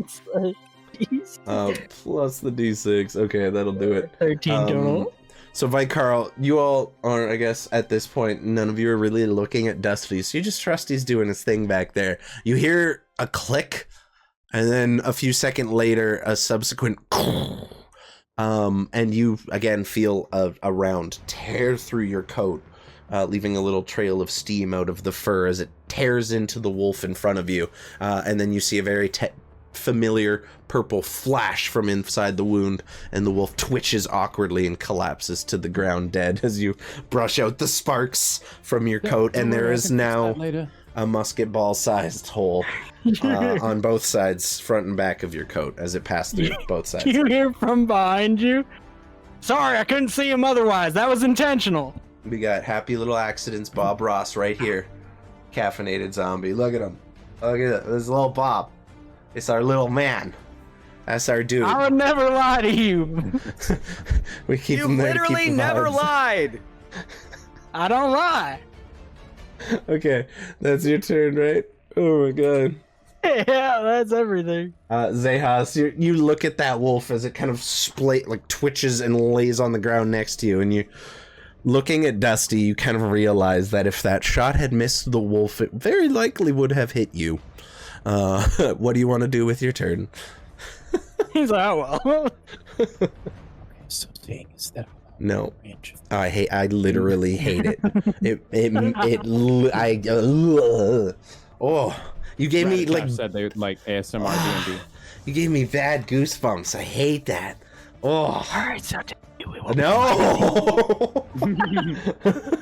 Plus the d6. Okay, that'll do it. 13 total. So Vikarl, you all are, I guess, at this point, none of you are really looking at Dusty, so you just trust he's doing his thing back there. You hear a click, and then a few seconds later, a subsequent and you, again, feel a round tear through your coat, leaving a little trail of steam out of the fur as it tears into the wolf in front of you, and then you see a very familiar purple flash from inside the wound, and the wolf twitches awkwardly and collapses to the ground dead as you brush out the sparks from your coat, and there is now a musket ball sized hole on both sides, front and back of your coat, as it passed through both sides. You hear from behind you? Sorry, I couldn't see him otherwise. That was intentional. We got Happy Little Accidents Bob Ross right here. Caffeinated zombie. Look at him. Look at it. This little Bob. It's our little man. That's our dude. I would never lie to you. We keep you him there. Literally never lied. I don't lie. Okay, that's your turn, right? Oh my god. Yeah, that's everything. Xechas, you look at that wolf as it kind of twitches and lays on the ground next to you, and you, looking at Dusty, you kind of realize that if that shot had missed the wolf, it very likely would have hit you. What do you want to do with your turn? He's like, oh well. Okay, so saying is that no, I literally hate it. Oh, you gave me like said they like ASMR D&D. You gave me bad goosebumps. I hate that. Oh, all right, so no.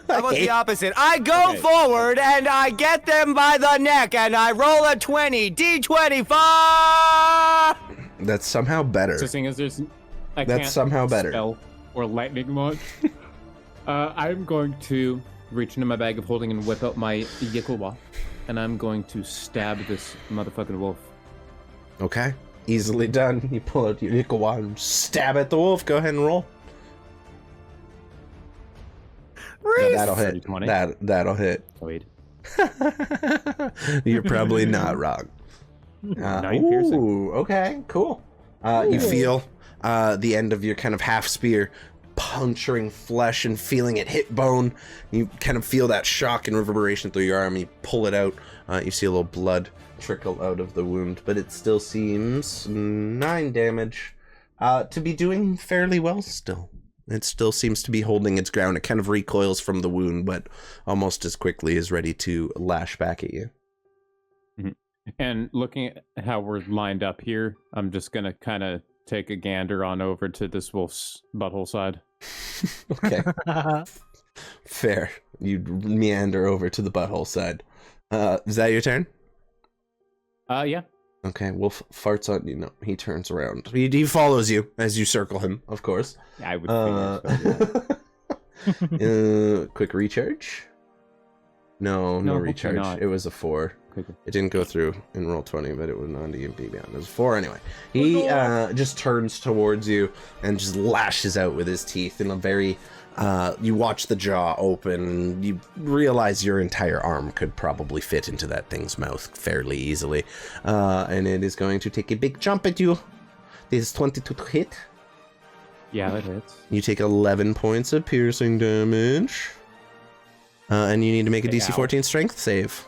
How about the opposite? I go forward and I get them by the neck and I roll a 20 D25. That's somehow better. So seeing as there's, that's somehow better. Spell or lightning launch. I'm going to reach into my bag of holding and whip out my Yikuwa, and I'm going to stab this motherfucking wolf. Okay, easily done. You pull out your Yikuwa and stab at the wolf. Go ahead and roll. No, that'll hit. That'll hit. Wait. You're probably not wrong. 9 piercing. Ooh, okay, cool. You feel the end of your kind of half spear puncturing flesh and feeling it hit bone. You kind of feel that shock and reverberation through your arm. You pull it out. You see a little blood trickle out of the wound, but it still seems 9 damage to be doing fairly well still. It still seems to be holding its ground. It kind of recoils from the wound, but almost as quickly is ready to lash back at you. Mm-hmm. And looking at how we're lined up here, I'm just going to kind of take a gander on over to this wolf's butthole side. Okay. Fair. You meander over to the butthole side. Is that your turn? Yeah. Okay, Wolf farts on you. No, he turns around. He follows you as you circle him, of course. I would figure so. Quick recharge? No recharge. Not. It was a 4. Quick. It didn't go through in Roll20, but it was on D&D Beyond. It was 4 anyway. He just turns towards you and just lashes out with his teeth in a very... you watch the jaw open. You realize your entire arm could probably fit into that thing's mouth fairly easily. And it is going to take a big jump at you. This is 22 to hit. Yeah, that hits. You take 11 points of piercing damage. And you need to make a DC 14 strength save.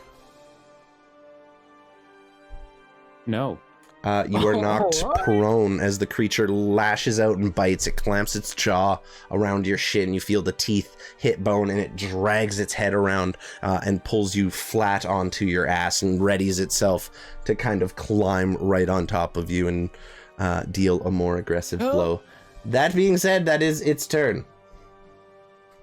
No. You are knocked prone as the creature lashes out and bites. It clamps its jaw around your shin. You feel the teeth hit bone, and it drags its head around and pulls you flat onto your ass and readies itself to kind of climb right on top of you and deal a more aggressive blow. That being said, that is its turn.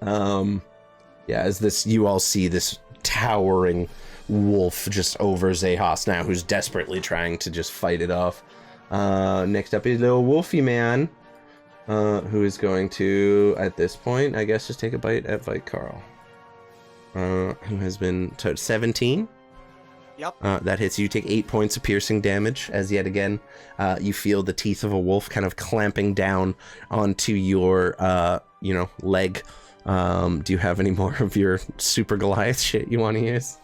Yeah, as you all see this towering wolf just over Xechas now, who's desperately trying to just fight it off. Next up is little wolfy man, who is going to, at this point, I guess, just take a bite at Vite Carl, who has been 17. Yep. That hits you. You take 8 points of piercing damage as yet again you feel the teeth of a wolf kind of clamping down onto your leg. Do you have any more of your super Goliath shit you want to use?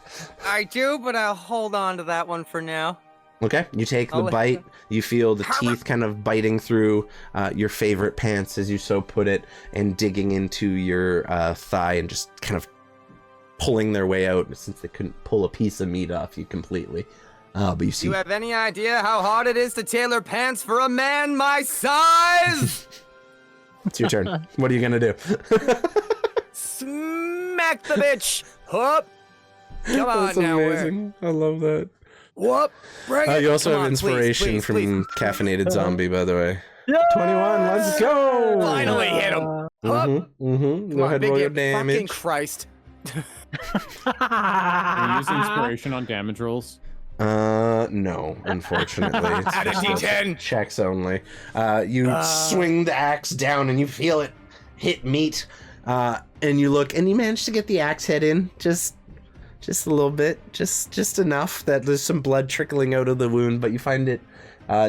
I do, but I'll hold on to that one for now. Okay, you take the bite. You feel the teeth kind of biting through your favorite pants, as you so put it, and digging into your thigh and just kind of pulling their way out, since they couldn't pull a piece of meat off you completely. But you see. Do you have any idea how hard it is to tailor pants for a man my size? It's your turn. What are you gonna do? Smack the bitch! Whoop! Come on That's now, amazing. I love that. Whoop! Bring it! You also Come have on, inspiration please, from please. Caffeinated Zombie, by the way. 21, let's go! Finally hit him! Whoop! Go Come on, ahead, big roll your hit. damage. Fucking Christ. Are you using inspiration on damage rolls? No, unfortunately. It's Add a just D10. checks only. You swing the axe down and you feel it hit meat. And you look and you manage to get the axe head in just a little bit, just enough that there's some blood trickling out of the wound, but you find it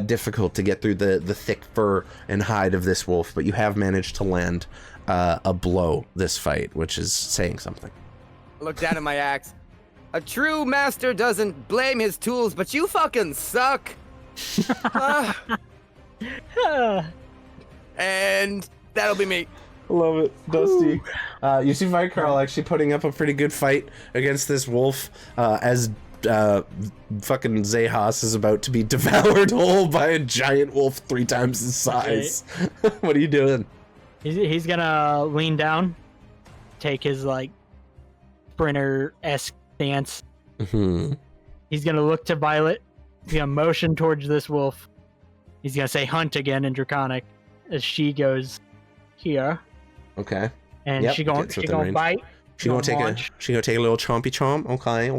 difficult to get through the thick fur and hide of this wolf, but you have managed to land a blow this fight, which is saying something. Look down at my axe. A true master doesn't blame his tools, but you fucking suck. And that'll be me. Love it, Dusty. You see Vite Carl actually putting up a pretty good fight against this wolf as fucking Xechas is about to be devoured whole by a giant wolf 3 times his size. Okay. What are you doing? He's gonna lean down, take his sprinter-esque stance. Mm-hmm. He's gonna look to Violet. He's gonna motion towards this wolf. He's gonna say hunt again in Draconic as she goes here. Okay. And Yep, she gonna bite. She gonna take a little chompy chomp. Okay.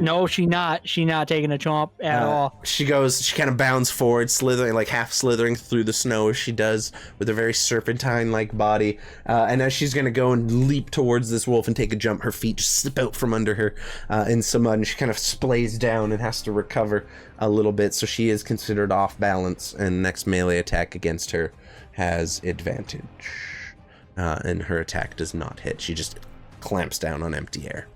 No, she not. She not taking a chomp at all. She kind of bounds forward, slithering, like half slithering through the snow as she does with a very serpentine-like body. And as she's gonna go and leap towards this wolf and take a jump, her feet just slip out from under her in some mud, and she kind of splays down and has to recover a little bit. So she is considered off balance, and next melee attack against her has advantage. And her attack does not hit. She just clamps down on empty air.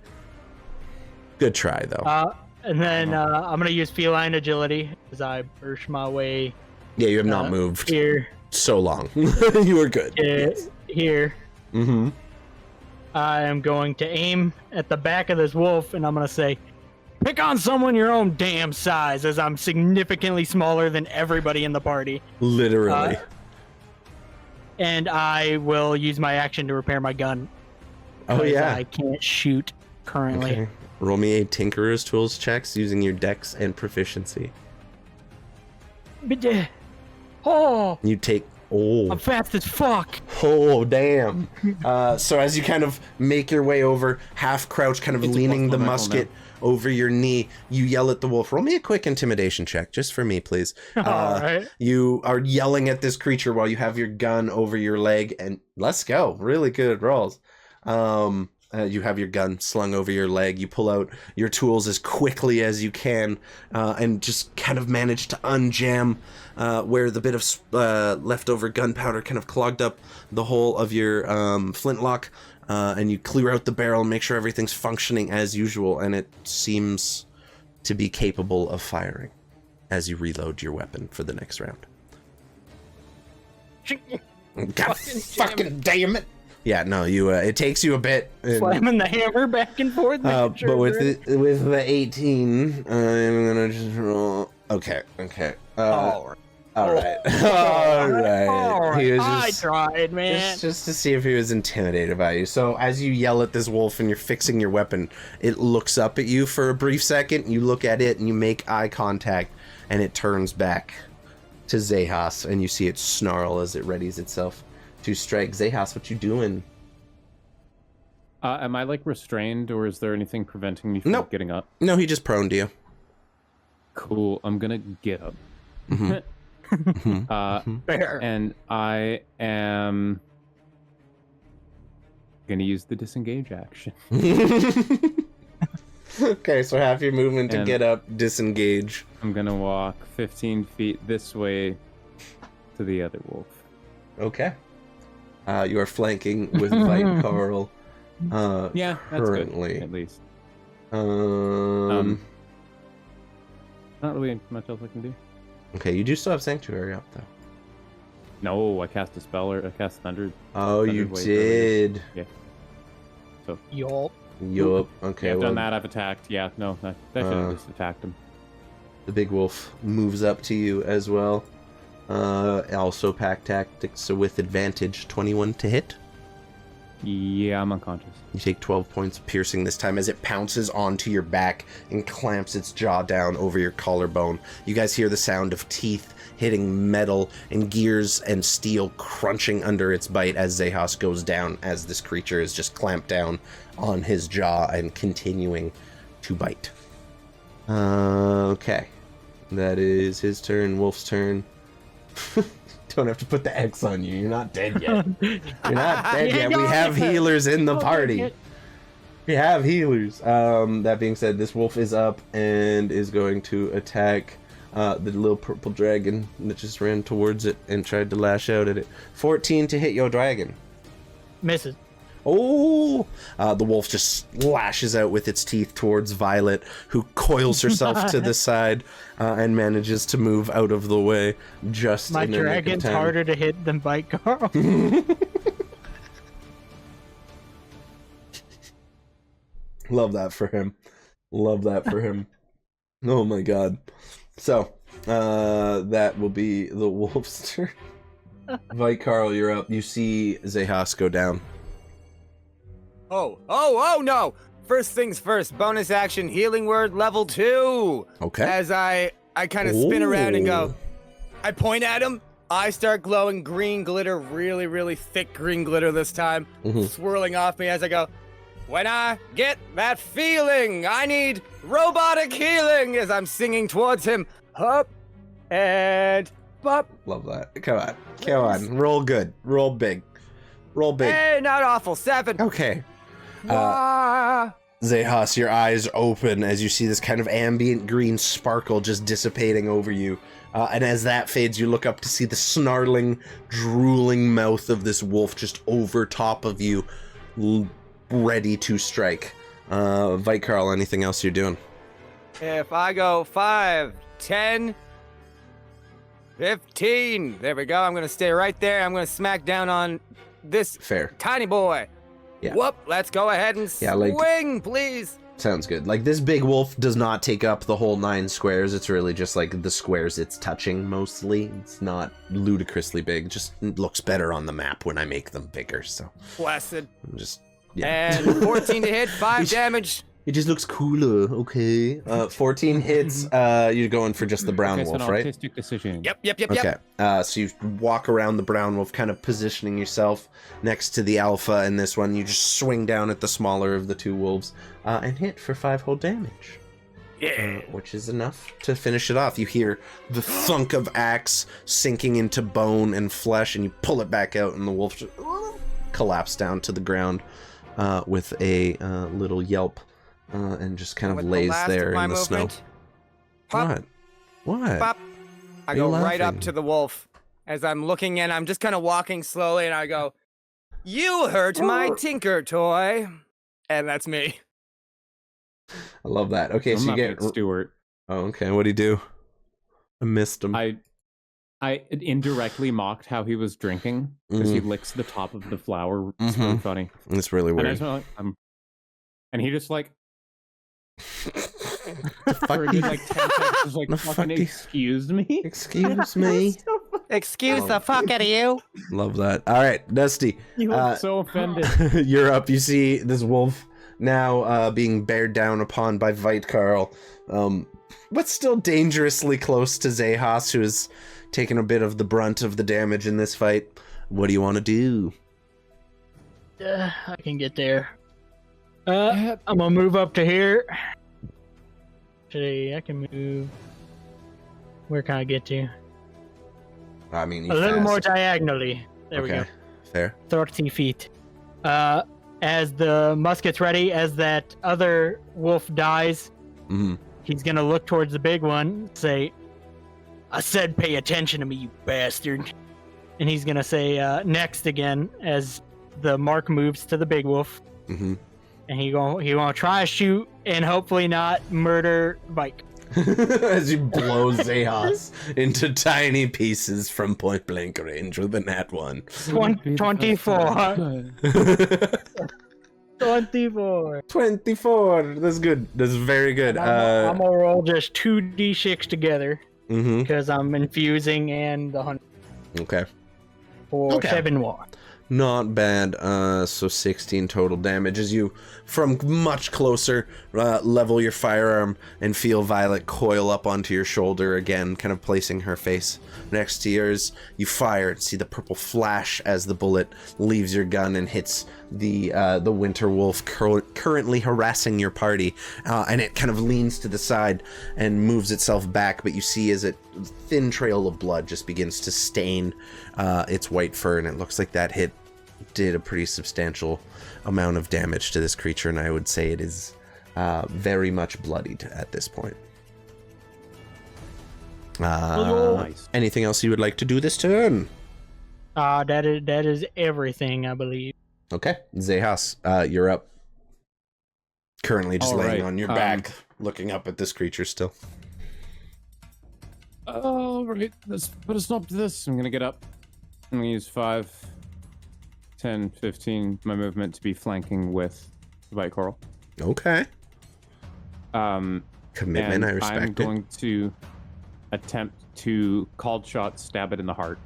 Good try, though. And then I'm going to use feline agility as I burst my way. Yeah, you have not moved here so long. You were good. Here. Mm-hmm. I am going to aim at the back of this wolf, and I'm going to say, pick on someone your own damn size, as I'm significantly smaller than everybody in the party. Literally. And I will use my action to repair my gun. Oh, yeah. I can't shoot currently. Okay. Roll me a Tinkerer's Tools checks using your dex and proficiency. Oh! You take Oh. I'm fast as fuck. Oh, damn. So as you kind of make your way over, half crouch, kind of leaning the musket over your knee, you yell at the wolf. Roll me a quick intimidation check, just for me, please. All right. You are yelling at this creature while you have your gun over your leg, and let's go. Really good rolls. You have your gun slung over your leg. You pull out your tools as quickly as you can, and just kind of manage to unjam where the bit of leftover gunpowder kind of clogged up the hole of your flintlock, and you clear out the barrel and make sure everything's functioning as usual, and it seems to be capable of firing as you reload your weapon for the next round. God fucking damn it! Yeah, no, you. It takes you a bit. Slamming the hammer back and forth. But with the 18, I'm gonna just roll. Okay. All right. He was I tried, man. Just to see if he was intimidated by you. So as you yell at this wolf and you're fixing your weapon, it looks up at you for a brief second. You look at it and you make eye contact, and it turns back to Xechas, and you see it snarl as it readies itself to strike. Xechas, what you doing? Am I like restrained, or is there anything preventing me from getting up? No, he just proned you. Cool. I'm gonna get up. Fair. And I am gonna use the disengage action. Okay, so half your movement to get up, disengage. I'm gonna walk 15 feet this way to the other wolf. Okay. You are flanking with Vite Carl. Yeah, that's currently. good, at least. Not really much else I can do. Okay, you do still have Sanctuary up, though. No, I cast a spell, or I cast Thunder. Oh, you did. Yeah. So. Yup. Okay, Yeah, I've done that. I've attacked. Yeah, no, I should have just attacked him. The big wolf moves up to you as well. Also pack tactics, so with advantage, 21 to hit. Yeah, I'm unconscious. You take 12 points of piercing this time as it pounces onto your back and clamps its jaw down over your collarbone. You guys hear the sound of teeth hitting metal and gears and steel crunching under its bite as Xechas goes down, as this creature is just clamped down on his jaw and continuing to bite. Okay. That is his turn, Wolf's turn. Don't have to put the X on you. You're not dead yet. You're not dead yet. We have healers in the party. We have healers. That being said, this wolf is up and is going to attack the little purple dragon that just ran towards it and tried to lash out at it. 14 to hit your dragon. Misses. Oh! The wolf just lashes out with its teeth towards Violet, who coils herself to the side and manages to move out of the way just My in the nick of dragon's time. harder to hit than Bite Carl. Love that for him. Love that for him. Oh my god. So, that will be the wolf's turn. Vite Carl, you're up. You see Xechas go down. Oh no! First things first, bonus action, healing word, level 2. Okay. As I kind of spin around and go, I point at him, I start glowing green glitter, really, really thick green glitter this time, swirling off me as I go, when I get that feeling, I need robotic healing, as I'm singing towards him, up and up. Love that. Come on. Roll good. Roll big. Hey, not awful. 7. Okay. Xechas, your eyes open as you see this kind of ambient green sparkle just dissipating over you. And as that fades, you look up to see the snarling, drooling mouth of this wolf just over top of you, ready to strike. Vite Carl, anything else you're doing? If I go 5, 10, 15, there we go. I'm going to stay right there. I'm going to smack down on this tiny boy. Yeah. Whoop, let's go ahead and swing, please. Sounds good. Like, this big wolf does not take up the whole 9 squares. It's really just like the squares it's touching mostly. It's not ludicrously big. It just looks better on the map when I make them bigger. So blessed. Just, yeah. And 14 to hit, 5 damage. It just looks cooler. Okay. 14 hits. You're going for just the brown wolf, right? Artistic decision. Yep. Okay. So you walk around the brown wolf, kind of positioning yourself next to the alpha, and this one you just swing down at the smaller of the two wolves and hit for 5 whole damage. Yeah. Which is enough to finish it off. You hear the thunk of axe sinking into bone and flesh, and you pull it back out, and the wolf just collapse down to the ground with a little yelp and just kind of lays there in the snow. Pop, What? pop. I Are go you right up laughing? to the wolf as I'm looking in. I'm just kind of walking slowly, and I go, "You hurt my tinker toy," and that's me. I love that. Okay, I'm so you not get being Stuart. Oh, okay. What'd he do? I missed him. I indirectly mocked how he was drinking because he licks the top of the flower. It's really funny. It's really And I weird. just went like, and he just like The for a fuck good you- like 10 seconds was like, The fucking fuck you- excuse me. Excuse me. Excuse the fuck out of you. Love that. All right, Dusty. You look so offended. You're up. You see this wolf now being bared down upon by Vite-Carl, but still dangerously close to Xechas, who is taking a bit of the brunt of the damage in this fight. What do you want to do? I can get there. I'm gonna move up to here. Actually, I can move. Where can I get to? I mean, A little more diagonally. There we go. Fair. 30 feet. As the musket's ready, as that other wolf dies, he's gonna look towards the big one, say, "I said pay attention to me, you bastard." And he's gonna say, next again, as the mark moves to the big wolf. And he gonna try to shoot and hopefully not murder Vike. As you blow Xechas into tiny pieces from point blank range with a nat 1. 24. 24. 24. That's good. That's very good. I'm gonna roll just 2d6 together Mhm. because I'm infusing and the hunt Okay. for Okay. 7 more. Not bad. So 16 total damage as you, from much closer, level your firearm and feel Violet coil up onto your shoulder again, kind of placing her face next to yours. You fire and see the purple flash as the bullet leaves your gun and hits the winter wolf currently harassing your party, and it kind of leans to the side and moves itself back, but you see as a thin trail of blood just begins to stain its white fur, and it looks like that hit did a pretty substantial amount of damage to this creature, and I would say it is very much bloodied at this point. Nice. Anything else you would like to do this turn? That is everything, I believe. Okay, Xechas, you're up. Currently just All laying right, on your back, looking up at this creature still. All right, let's put a stop to this. I'm gonna get up. I'm gonna use 5, 10, 15 my movement to be flanking with Vite Coral. Okay. Commitment, And I respect I'm it. going to attempt to called shot stab it in the heart.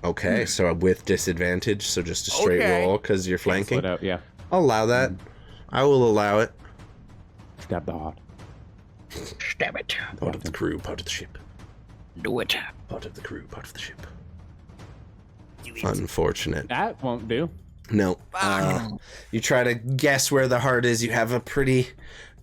Okay, so with disadvantage, so just a straight roll because you're flanking. Cancel it out, yeah. I'll allow that. I will allow it. Stab the heart. Stab it. Part of the crew, part of the ship. Do it. Part of the crew, part of the ship. Unfortunate. That won't do. No. You try to guess where the heart is. You have a pretty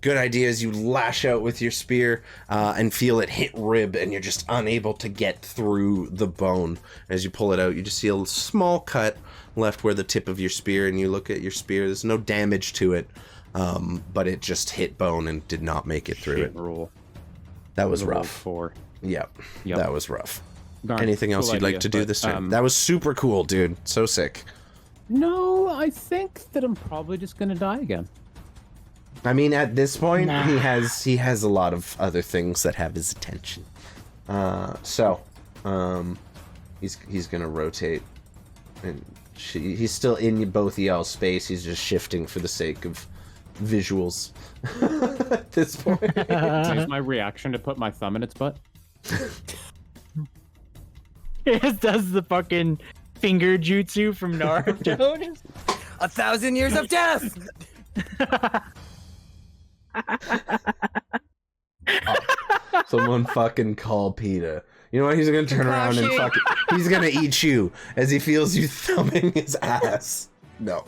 good idea as you lash out with your spear and feel it hit rib, and you're just unable to get through the bone. As you pull it out, you just see a small cut left where the tip of your spear, and you look at your spear. There's no damage to it, but it just hit bone and did not make it through it. Roll. That was Roll rough. 4. Yep. Yep. That was rough. Darn, Anything else cool you'd like idea, to do but, this turn? That was super cool, dude. So sick. No, I think that I'm probably just gonna die again. I mean, at this point, Nah. he has a lot of other things that have his attention. He's gonna rotate, and he's still in both y'all's space. He's just shifting for the sake of visuals at this point. Use my reaction to put my thumb in its butt. It does the fucking finger jutsu from Naruto. 1,000 years of death. Someone fucking call PETA. You know what? He's gonna turn around and he's gonna eat you as he feels you thumbing his ass. No.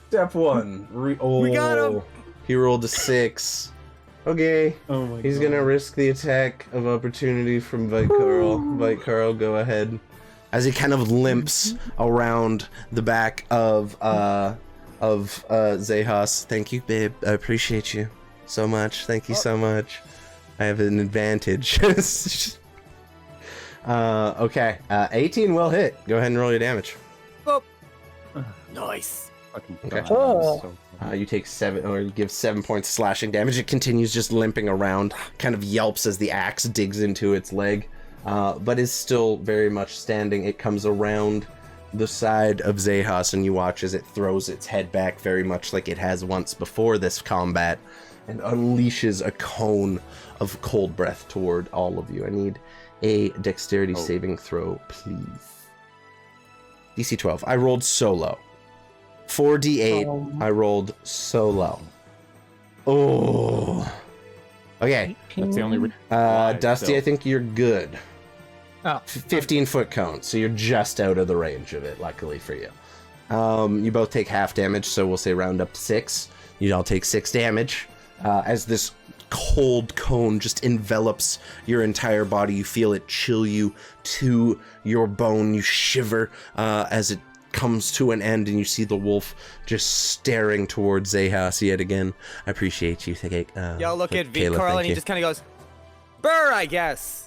Step 1. We got him. He rolled a 6. Okay. Oh my He's God. gonna risk the attack of opportunity from Vite-Carl. Vite-Carl, go ahead. As he kind of limps around the back of Xechas. Thank you, babe. I appreciate you so much. Thank you so much. I have an advantage. Okay. 18 will hit. Go ahead and roll your damage. Oh. Nice. Fucking Okay. God, Oh. so You take 7, or you give 7 points of slashing damage. It continues just limping around, kind of yelps as the axe digs into its leg, but is still very much standing. It comes around the side of Xechas, and you watch as it throws its head back very much like it has once before this combat, and unleashes a cone of cold breath toward all of you. I need a dexterity saving throw, please. DC 12. I rolled so low. 4d8. I rolled so low. Oh. Okay. that's the only reason why, Dusty, so- I think you're good. Oh. 15-foot cone, so you're just out of the range of it, luckily for you. You both take half damage, so we'll say round up to 6. You all take 6 damage. As this cold cone just envelops your entire body, you feel it chill you to your bone. You shiver as it comes to an end, and you see the wolf just staring towards Xechas yet again. I appreciate you. Y'all look at Kayla, Carl, thank and he you. just kind of goes, "Burr, I guess."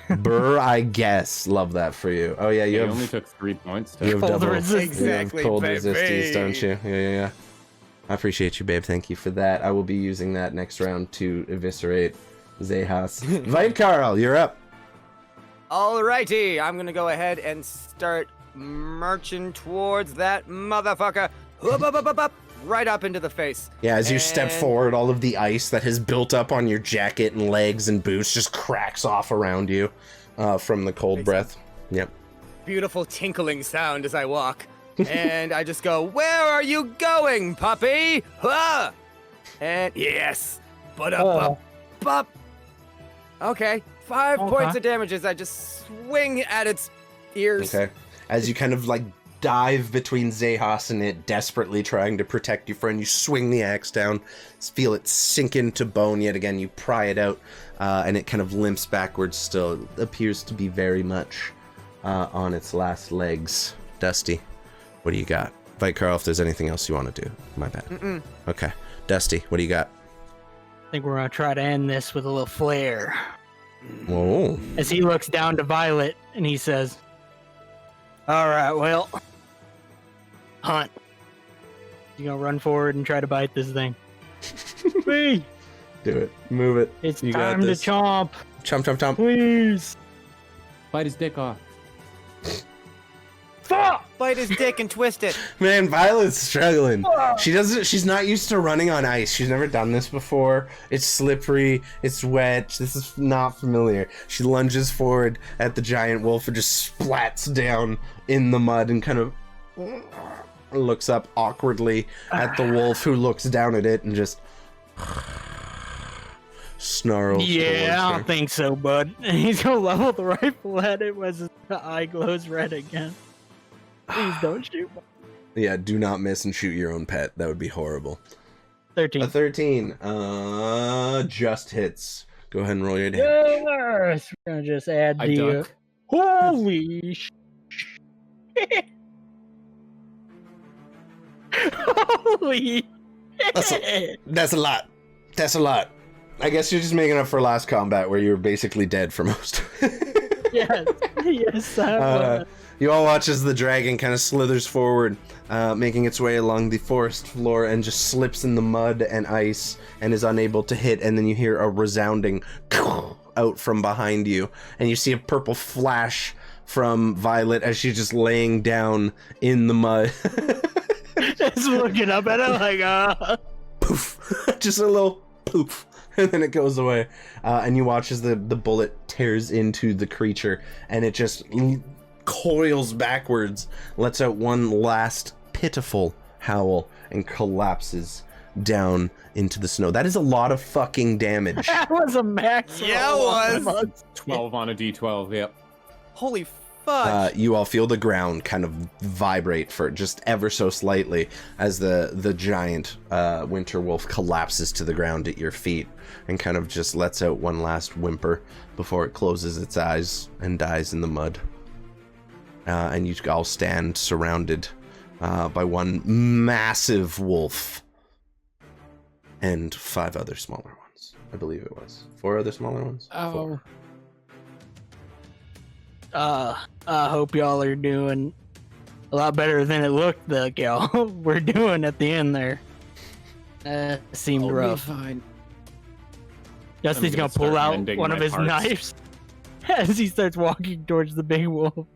Burr, I guess. Love that for you. Oh yeah, you You have only took 3 points. To you have Cold double resist. Exactly, you have cold baby. resisties, don't you? Yeah. I appreciate you, babe. Thank you for that. I will be using that next round to eviscerate Xechas. Vite-Carl, you're up. Alrighty, I'm gonna go ahead and start marching towards that motherfucker. Up, right up into the face. Yeah, as you step And- forward, all of the ice that has built up on your jacket and legs and boots just cracks off around you from the cold breath. Yep. Beautiful tinkling sound as I walk. And I just go, "Where are you going, puppy?" Ah! And yes. But up. Okay. 5 points of damage as I just swing at its ears. Okay. As you kind of like dive between Xechas and it, desperately trying to protect your friend, you swing the axe down, feel it sink into bone yet again. You pry it out, and it kind of limps backwards still. It appears to be very much on its last legs. Dusty, what do you got? Vite-Carl, if there's anything else you want to do. My bad. Okay. Dusty, what do you got? I think we're gonna try to end this with a little flare. Whoa. As he looks down to Violet and he says, "All right, well, hunt. You gonna run forward and try to bite this thing? Please, Do it. Move it. it's You got time to this. chomp. Chomp, chomp, chomp. Please, Bite his dick off. fuck." Bite his dick and twist it. Man, Violet's struggling. She's not used to running on ice. She's never done this before. It's slippery, it's wet. This is not familiar. She lunges forward at the giant wolf and just splats down in the mud and kind of looks up awkwardly at the wolf, who looks down at it and just snarls Yeah, I towards don't her. think so, bud. And he's gonna level the rifle at it as the eye glows red again. Please don't shoot me. Yeah, do not miss and shoot your own pet. That would be horrible. 13. A 13. Just hits. Go ahead and roll your damage. Yes, we're gonna just add I the. duck. Holy shit! Holy. That's a lot. That's a lot. I guess you're just making up for last combat where you were basically dead for most. Yes, yes, I was. You all watch as the dragon kind of slithers forward, making its way along the forest floor and just slips in the mud and ice and is unable to hit. And then you hear a resounding out from behind you, and you see a purple flash from Violet as she's just laying down in the mud. Just looking up at it like, Poof, just a little poof, and then it goes away. And you watch as the bullet tears into the creature, and it just coils backwards, lets out one last pitiful howl, and collapses down into the snow. That is a lot of fucking damage. That was a max. Yeah, it was. 12 on a d12, yep. Holy fuck. You all feel the ground kind of vibrate for just ever so slightly as the giant winter wolf collapses to the ground at your feet and kind of just lets out one last whimper before it closes its eyes and dies in the mud. And you all stand surrounded by one massive wolf and 5 other smaller ones. I believe it was 4 other smaller ones. Oh. 4. I hope y'all are doing a lot better than it looked like y'all were doing at the end there. Seemed rough. Fine. Dusty's gonna pull out one of his knives as he starts walking towards the big wolf.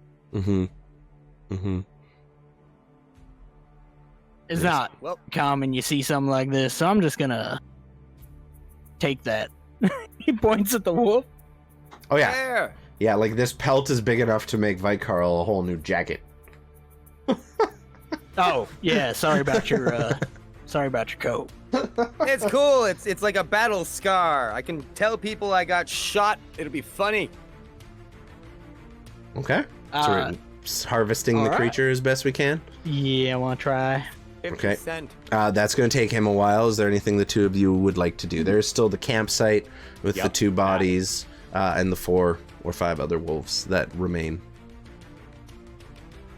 It's not common you see something like this, so I'm just gonna take that. He points at the wolf. Oh yeah. There. Yeah, like this pelt is big enough to make Vikarl a whole new jacket. Oh, yeah, sorry about your coat. It's cool. It's like a battle scar. I can tell people I got shot. It'll be funny. Okay. So we're harvesting the creature as best we can. Yeah, I want to try. 50%. That's going to take him a while. Is there anything the two of you would like to do? There's still the campsite with the 2 bodies and the 4 or 5 other wolves that remain.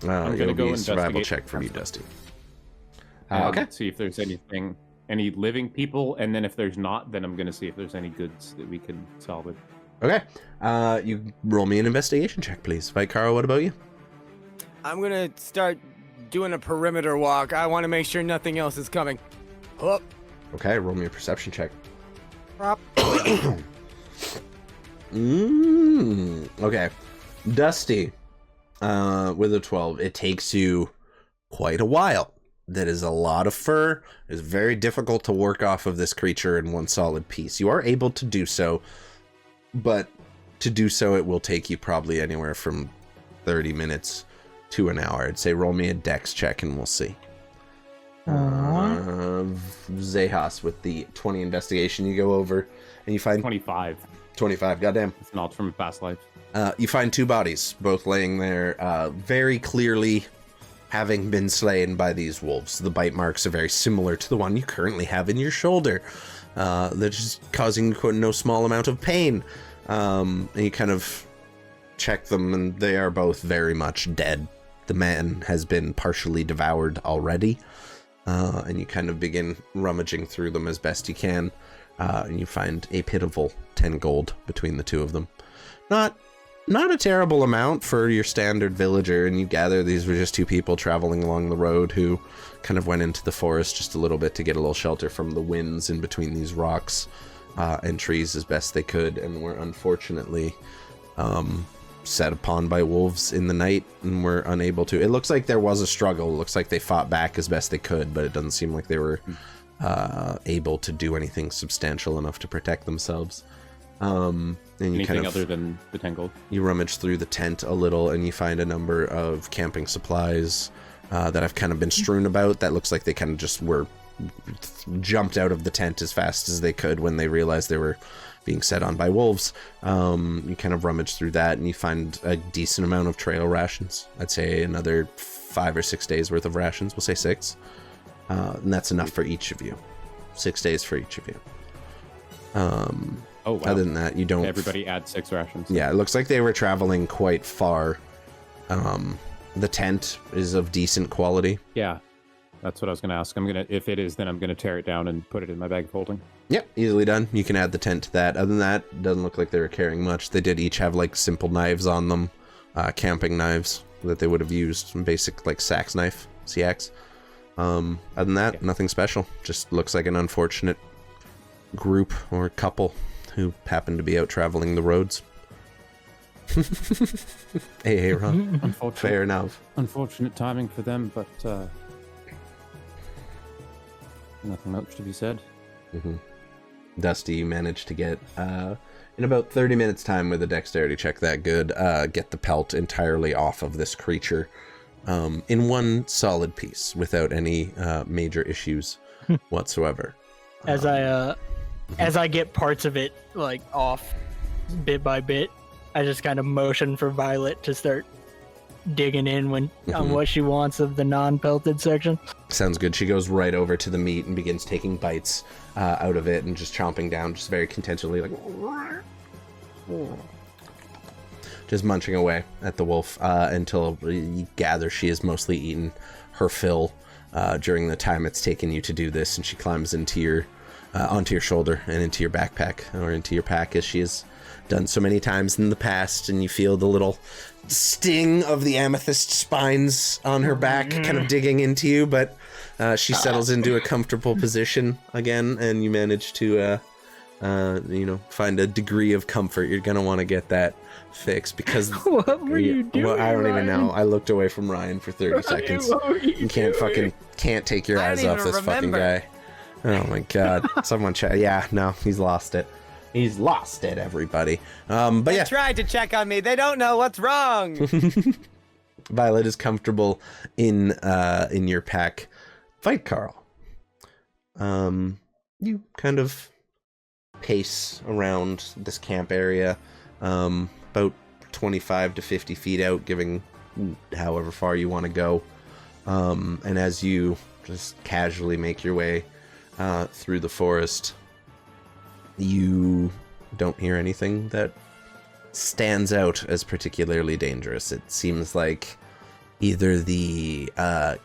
I'm going to go be a survival investigate. check for you, Dusty. Okay. See if there's any living people, and then if there's not, then I'm going to see if there's any goods that we can salvage. Okay. You roll me an investigation check, please. Vikarl, what about you? I'm gonna start doing a perimeter walk. I want to make sure nothing else is coming. Oh. Okay, roll me a perception check. Okay. Dusty, with a 12, it takes you quite a while. That is a lot of fur. It's very difficult to work off of this creature in one solid piece. You are able to do so, but to do so, it will take you probably anywhere from 30 minutes to an hour. I'd say roll me a dex check and we'll see. Xechas with the 20 investigation. You go over and you find 25. 25, goddamn. It's not from past life. You find 2 bodies, both laying there, very clearly having been slain by these wolves. The bite marks are very similar to the one you currently have in your shoulder. They're just causing no small amount of pain. And you kind of check them, and they are both very much dead. The man has been partially devoured already. And you kind of begin rummaging through them as best you can. And you find a pitiful 10 gold between the 2 of them. Not a terrible amount for your standard villager, and you gather these were just 2 people traveling along the road who kind of went into the forest just a little bit to get a little shelter from the winds in between these rocks and trees as best they could, and were unfortunately set upon by wolves in the night and were unable to. It looks like there was a struggle. It looks like they fought back as best they could, but it doesn't seem like they were able to do anything substantial enough to protect themselves. And you Anything kind of, other than the 10 gold? You rummage through the tent a little and you find a number of camping supplies that have kind of been strewn about. That looks like they kind of just were jumped out of the tent as fast as they could when they realized they were being set on by wolves. You kind of rummage through that and you find a decent amount of trail rations. I'd say another 5 or 6 days worth of rations. We'll say 6. And that's enough for each of you. 6 days for each of you. Oh, wow. Other than that, you don't... Everybody add 6 rations. Yeah, it looks like they were traveling quite far. The tent is of decent quality. Yeah, that's what I was going to ask. If it is, then I'm going to tear it down and put it in my bag of holding. Yep, easily done. You can add the tent to that. Other than that, it doesn't look like they were carrying much. They did each have like simple knives on them, camping knives that they would have used. Some basic like sax knife, CX. Other than that, nothing special. Just looks like an unfortunate group or couple who happen to be out traveling the roads. Hey, Ron. Fair enough. Unfortunate timing for them, but nothing much to be said. Dusty, you manage to get, in about 30 minutes time with a dexterity check that good, get the pelt entirely off of this creature in one solid piece without any major issues whatsoever. As I get parts of it like off bit by bit, I just kind of motion for Violet to start digging in on what she wants of the non-pelted section. Sounds good. She goes right over to the meat and begins taking bites out of it and just chomping down, just very contentedly, like just munching away at the wolf until you gather she has mostly eaten her fill during the time it's taken you to do this, and she climbs into your onto your shoulder and into your backpack or into your pack as she has done so many times in the past, and you feel the little sting of the amethyst spines on her back kind of digging into you, but she settles into a comfortable position again, and you manage to find a degree of comfort. You're gonna want to get that fixed because what were you doing? Well, I don't Ryan? even know. I looked away from Ryan for 30 seconds. You can't take your eyes off this fucking guy. Oh my god. Someone check. Yeah, no, he's lost it. He's lost it, everybody. But They yeah. tried to check on me. They don't know what's wrong. Violet is comfortable in your pack. Fight Carl. You kind of pace around this camp area, about 25 to 50 feet out, giving however far you want to go. And as you just casually make your way through the forest, you don't hear anything that stands out as particularly dangerous. It seems like either the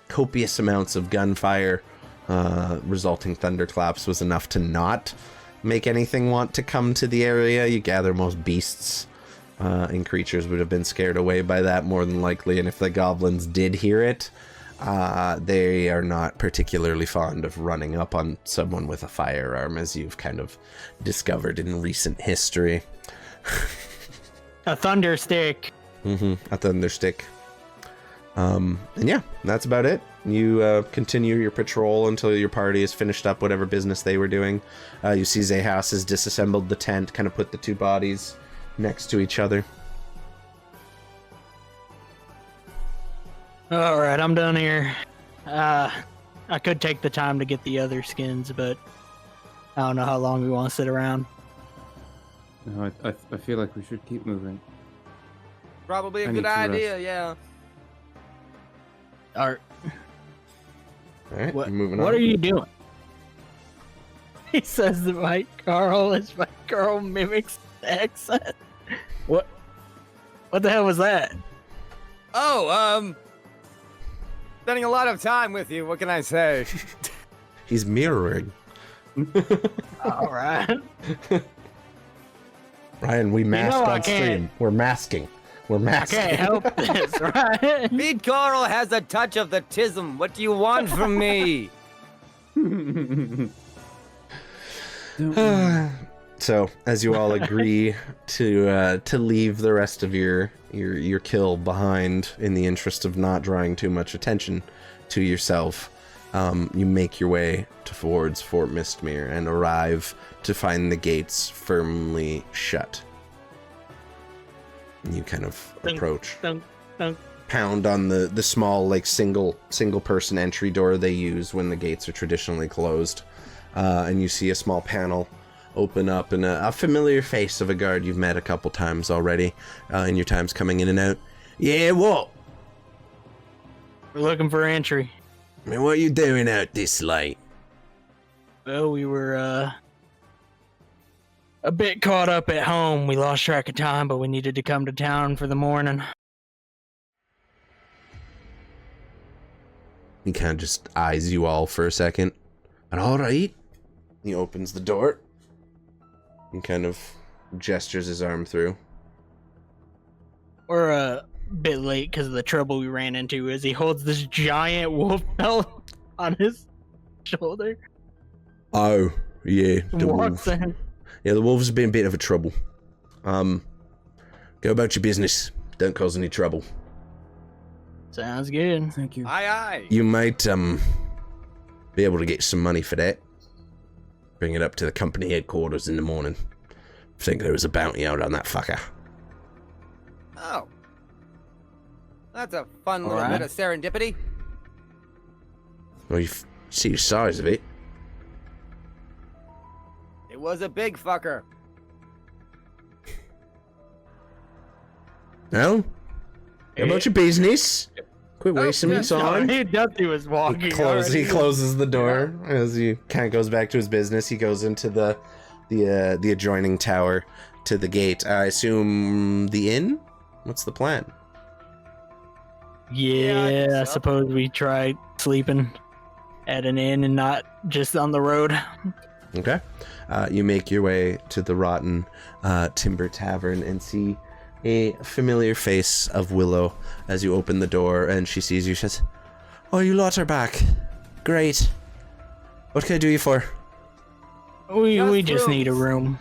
copious amounts of gunfire resulting thunderclaps was enough to not make anything want to come to the area. You gather most beasts and creatures would have been scared away by that more than likely, and if the goblins did hear it, they are not particularly fond of running up on someone with a firearm, as you've kind of discovered in recent history. A thunder stick. A thunder stick. And yeah, that's about it. You continue your patrol until your party has finished up whatever business they were doing. You see Xechas has disassembled the tent, kind of put the two bodies next to each other. All right, I'm done here. I could take the time to get the other skins, but I don't know how long we want to sit around. No, I feel like we should keep moving. Probably a I good need to idea, yeah. All right, Alright, what, moving on. what are you doing? He says that my Carl mimics the accent. What the hell was that? Oh, spending a lot of time with you. What can I say? He's mirroring. All right. Ryan, we mask I on can't- stream. We're masking. We're I masking. can't help this, right? Pete Coral has a touch of the tism. What do you want from me? So, as you all agree to leave the rest of your kill behind in the interest of not drawing too much attention to yourself, you make your way towards Fort Mistmere and arrive to find the gates firmly shut. You kind of approach, Dunk, dunk. pound on the small, like, single person entry door they use when the gates are traditionally closed, and you see a small panel open up, and a familiar face of a guard you've met a couple times already in your times coming in and out. Yeah, what? We're looking for entry. I mean, what are you doing out this late? Well, we were a bit caught up at home. We lost track of time, but we needed to come to town for the morning. He kind of just eyes you all for a second. And all right. He opens the door. And kind of gestures his arm through. We're a bit late because of the trouble we ran into as he holds this giant wolf pelt on his shoulder. Oh, yeah. The Walks wolf. in. Yeah, the wolves have been a bit of a trouble. Go about your business. Don't cause any trouble. Sounds good. Thank you. Aye, aye. You might, be able to get some money for that. Bring it up to the company headquarters in the morning. I think there was a bounty out on that fucker. Oh. That's a fun little bit of serendipity. Well, you see the size of it. It was a big fucker. Well, how about your business? Quit wasting my time. Dusty was walking. He closes the door as he kind of goes back to his business. He goes into the adjoining tower to the gate. I assume the inn? What's the plan? Yeah, I suppose we try sleeping at an inn and not just on the road. Okay. You make your way to the Rotten Timber Tavern and see a familiar face of Willow as you open the door, and she sees you. She says, "Oh, you lot are back. Great. What can I do you for?" We just need a room.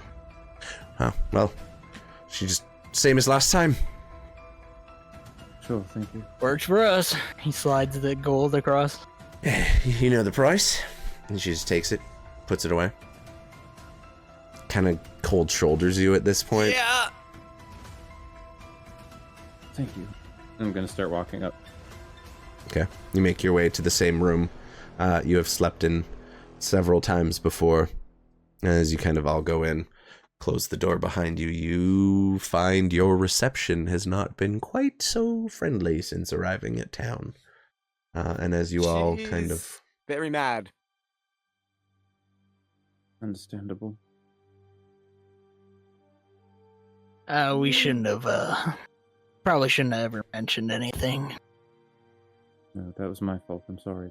Oh, well, she just same as last time. Sure, thank you. Works for us. He slides the gold across. You know the price. And she just takes it, puts it away. Kind of cold shoulders you at this point. Yeah. Thank you. I'm gonna start walking up. Okay. You make your way to the same room you have slept in several times before. As you kind of all go in, close the door behind you, you find your reception has not been quite so friendly since arriving at town. And as you all kind of... very mad. Understandable. We shouldn't have, probably shouldn't have ever mentioned anything. No, that was my fault. I'm sorry.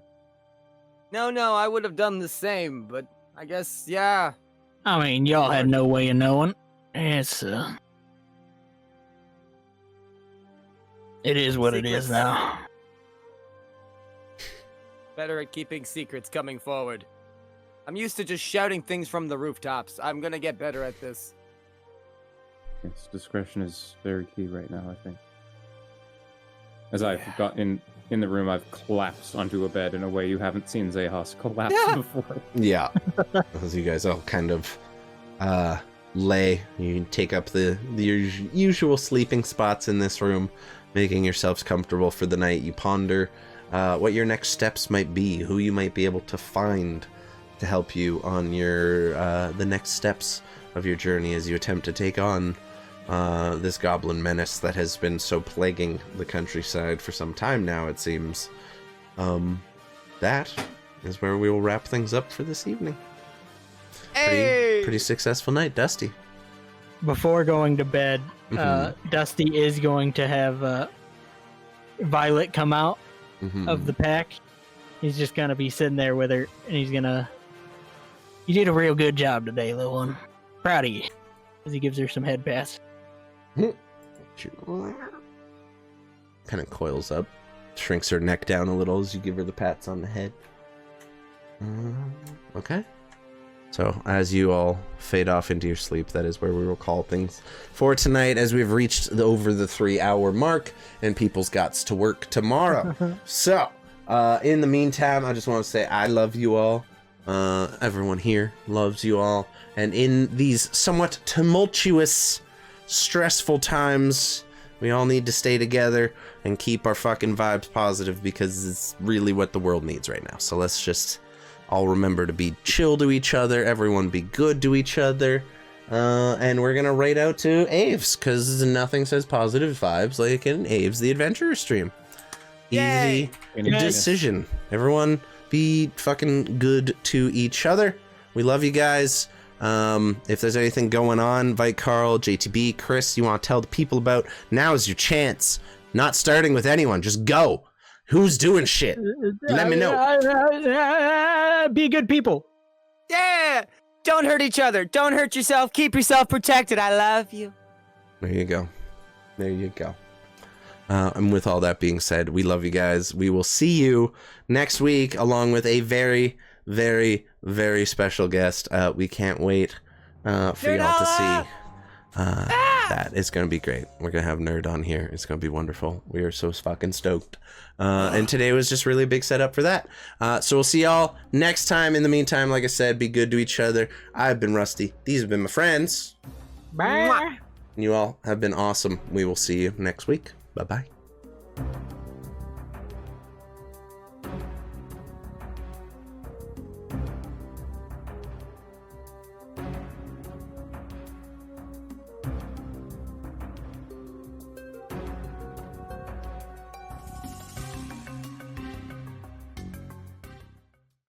No, I would have done the same, but I guess, yeah. I mean, y'all had no way of knowing. It's, it is what it is now. Better at keeping secrets coming forward. I'm used to just shouting things from the rooftops. I'm gonna get better at this. Yes, discretion is very key right now, I think. As I've got in the room, I've collapsed onto a bed in a way you haven't seen Xechas collapse before. Yeah. As you guys all kind of lay, you take up the usual sleeping spots in this room, making yourselves comfortable for the night. You ponder what your next steps might be, who you might be able to find to help you on your the next steps of your journey as you attempt to take on this goblin menace that has been so plaguing the countryside for some time now, it seems. That is where we will wrap things up for this evening. Pretty successful night, Dusty. Before going to bed, Dusty is going to have Violet come out of the pack. He's just gonna be sitting there with her, and he's gonna... You did a real good job today, little one. Proud of you. As he gives her some head pats. Kind of coils up, shrinks her neck down a little as you give her the pats on the head. Okay. So as you all fade off into your sleep, that is where we will call things for tonight, as we've reached over the 3-hour mark and people's gots to work tomorrow. So in the meantime, I just want to say I love you all. Everyone here loves you all. And in these somewhat tumultuous, stressful times, we all need to stay together and keep our fucking vibes positive, because it's really what the world needs right now. So let's just all remember to be chill to each other, everyone be good to each other, and we're gonna raid out to Aves, because nothing says positive vibes like an Aves the Adventurer stream. Yay! Easy decision. Everyone be fucking good to each other. We love you guys. If there's anything going on, invite Carl, JTB, Chris, you want to tell the people about, now is your chance. Not starting with anyone, just go. Who's doing shit? Let me know. Be good people. Yeah! Don't hurt each other. Don't hurt yourself. Keep yourself protected. I love you. There you go. There you go. And with all that being said, we love you guys. We will see you next week, along with a very, very, very special guest. We can't wait for y'all to see. that. It's going to be great. We're going to have Nerd on here. It's going to be wonderful. We are so fucking stoked. And today was just really a big setup for that. So we'll see y'all next time. In the meantime, like I said, be good to each other. I've been Rusty. These have been my friends. Bye. You all have been awesome. We will see you next week. Bye-bye.